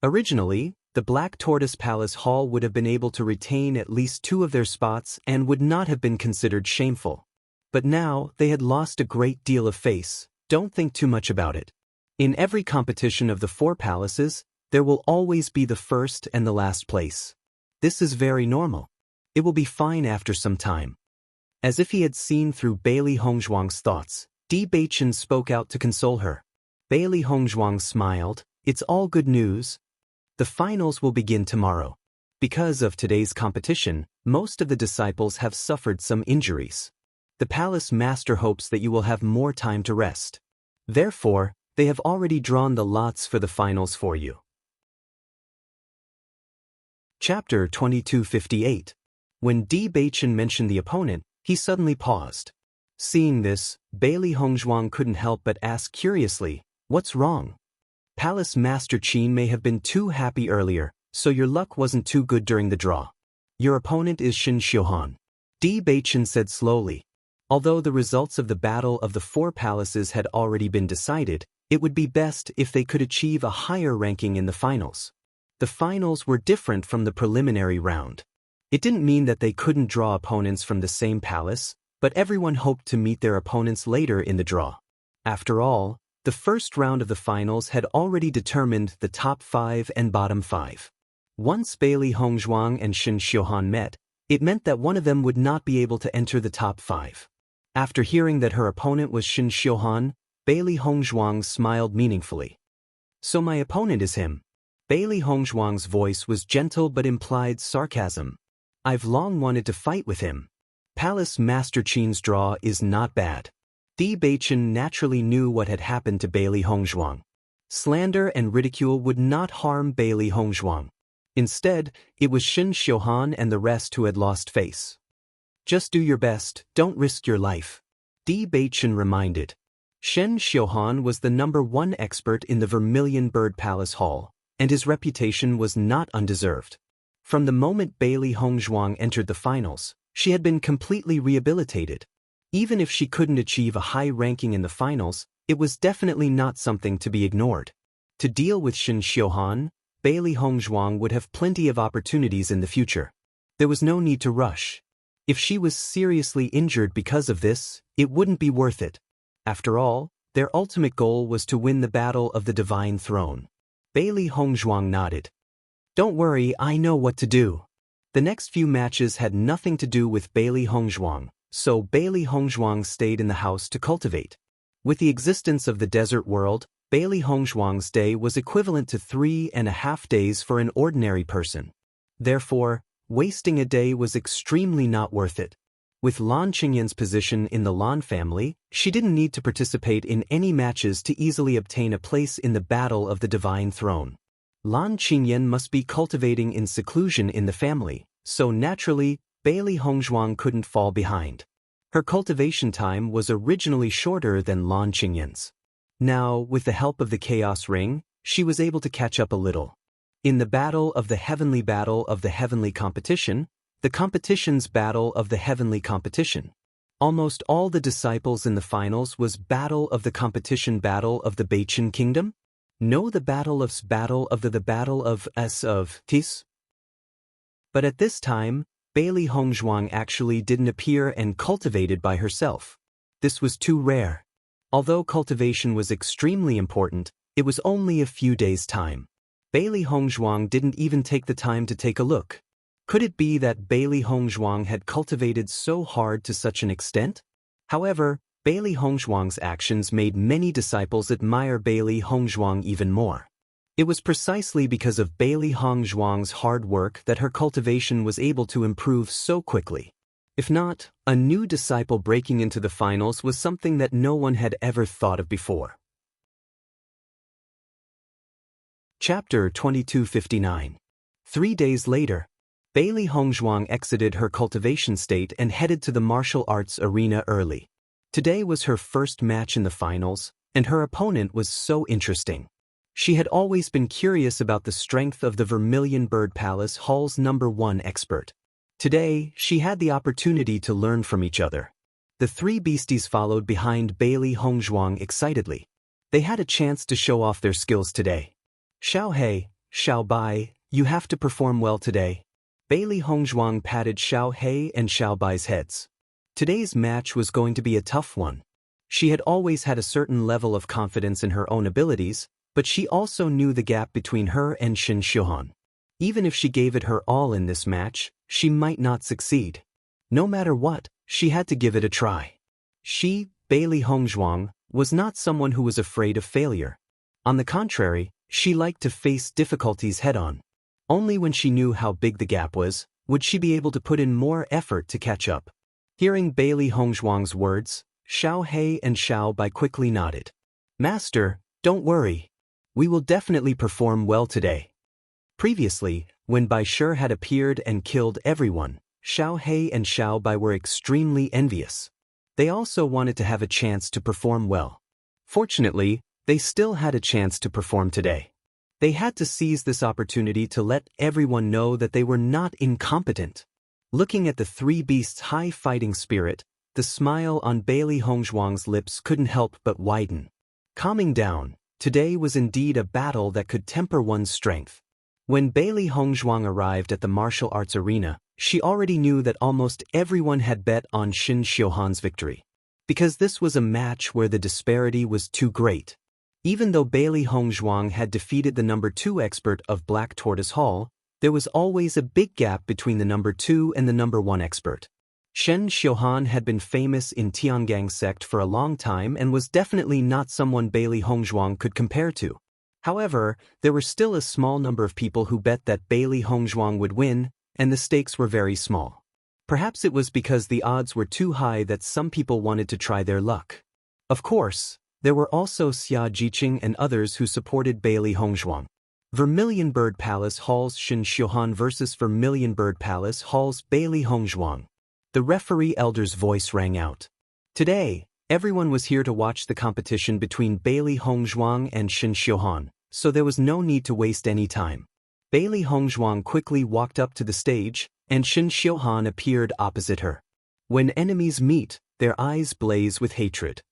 Originally, the Black Tortoise Palace Hall would have been able to retain at least 2 of their spots and would not have been considered shameful. But now, they had lost a great deal of face. Don't think too much about it. In every competition of the 4 palaces, there will always be the first and the last place. This is very normal. It will be fine after some time. As if he had seen through Bailey Hongzhuang's thoughts, Di Beichen spoke out to console her. Bailey Hongzhuang smiled. It's all good news. The finals will begin tomorrow. Because of today's competition, most of the disciples have suffered some injuries. The palace master hopes that you will have more time to rest. Therefore, they have already drawn the lots for the finals for you. Chapter 2258. When Di Beichen mentioned the opponent, he suddenly paused. Seeing this, Bailey Hongzhuang couldn't help but ask curiously, "What's wrong?" Palace Master Qin may have been too happy earlier, so your luck wasn't too good during the draw. Your opponent is Shen Xiuhan. Di Beichen said slowly. Although the results of the battle of the 4 palaces had already been decided, it would be best if they could achieve a higher ranking in the finals. The finals were different from the preliminary round. It didn't mean that they couldn't draw opponents from the same palace, but everyone hoped to meet their opponents later in the draw. After all, the first round of the finals had already determined the top 5 and bottom 5. Once Bailey Hongzhuang and Shen Xiuhan met, it meant that one of them would not be able to enter the top 5. After hearing that her opponent was Shen Xiuhan, Bailey Hongzhuang smiled meaningfully. So my opponent is him. Bailey Hongzhuang's voice was gentle but implied sarcasm. I've long wanted to fight with him. Palace Master Qin's draw is not bad. Di Beichen naturally knew what had happened to Bailey Hongzhuang. Slander and ridicule would not harm Bailey Hongzhuang. Instead, it was Shen Xiuhan and the rest who had lost face. Just do your best, don't risk your life. Di Beichen reminded. Shen Xiuhan was the #1 expert in the Vermilion Bird Palace Hall, and his reputation was not undeserved. From the moment Bailey Hongzhuang entered the finals, she had been completely rehabilitated. Even if she couldn't achieve a high ranking in the finals, it was definitely not something to be ignored. To deal with Shen Xiuhan, Bailey Hongzhuang would have plenty of opportunities in the future. There was no need to rush. If she was seriously injured because of this, it wouldn't be worth it. After all, their ultimate goal was to win the battle of the divine throne. Bailey Hongzhuang nodded. Don't worry, I know what to do. The next few matches had nothing to do with Bailey Hongzhuang, so Bailey Hongzhuang stayed in the house to cultivate. With the existence of the desert world, Bailey Hongzhuang's day was equivalent to 3.5 days for an ordinary person. Therefore, wasting a day was extremely not worth it. With Lan Qingyan's position in the Lan family, she didn't need to participate in any matches to easily obtain a place in the battle of the divine throne. Lan Qingyan must be cultivating in seclusion in the family, so naturally, Bailey Hongzhuang couldn't fall behind. Her cultivation time was originally shorter than Lan Qingyan's. Now, with the help of the Chaos Ring, she was able to catch up a little. In the battle of the heavenly competition, the competition's battle of the heavenly competition. Almost all the disciples in the finals was battle of the competition battle of the Bewitching kingdom? No, the battle of Tis. But at this time, Bailey Hongzhuang actually didn't appear and cultivated by herself. This was too rare. Although cultivation was extremely important, it was only a few days' time. Bailey Hongzhuang didn't even take the time to take a look. Could it be that Bailey Hongzhuang had cultivated so hard to such an extent? However, Bailey Hongzhuang's actions made many disciples admire Bailey Hongzhuang even more. It was precisely because of Bailey Hongzhuang's hard work that her cultivation was able to improve so quickly. If not, a new disciple breaking into the finals was something that no one had ever thought of before. Chapter 2259. 3 days later, Bailey Hongzhuang exited her cultivation state and headed to the martial arts arena early. Today was her first match in the finals, and her opponent was so interesting. She had always been curious about the strength of the Vermilion Bird Palace Hall's #1 expert. Today, she had the opportunity to learn from each other. The three beasties followed behind Bailey Hongzhuang excitedly. They had a chance to show off their skills today. Xiao He, Xiao Bai, you have to perform well today. Bailey Hongzhuang patted Xiao He and Xiao Bai's heads. Today's match was going to be a tough one. She had always had a certain level of confidence in her own abilities, but she also knew the gap between her and Shen Xiuhan. Even if she gave it her all in this match, she might not succeed. No matter what, she had to give it a try. She, Bailey Hongzhuang, was not someone who was afraid of failure. On the contrary, she liked to face difficulties head-on. Only when she knew how big the gap was, would she be able to put in more effort to catch up. Hearing Bailey Hongzhuang's words, Xiao He and Xiao Bai quickly nodded. Master, don't worry. We will definitely perform well today. Previously, when Bai Shi had appeared and killed everyone, Xiao He and Xiao Bai were extremely envious. They also wanted to have a chance to perform well. Fortunately, they still had a chance to perform today. They had to seize this opportunity to let everyone know that they were not incompetent. Looking at the three beasts' high fighting spirit, the smile on Bailey Hongzhuang's lips couldn't help but widen. Calming down, today was indeed a battle that could temper one's strength. When Bailey Hongzhuang arrived at the martial arts arena, she already knew that almost everyone had bet on Shen Xiuhan's victory. Because this was a match where the disparity was too great. Even though Bailey Hongzhuang had defeated the #2 expert of Black Tortoise Hall, there was always a big gap between the #2 and the #1 expert. Shen Xiuhan had been famous in Tiangang sect for a long time and was definitely not someone Bailey Hongzhuang could compare to. However, there were still a small number of people who bet that Bailey Hongzhuang would win, and the stakes were very small. Perhaps it was because the odds were too high that some people wanted to try their luck. Of course, there were also Xia Jiqing and others who supported Bailey Hongzhuang. Vermilion Bird Palace Hall's Shen Xiuhan versus Vermilion Bird Palace Hall's Bailey Hongzhuang. The referee elder's voice rang out. Today, everyone was here to watch the competition between Bailey Hongzhuang and Shen Xiuhan, so there was no need to waste any time. Bailey Hongzhuang quickly walked up to the stage, and Shen Xiuhan appeared opposite her. When enemies meet, their eyes blaze with hatred.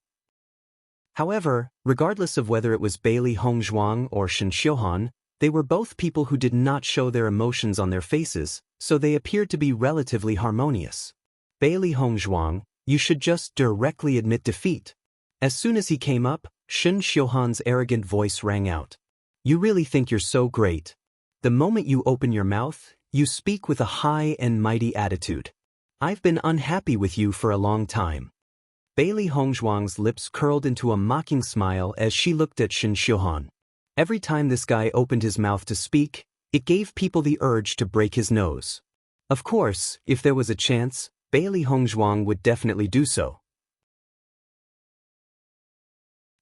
However, regardless of whether it was Bailey Hongzhuang or Shen Xiuhan, they were both people who did not show their emotions on their faces, so they appeared to be relatively harmonious. Bailey Hongzhuang, you should just directly admit defeat. As soon as he came up, Shen Xiuhan's arrogant voice rang out. You really think you're so great? The moment you open your mouth, you speak with a high and mighty attitude. I've been unhappy with you for a long time. Bailey Hongzhuang's lips curled into a mocking smile as she looked at Shen Xiuhan. Every time this guy opened his mouth to speak, it gave people the urge to break his nose. Of course, if there was a chance, Bailey Hongzhuang would definitely do so.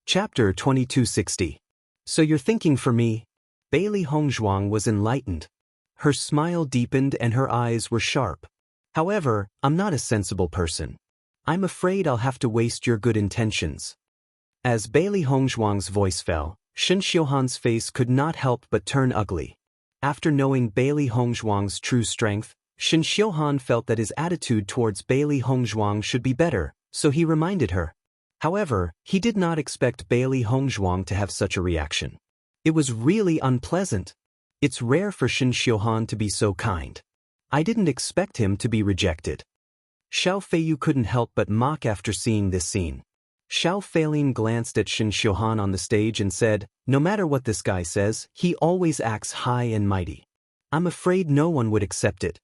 Chapter 2260. So you're thinking for me? Bailey Hongzhuang was enlightened. Her smile deepened and her eyes were sharp. However, I'm not a sensible person. I'm afraid I'll have to waste your good intentions. As Bailey Hongzhuang's voice fell, Shen Xiuhan's face could not help but turn ugly. After knowing Bailey Hongzhuang's true strength, Shen Xiuhan felt that his attitude towards Bailey Hongzhuang should be better, so he reminded her. However, he did not expect Bailey Hongzhuang to have such a reaction. It was really unpleasant. It's rare for Shen Xiuhan to be so kind. I didn't expect him to be rejected. Xiao Feiyu couldn't help but mock after seeing this scene. Xiao Feilin glanced at Shen Xiuhan on the stage and said, no matter what this guy says, he always acts high and mighty. I'm afraid no one would accept it.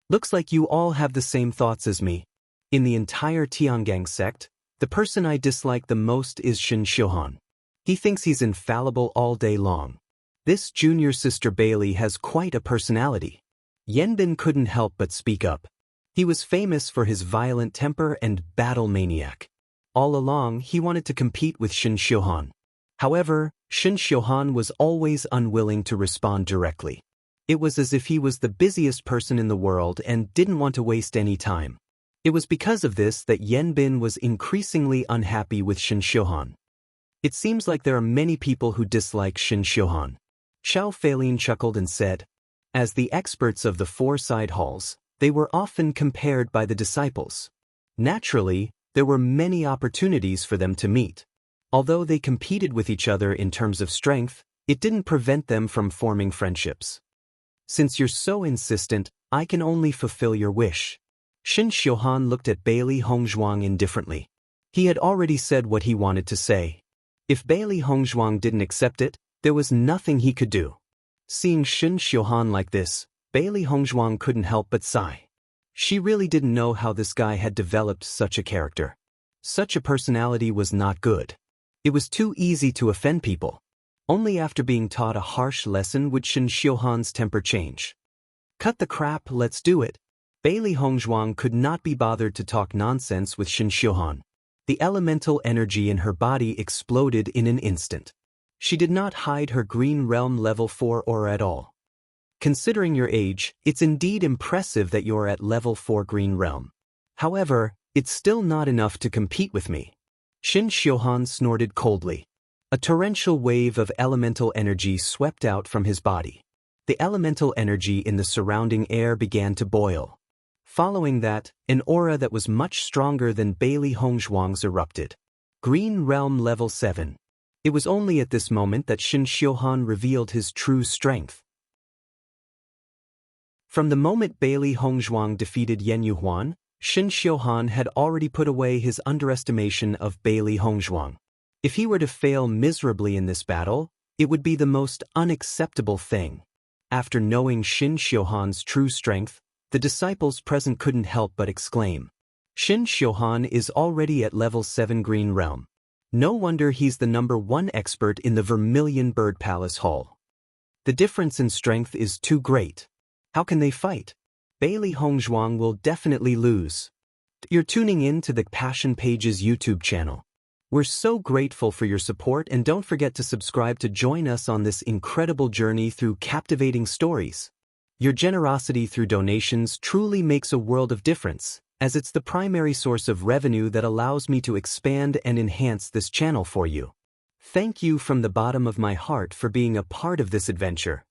Looks like you all have the same thoughts as me. In the entire Tiangang sect, the person I dislike the most is Shen Xiuhan. He thinks he's infallible all day long. This junior sister Bailey has quite a personality. Yanbin couldn't help but speak up. He was famous for his violent temper and battle maniac. All along, he wanted to compete with Shen Xiuhan. However, Shen Xiuhan was always unwilling to respond directly. It was as if he was the busiest person in the world and didn't want to waste any time. It was because of this that Yanbin was increasingly unhappy with Shen Xiuhan. It seems like there are many people who dislike Shen Xiuhan. Xiao Feilin chuckled and said, as the experts of the four side halls, they were often compared by the disciples. Naturally, there were many opportunities for them to meet. Although they competed with each other in terms of strength, it didn't prevent them from forming friendships. Since you're so insistent, I can only fulfill your wish. Shen Xiuhan looked at Bailey Hongzhuang indifferently. He had already said what he wanted to say. If Bailey Hongzhuang didn't accept it, there was nothing he could do. Seeing Shen Xiuhan like this, Bailey Hongzhuang couldn't help but sigh. She really didn't know how this guy had developed such a character. Such a personality was not good. It was too easy to offend people. Only after being taught a harsh lesson would Shen Xiuhan's temper change. Cut the crap, let's do it. Bailey Hongzhuang could not be bothered to talk nonsense with Shen Xiuhan. The elemental energy in her body exploded in an instant. She did not hide her Green Realm level 4 aura at all. Considering your age, it's indeed impressive that you're at level 4 Green Realm. However, it's still not enough to compete with me. Shen Xiuhan snorted coldly. A torrential wave of elemental energy swept out from his body. The elemental energy in the surrounding air began to boil. Following that, an aura that was much stronger than Bailey Hongzhuang's erupted. Green Realm level 7. It was only at this moment that Shen Xiuhan revealed his true strength. From the moment Bailey Hongzhuang defeated Yan Yuhuan, Shen Xiuhan had already put away his underestimation of Bailey Hongzhuang. If he were to fail miserably in this battle, it would be the most unacceptable thing. After knowing Shen Xiuhan's true strength, the disciples present couldn't help but exclaim. Shen Xiuhan is already at level 7 Green Realm. No wonder he's the #1 expert in the Vermilion Bird Palace Hall. The difference in strength is too great. How can they fight? Bailey Hongzhuang will definitely lose. You're tuning in to the Passion Pages YouTube channel. We're so grateful for your support, and don't forget to subscribe to join us on this incredible journey through captivating stories. Your generosity through donations truly makes a world of difference, as it's the primary source of revenue that allows me to expand and enhance this channel for you. Thank you from the bottom of my heart for being a part of this adventure.